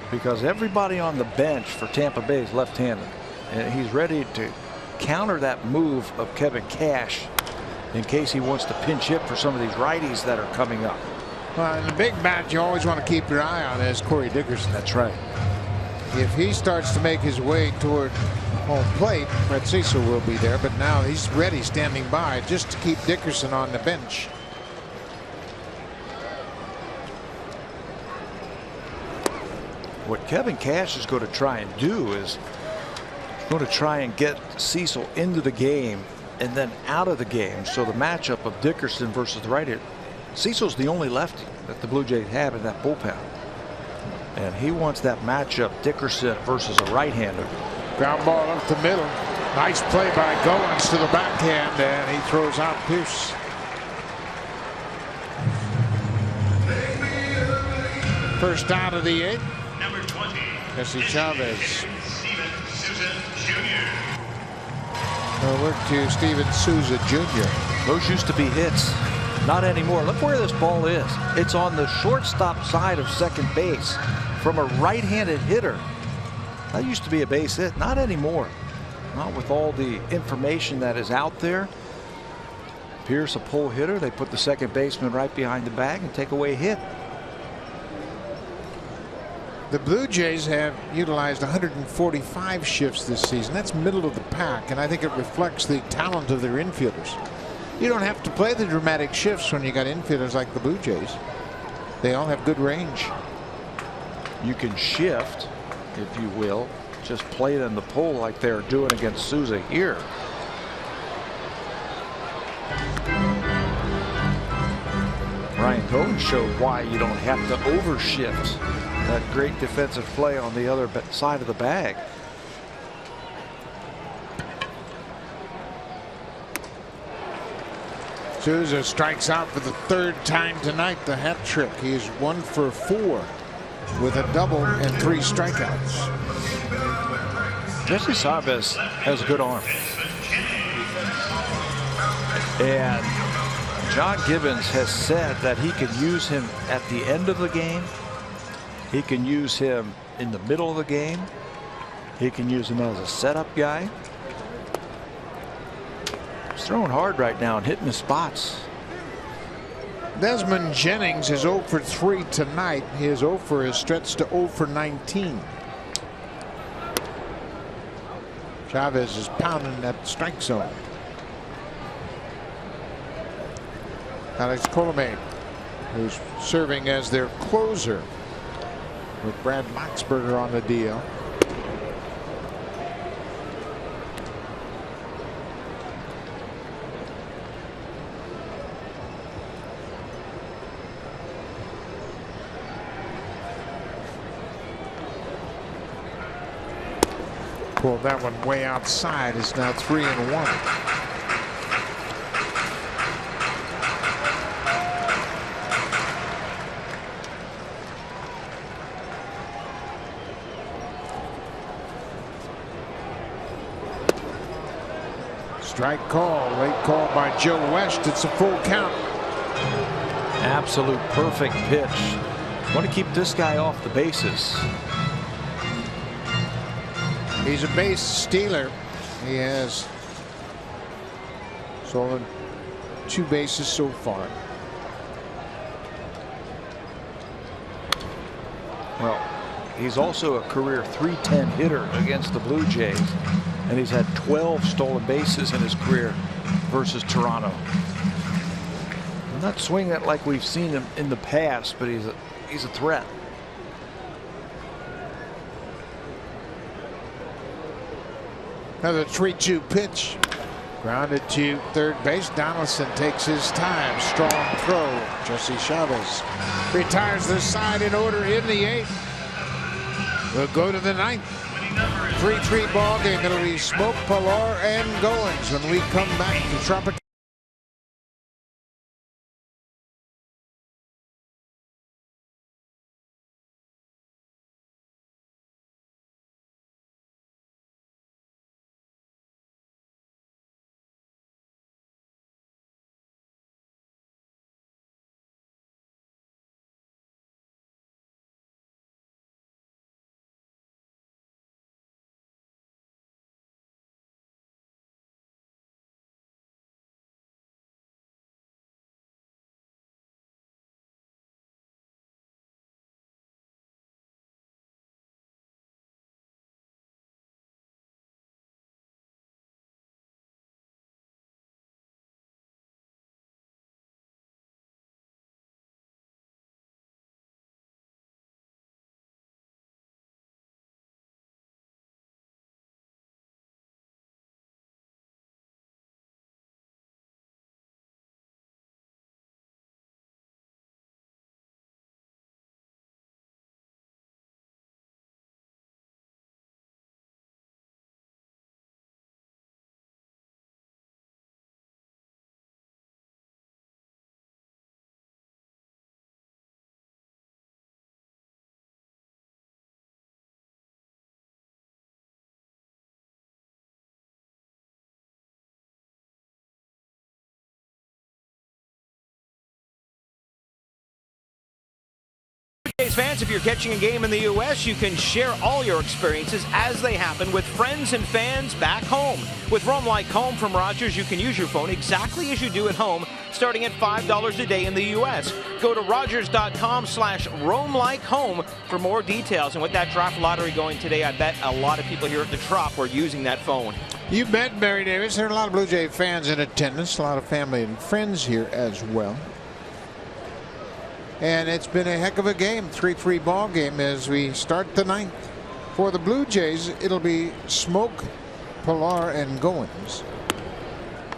because everybody on the bench for Tampa Bay is left-handed. And he's ready to counter that move of Kevin Cash in case he wants to pinch hit for some of these righties that are coming up. Well, in the big bat, you always want to keep your eye on is Corey Dickerson. That's right. If he starts to make his way toward home plate, Brett Cecil will be there. But now he's ready, standing by, just to keep Dickerson on the bench. What Kevin Cash is going to try and do is going to try and get Cecil into the game and then out of the game. So the matchup of Dickerson versus the righty. Cecil's the only lefty that the Blue Jays have in that bullpen. And he wants that matchup, Dickerson versus a right-hander. Ground ball up the middle. Nice play by Goins to the backhand, and he throws out Pearce. First out of the 8th. Number 20. Jesse Chavez. Steven Souza Jr. We'll work to Steven Souza Jr. Those used to be hits. Not anymore. Look where this ball is. It's on the shortstop side of second base from a right-handed hitter. That used to be a base hit. Not anymore. Not with all the information that is out there. Pierce a pull hitter. They put the second baseman right behind the bag and take away a hit. The Blue Jays have utilized 145 shifts this season. That's middle of the pack, and I think it reflects the talent of their infielders. You don't have to play the dramatic shifts when you got infielders like the Blue Jays. They all have good range. You can shift, if you will, just play them the pull like they're doing against Souza here. Ryan Cohen showed why you don't have to overshift. That great defensive play on the other side of the bag. Souza strikes out for the 3rd time tonight. The hat trick. He is 1 for 4 with a double and 3 strikeouts. Jesse Chavez has a good arm. And John Gibbons has said that he can use him at the end of the game. He can use him in the middle of the game. He can use him as a setup guy. He's throwing hard right now and hitting the spots. Desmond Jennings is 0 for 3 tonight. His 0 for is stretched to 0 for 19. Chavez is pounding that strike zone. Alex Colomé, who's serving as their closer, with Brad Boxberger on the deal. Pulled that one way outside. It's now 3-1. Strike call, late call by Joe West. It's a full count. Absolute perfect pitch. Want to keep this guy off the bases. He's a base stealer. He has stolen 2 bases so far. Well, he's also a career .310 hitter against the Blue Jays. And he's had 12 stolen bases in his career versus Toronto. Not swinging it like we've seen him in the past, but he's a threat. Another 3-2 pitch. Grounded to third base. Donaldson takes his time. Strong throw. Jesse Chavez retires the side in order in the 8th. We'll go to the 9th. Lucky number is 3-3 ball game. It'll be Smoke, Pilar, and Goins when we come back to Tropic. Fans, if you're catching a game in the U.S., you can share all your experiences as they happen with friends and fans back home. With Roam Like Home from Rogers, you can use your phone exactly as you do at home, starting at $5 a day in the U.S. Go to Rogers.com/RoamLikeHome for more details. And with that draft lottery going today, I bet a lot of people here at the Trop were using that phone. You bet, Barry Davis. There are a lot of Blue Jay fans in attendance, a lot of family and friends here as well. And it's been a heck of a game, 3-3 ball game as we start the ninth. For the Blue Jays, it'll be Smoke, Pilar, and Goins.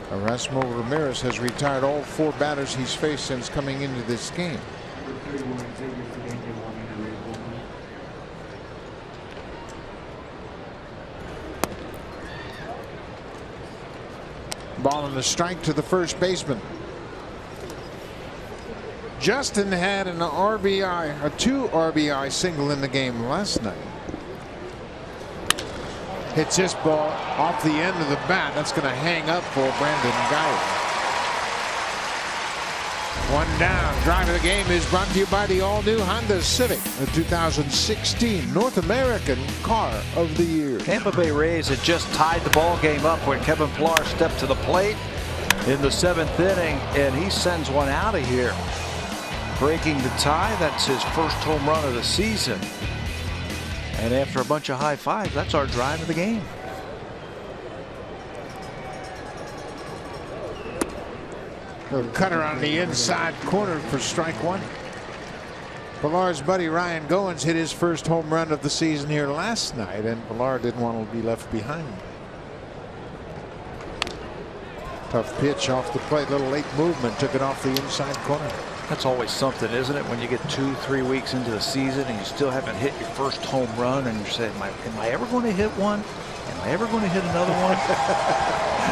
Erasmo Ramirez has retired all 4 batters he's faced since coming into this game. Ball and a strike to the first baseman. Justin had an RBI, a 2 RBI single in the game last night. Hits this ball off the end of the bat. That's going to hang up for Brandon Guyer. 1 down. Drive of the game is brought to you by the all-new Honda Civic, the 2016 North American Car of the Year. Tampa Bay Rays had just tied the ball game up when Kevin Pilar stepped to the plate in the 7th inning, and he sends one out of here. Breaking the tie, that's his first home run of the season. And after a bunch of high fives, that's our drive of the game. A cutter on the inside corner for strike 1. Pilar's buddy Ryan Goins hit his first home run of the season here last night, and Pilar didn't want to be left behind. Tough pitch off the plate, little late movement, took it off the inside corner. That's always something, isn't it? When you get 2-3 weeks into the season and you still haven't hit your first home run, and you're saying, am I ever going to hit one? Am I ever going to hit another one?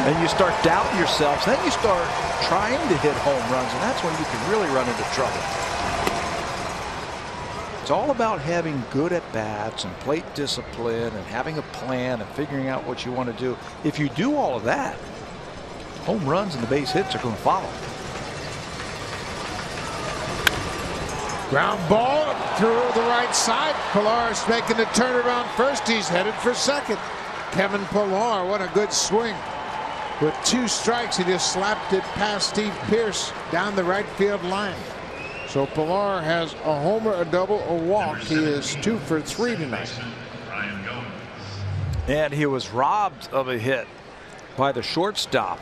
And you start doubting yourself. Then you start trying to hit home runs, and that's when you can really run into trouble. It's all about having good at-bats and plate discipline and having a plan and figuring out what you want to do. If you do all of that, home runs and the base hits are going to follow. Ground ball through the right side. Pilar's making the turnaround first. He's headed for second. Kevin Pilar, what a good swing. With 2 strikes, he just slapped it past Steve Pearce down the right field line. So Pilar has a homer, a double, a walk. He is 2 for 3 tonight. And he was robbed of a hit by the shortstop.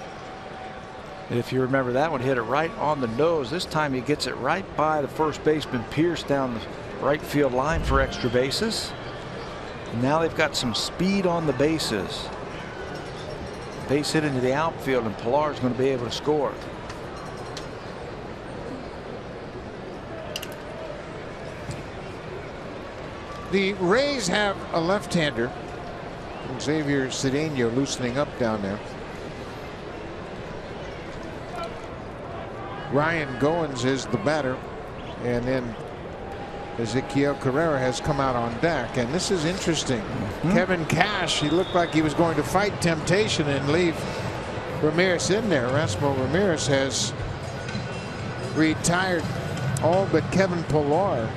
If you remember, that one hit it right on the nose. This time he gets it right by the first baseman Pearce down the right field line for extra bases. Now they've got some speed on the bases. Base hit into the outfield, and Pilar is going to be able to score. The Rays have a left-hander Xavier Cedeno loosening up down there. Ryan Goins is the batter, and then Ezequiel Carrera has come out on deck. And this is interesting. Kevin Cash, he looked like he was going to fight temptation and leave Ramirez in there. Erasmo Ramirez has retired all but Kevin Pillar.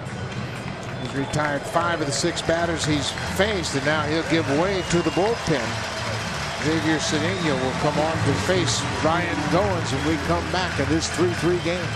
He's retired 5 of the 6 batters he's faced, and now he'll give way to the bullpen. Xavier Cedeno will come on to face Ryan Goins, and we come back in this 3-3 game.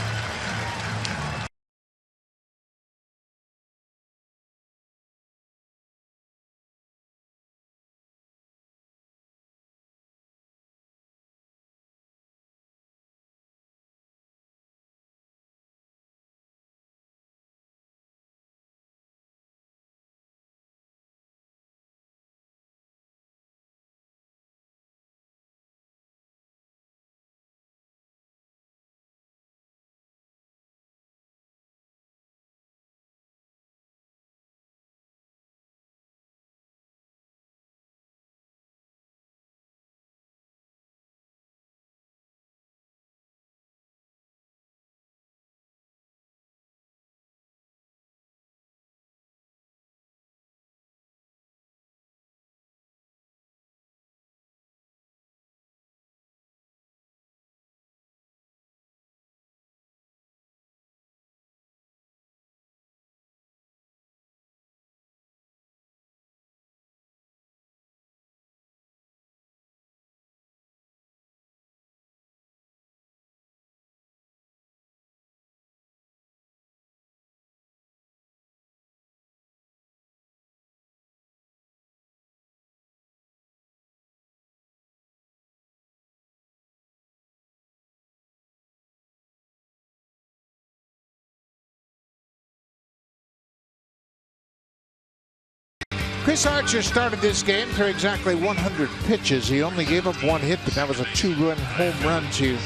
Chris Archer started this game through exactly 100 pitches. He only gave up 1 hit, but that was a 2-run home run to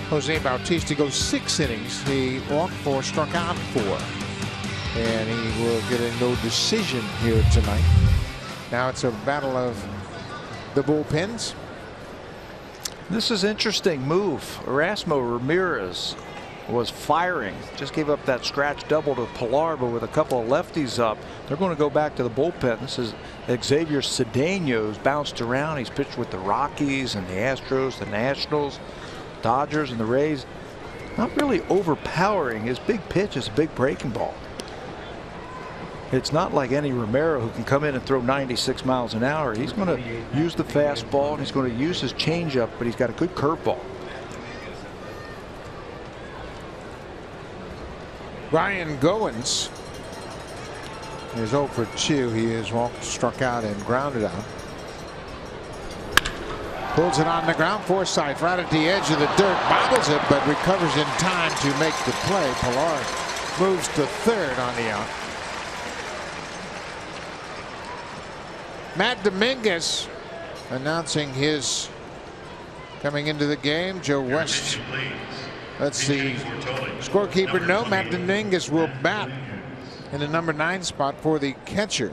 Jose Bautista. Goes 6 innings. He walked 4, struck out 4. And he will get a no decision here tonight. Now it's a battle of the bullpens. This is interesting move. Erasmo Ramirez was firing, just gave up that scratch double to Pillar, but with a couple of lefties up, they're going to go back to the bullpen. This is Xavier Cedeno, who's bounced around. He's pitched with the Rockies and the Astros, the Nationals, Dodgers, and the Rays. Not really overpowering. His big pitch is a big breaking ball. It's not like Eddie Romero, who can come in and throw 96 miles an hour. He's going to use the fastball, and he's going to use his changeup, but he's got a good curveball. Ryan Goins is 0 for 2. He has walked, struck out, and grounded out. Pulls it on the ground. Foresight right at the edge of the dirt. Bobbles it, but recovers in time to make the play. Pillar moves to third on the out. Matt Dominguez announcing his coming into the game. Joe West lets the scorekeeper know Matt Dominguez will bat in the number 9 spot for the catcher,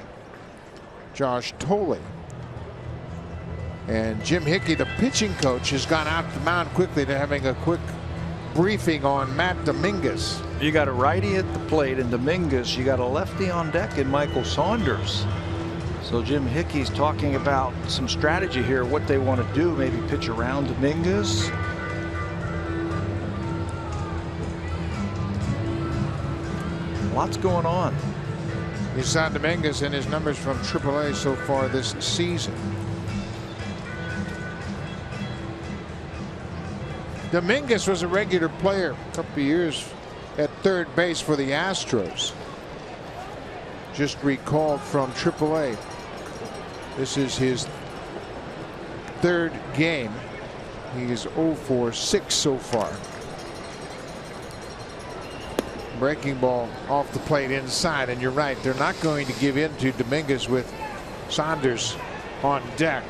Josh Tolley. And Jim Hickey, the pitching coach, has gone out the mound quickly to having a quick briefing on Matt Dominguez. You got a righty at the plate in Dominguez. You got a lefty on deck in Michael Saunders. So Jim Hickey's talking about some strategy here, what they want to do, maybe pitch around Dominguez. Lots going on. You saw Dominguez in his numbers from AAA so far this season. Dominguez was a regular player a couple of years at third base for the Astros. Just recalled from AAA. This is his 3rd game. He is 0 for 6 so far. Breaking ball off the plate inside, and you're right, they're not going to give in to Dominguez with Saunders on deck.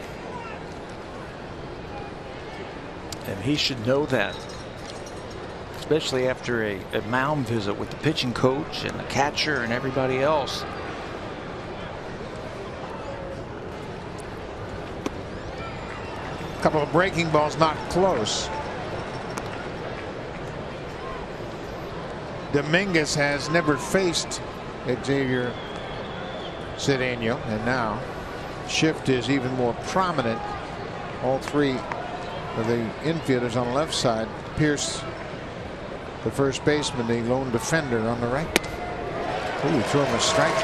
And he should know that, especially after a mound visit with the pitching coach and the catcher and everybody else. Couple of breaking balls not close. Dominguez has never faced Xavier Cedeno, and now shift is even more prominent. All three of the infielders on the left side. Pierce, the first baseman, the lone defender on the right. Ooh, threw him a strike.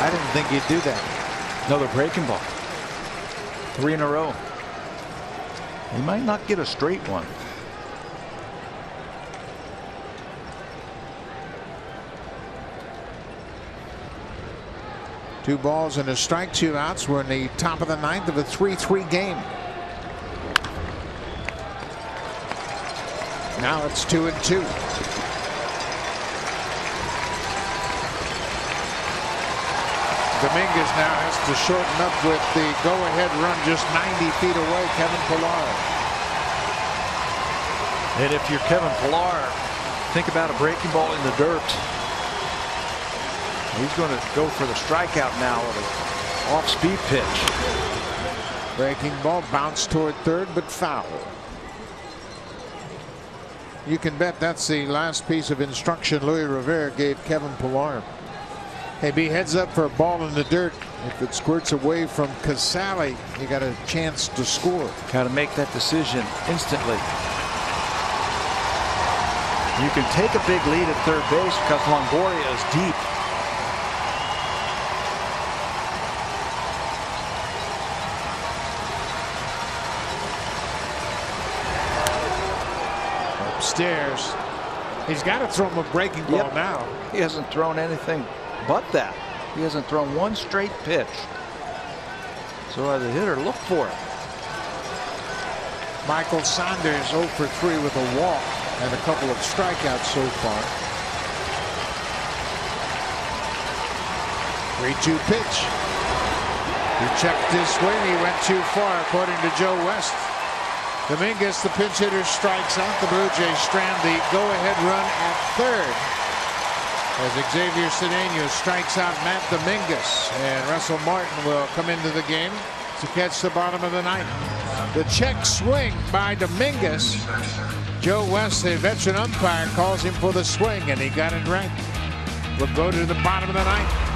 I didn't think he'd do that. Another breaking ball. 3 in a row. He might not get a straight one. Two balls and a strike, 2 outs. We're in the top of the 9th of a 3-3 game. Now it's 2-2. Dominguez now has to shorten up with the go-ahead run just 90 feet away, Kevin Pillar. And if you're Kevin Pillar, think about a breaking ball in the dirt. He's going to go for the strikeout now with an off-speed pitch. Breaking ball bounced toward third, but foul. You can bet that's the last piece of instruction Luis Rivera gave Kevin Pillar. Hey, be heads up for a ball in the dirt. If it squirts away from Casale, you got a chance to score. Got to make that decision instantly. You can take a big lead at third base because Longoria is deep. Upstairs. He's got to throw him a breaking ball now. He hasn't thrown anything but that. He hasn't thrown one straight pitch. So as a hitter, look for it. Michael Saunders 0 for 3 with a walk and a couple of strikeouts so far. 3-2 pitch. He checked his swing. He went too far, according to Joe West. Dominguez, the pinch hitter, strikes out. The Blue Jays strand the go-ahead run at third as Xavier Cedeno strikes out Matt Dominguez, and Russell Martin will come into the game to catch the bottom of the 9th. The check swing by Dominguez. Joe West, the veteran umpire, calls him for the swing, and he got it right. We'll go to the bottom of the 9th.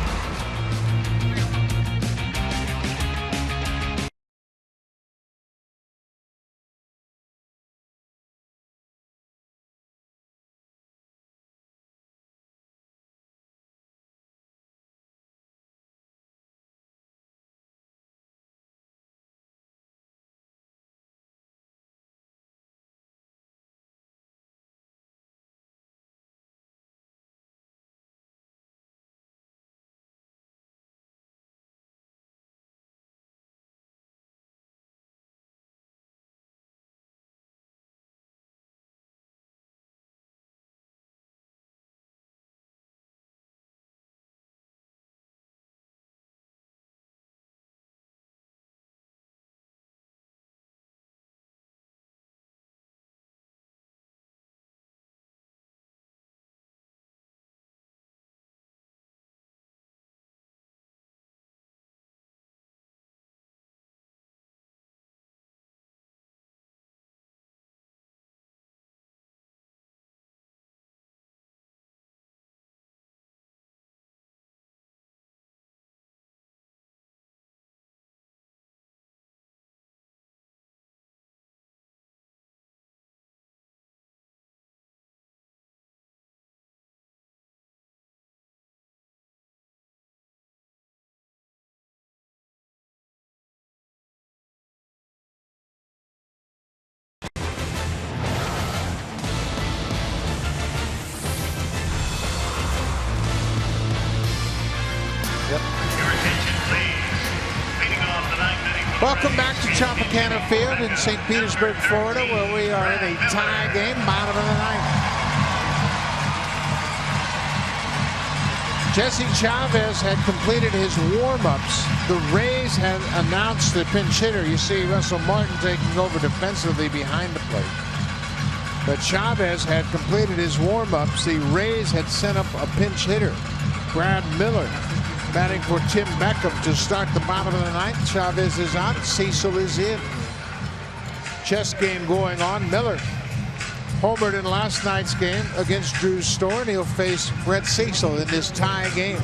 Welcome back to Tropicana Field in St. Petersburg, Florida, where we are in a tie game, bottom of the 9th. Jesse Chavez had completed his warm-ups. The Rays had announced the pinch hitter. You see Russell Martin taking over defensively behind the plate. But Chavez had completed his warm-ups. The Rays had sent up a pinch hitter, Brad Miller, batting for Tim Beckham to start the bottom of the 9th. Chavez is out. Cecil is in. chess game going on. Miller homered in last night's game against Drew Storer, and he'll face Brett Cecil in this tie game.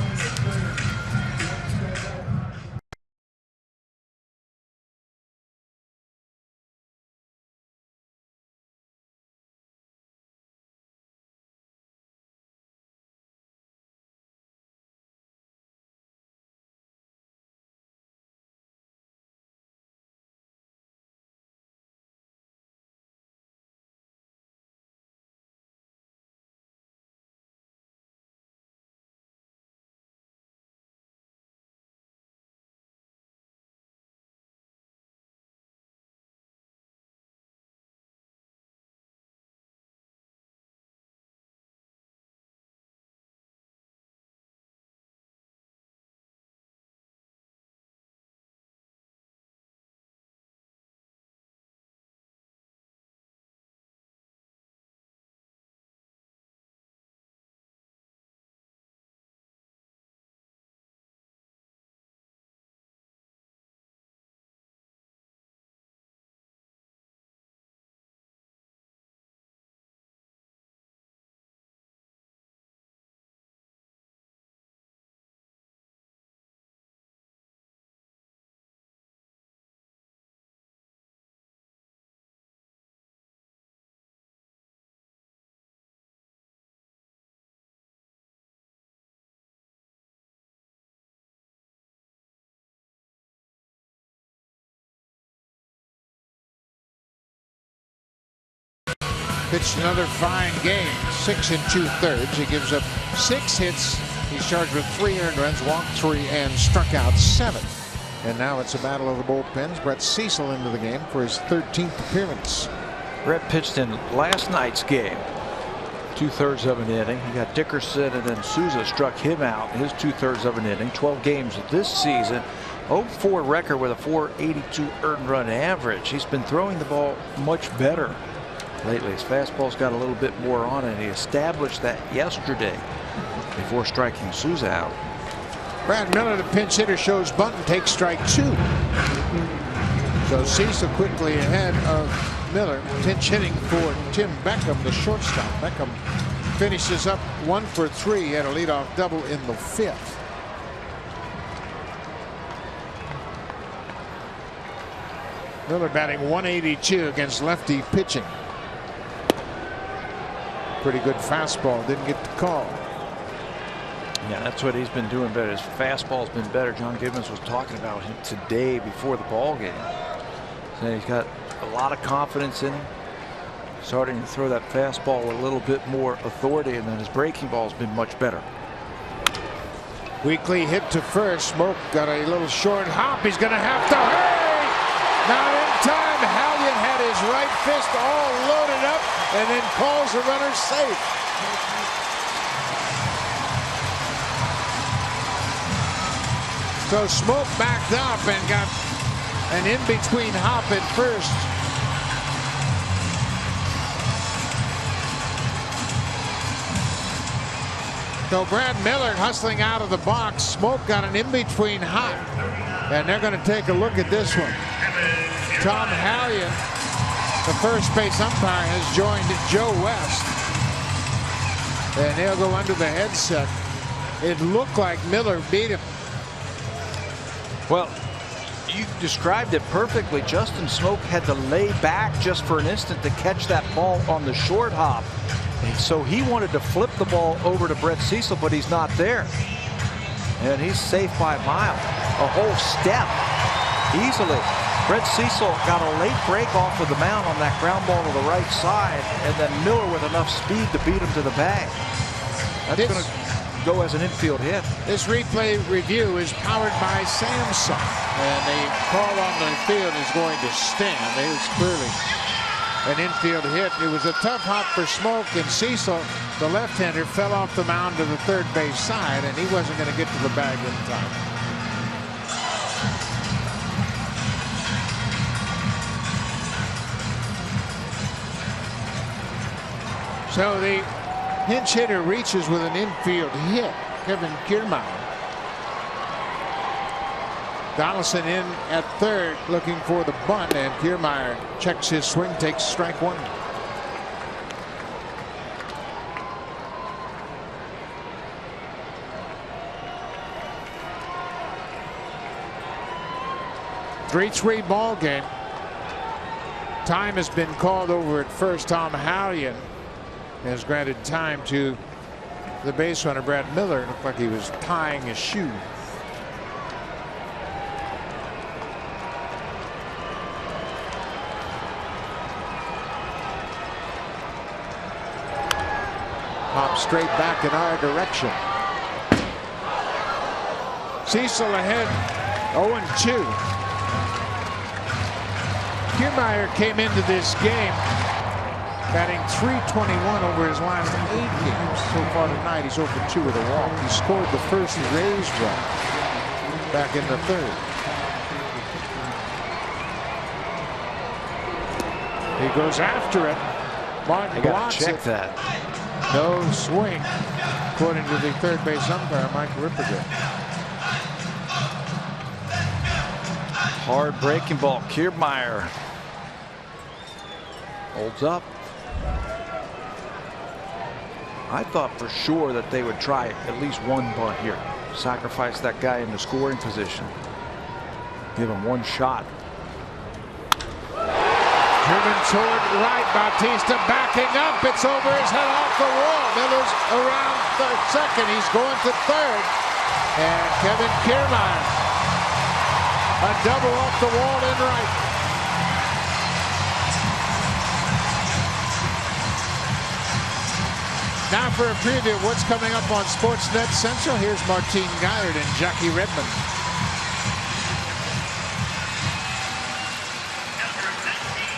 Pitched another fine game, 6 2/3. He gives up 6 hits. He's charged with 3 earned runs, walked 3, and struck out 7. And now it's a battle of the bullpens. Brett Cecil into the game for his 13th appearance. Brett pitched in last night's game, 2/3 of an inning. He got Dickerson, and then Souza struck him out. His 2/3 of an inning. 12 games this season. 0-4 record with a 482 earned run average. He's been throwing the ball much better lately. His fastball's got a little bit more on it. He established that yesterday before striking Souza out. Brad Miller, the pinch hitter, shows bunt and takes strike 2. So Cecil quickly ahead of Miller. Pinch hitting for Tim Beckham, the shortstop. Beckham finishes up 1 for 3. He had a leadoff double in the 5th. Miller batting 182 against lefty pitching. Pretty good fastball, didn't get the call. Yeah, that's what he's been doing better. His fastball's been better. John Gibbons was talking about him today before the ball game. So he's got a lot of confidence in him. Starting to throw that fastball with a little bit more authority, and then his breaking ball's been much better. Weekly hit to first. Smoke got a little short hop. He's going to have to hurry. Not in time. Hallion had his right fist all loaded up and then calls the runner safe. So Smoke backed up and got an in-between hop at first. So Brad Miller hustling out of the box. Smoke got an in-between hop. And they're going to take a look at this one. Tom Hallion, the first base umpire, has joined Joe West. And they'll go under the headset. It looked like Miller beat him. Well, you described it perfectly. Justin Smoke had to lay back just for an instant to catch that ball on the short hop. And so he wanted to flip the ball over to Brett Cecil, but he's not there. And he's safe by a mile. A whole step easily. Brett Cecil got a late break off of the mound on that ground ball to the right side, and then Miller with enough speed to beat him to the bag. That's going to go as an infield hit. This replay review is powered by Samsung, and the call on the field is going to stand. It was clearly an infield hit. It was a tough hop for Smoke, and Cecil, the left-hander, fell off the mound to the third base side, and he wasn't going to get to the bag in time. So the pinch hitter reaches with an infield hit. Kevin Kiermaier. Donaldson in at third looking for the bunt, and Kiermaier checks his swing, takes strike one. Three ball game. Time has been called over at first. Tom Hallion has granted time to the base runner Brad Miller. It looked like he was tying his shoe. Pop straight back in our direction. Cecil ahead 0-2. Kiermaier came into this game batting .321 over his last 8 games. So far tonight, he's over 2 with a walk. He scored the first Rays run back in the third. He goes after it. Martin blocks it. Check that. No swing, according to the third base umpire, Mike Ripperger. Hard breaking ball. Kiermaier holds up. I thought for sure that they would try at least one bunt here. Sacrifice that guy in the scoring position. Give him one shot. Driven toward right. Bautista backing up. It's over his head off the wall. Miller's around second. He's going to third. And Kevin Kiermaier. A double off the wall in right. Now for a preview of what's coming up on Sportsnet Central. Here's Martine Guiard and Jackie Redmond. Number 19,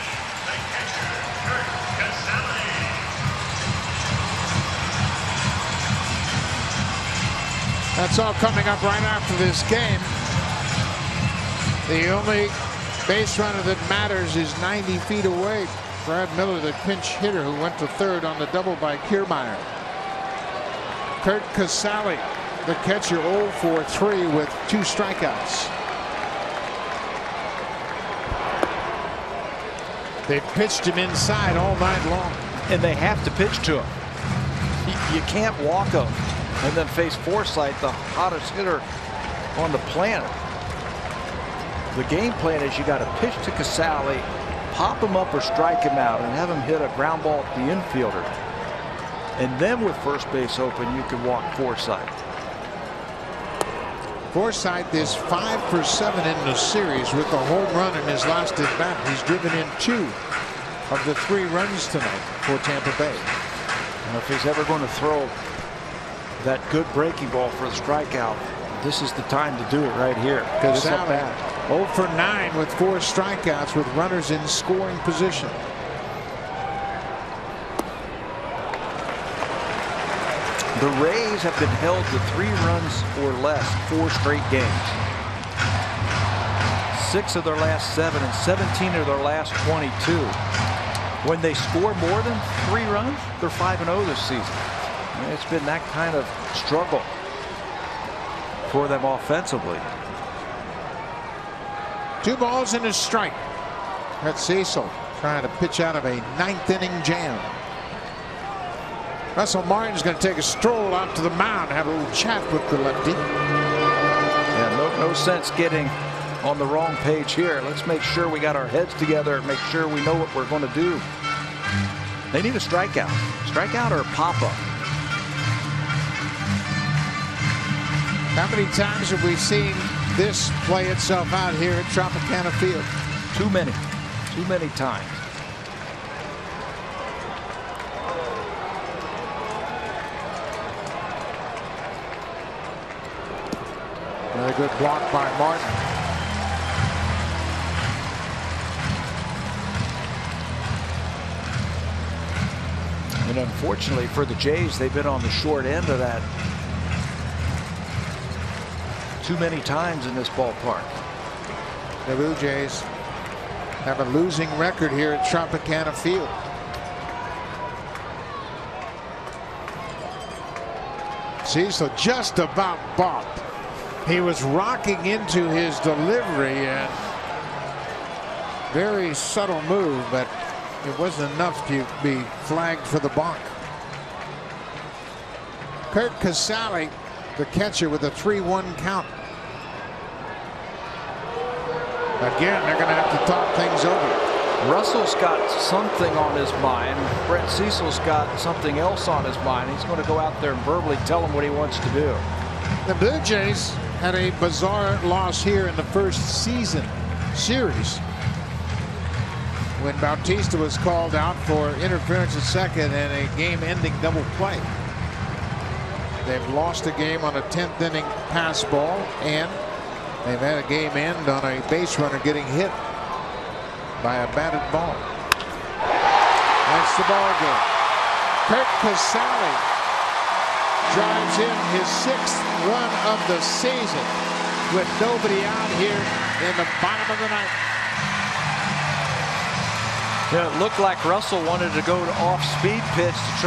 the catcher, Kurt Casale. That's all coming up right after this game. The only base runner that matters is 90 feet away. Brad Miller, the pinch hitter who went to third on the double by Kiermaier. Kurt Casale, the catcher, 0 for 3 with 2 strikeouts. They pitched him inside all night long. And they have to pitch to him. You can't walk him and then face Foresight, the hottest hitter on the planet. The game plan is you got to pitch to Casale, pop him up or strike him out, and have him hit a ground ball at the infielder. And then with first base open, you can walk Foresight. Foresight is 5 for 7 in the series with a home run in his last at bat. He's driven in 2 of the 3 runs tonight for Tampa Bay. And if he's ever going to throw that good breaking ball for the strikeout, this is the time to do it right here. Casale 0 for 9 with 4 strikeouts with runners in scoring position. The Rays have been held to 3 runs or less 4 straight games. 6 of their last 7 and 17 of their last 22. When they score more than 3 runs, they're 5-0 this season. And it's been that kind of struggle for them offensively. 2 balls and a strike. That's Cecil trying to pitch out of a 9th inning jam. Russell Martin's going to take a stroll out to the mound, have a little chat with the lefty. Yeah, no sense getting on the wrong page here. Let's make sure we got our heads together and make sure we know what we're going to do. They need a strikeout. Strikeout or a pop-up. How many times have we seen this play itself out here at Tropicana Field? Too many. Too many times. Another good block by Martin. And unfortunately for the Jays, they've been on the short end of that too many times in this ballpark. The Blue Jays have a losing record here at Tropicana Field. Cecil just about bopped. He was rocking into his delivery, and very subtle move, but it wasn't enough to be flagged for the balk. Kurt Casale, the catcher, with a 3-1 count. Again, they're going to have to talk things over. Russell's got something on his mind. Brent Cecil's got something else on his mind. He's going to go out there and verbally tell him what he wants to do. The Blue Jays had a bizarre loss here in the first series when Bautista was called out for interference at second and a game-ending double play. They've lost a game on a 10th inning pass ball, and they've had a game end on a base runner getting hit by a batted ball. That's the ball game. Kurt Casale drives in his 6th run of the season with nobody out here in the bottom of the ninth. Yeah, it looked like Russell wanted to go to off-speed pitch to try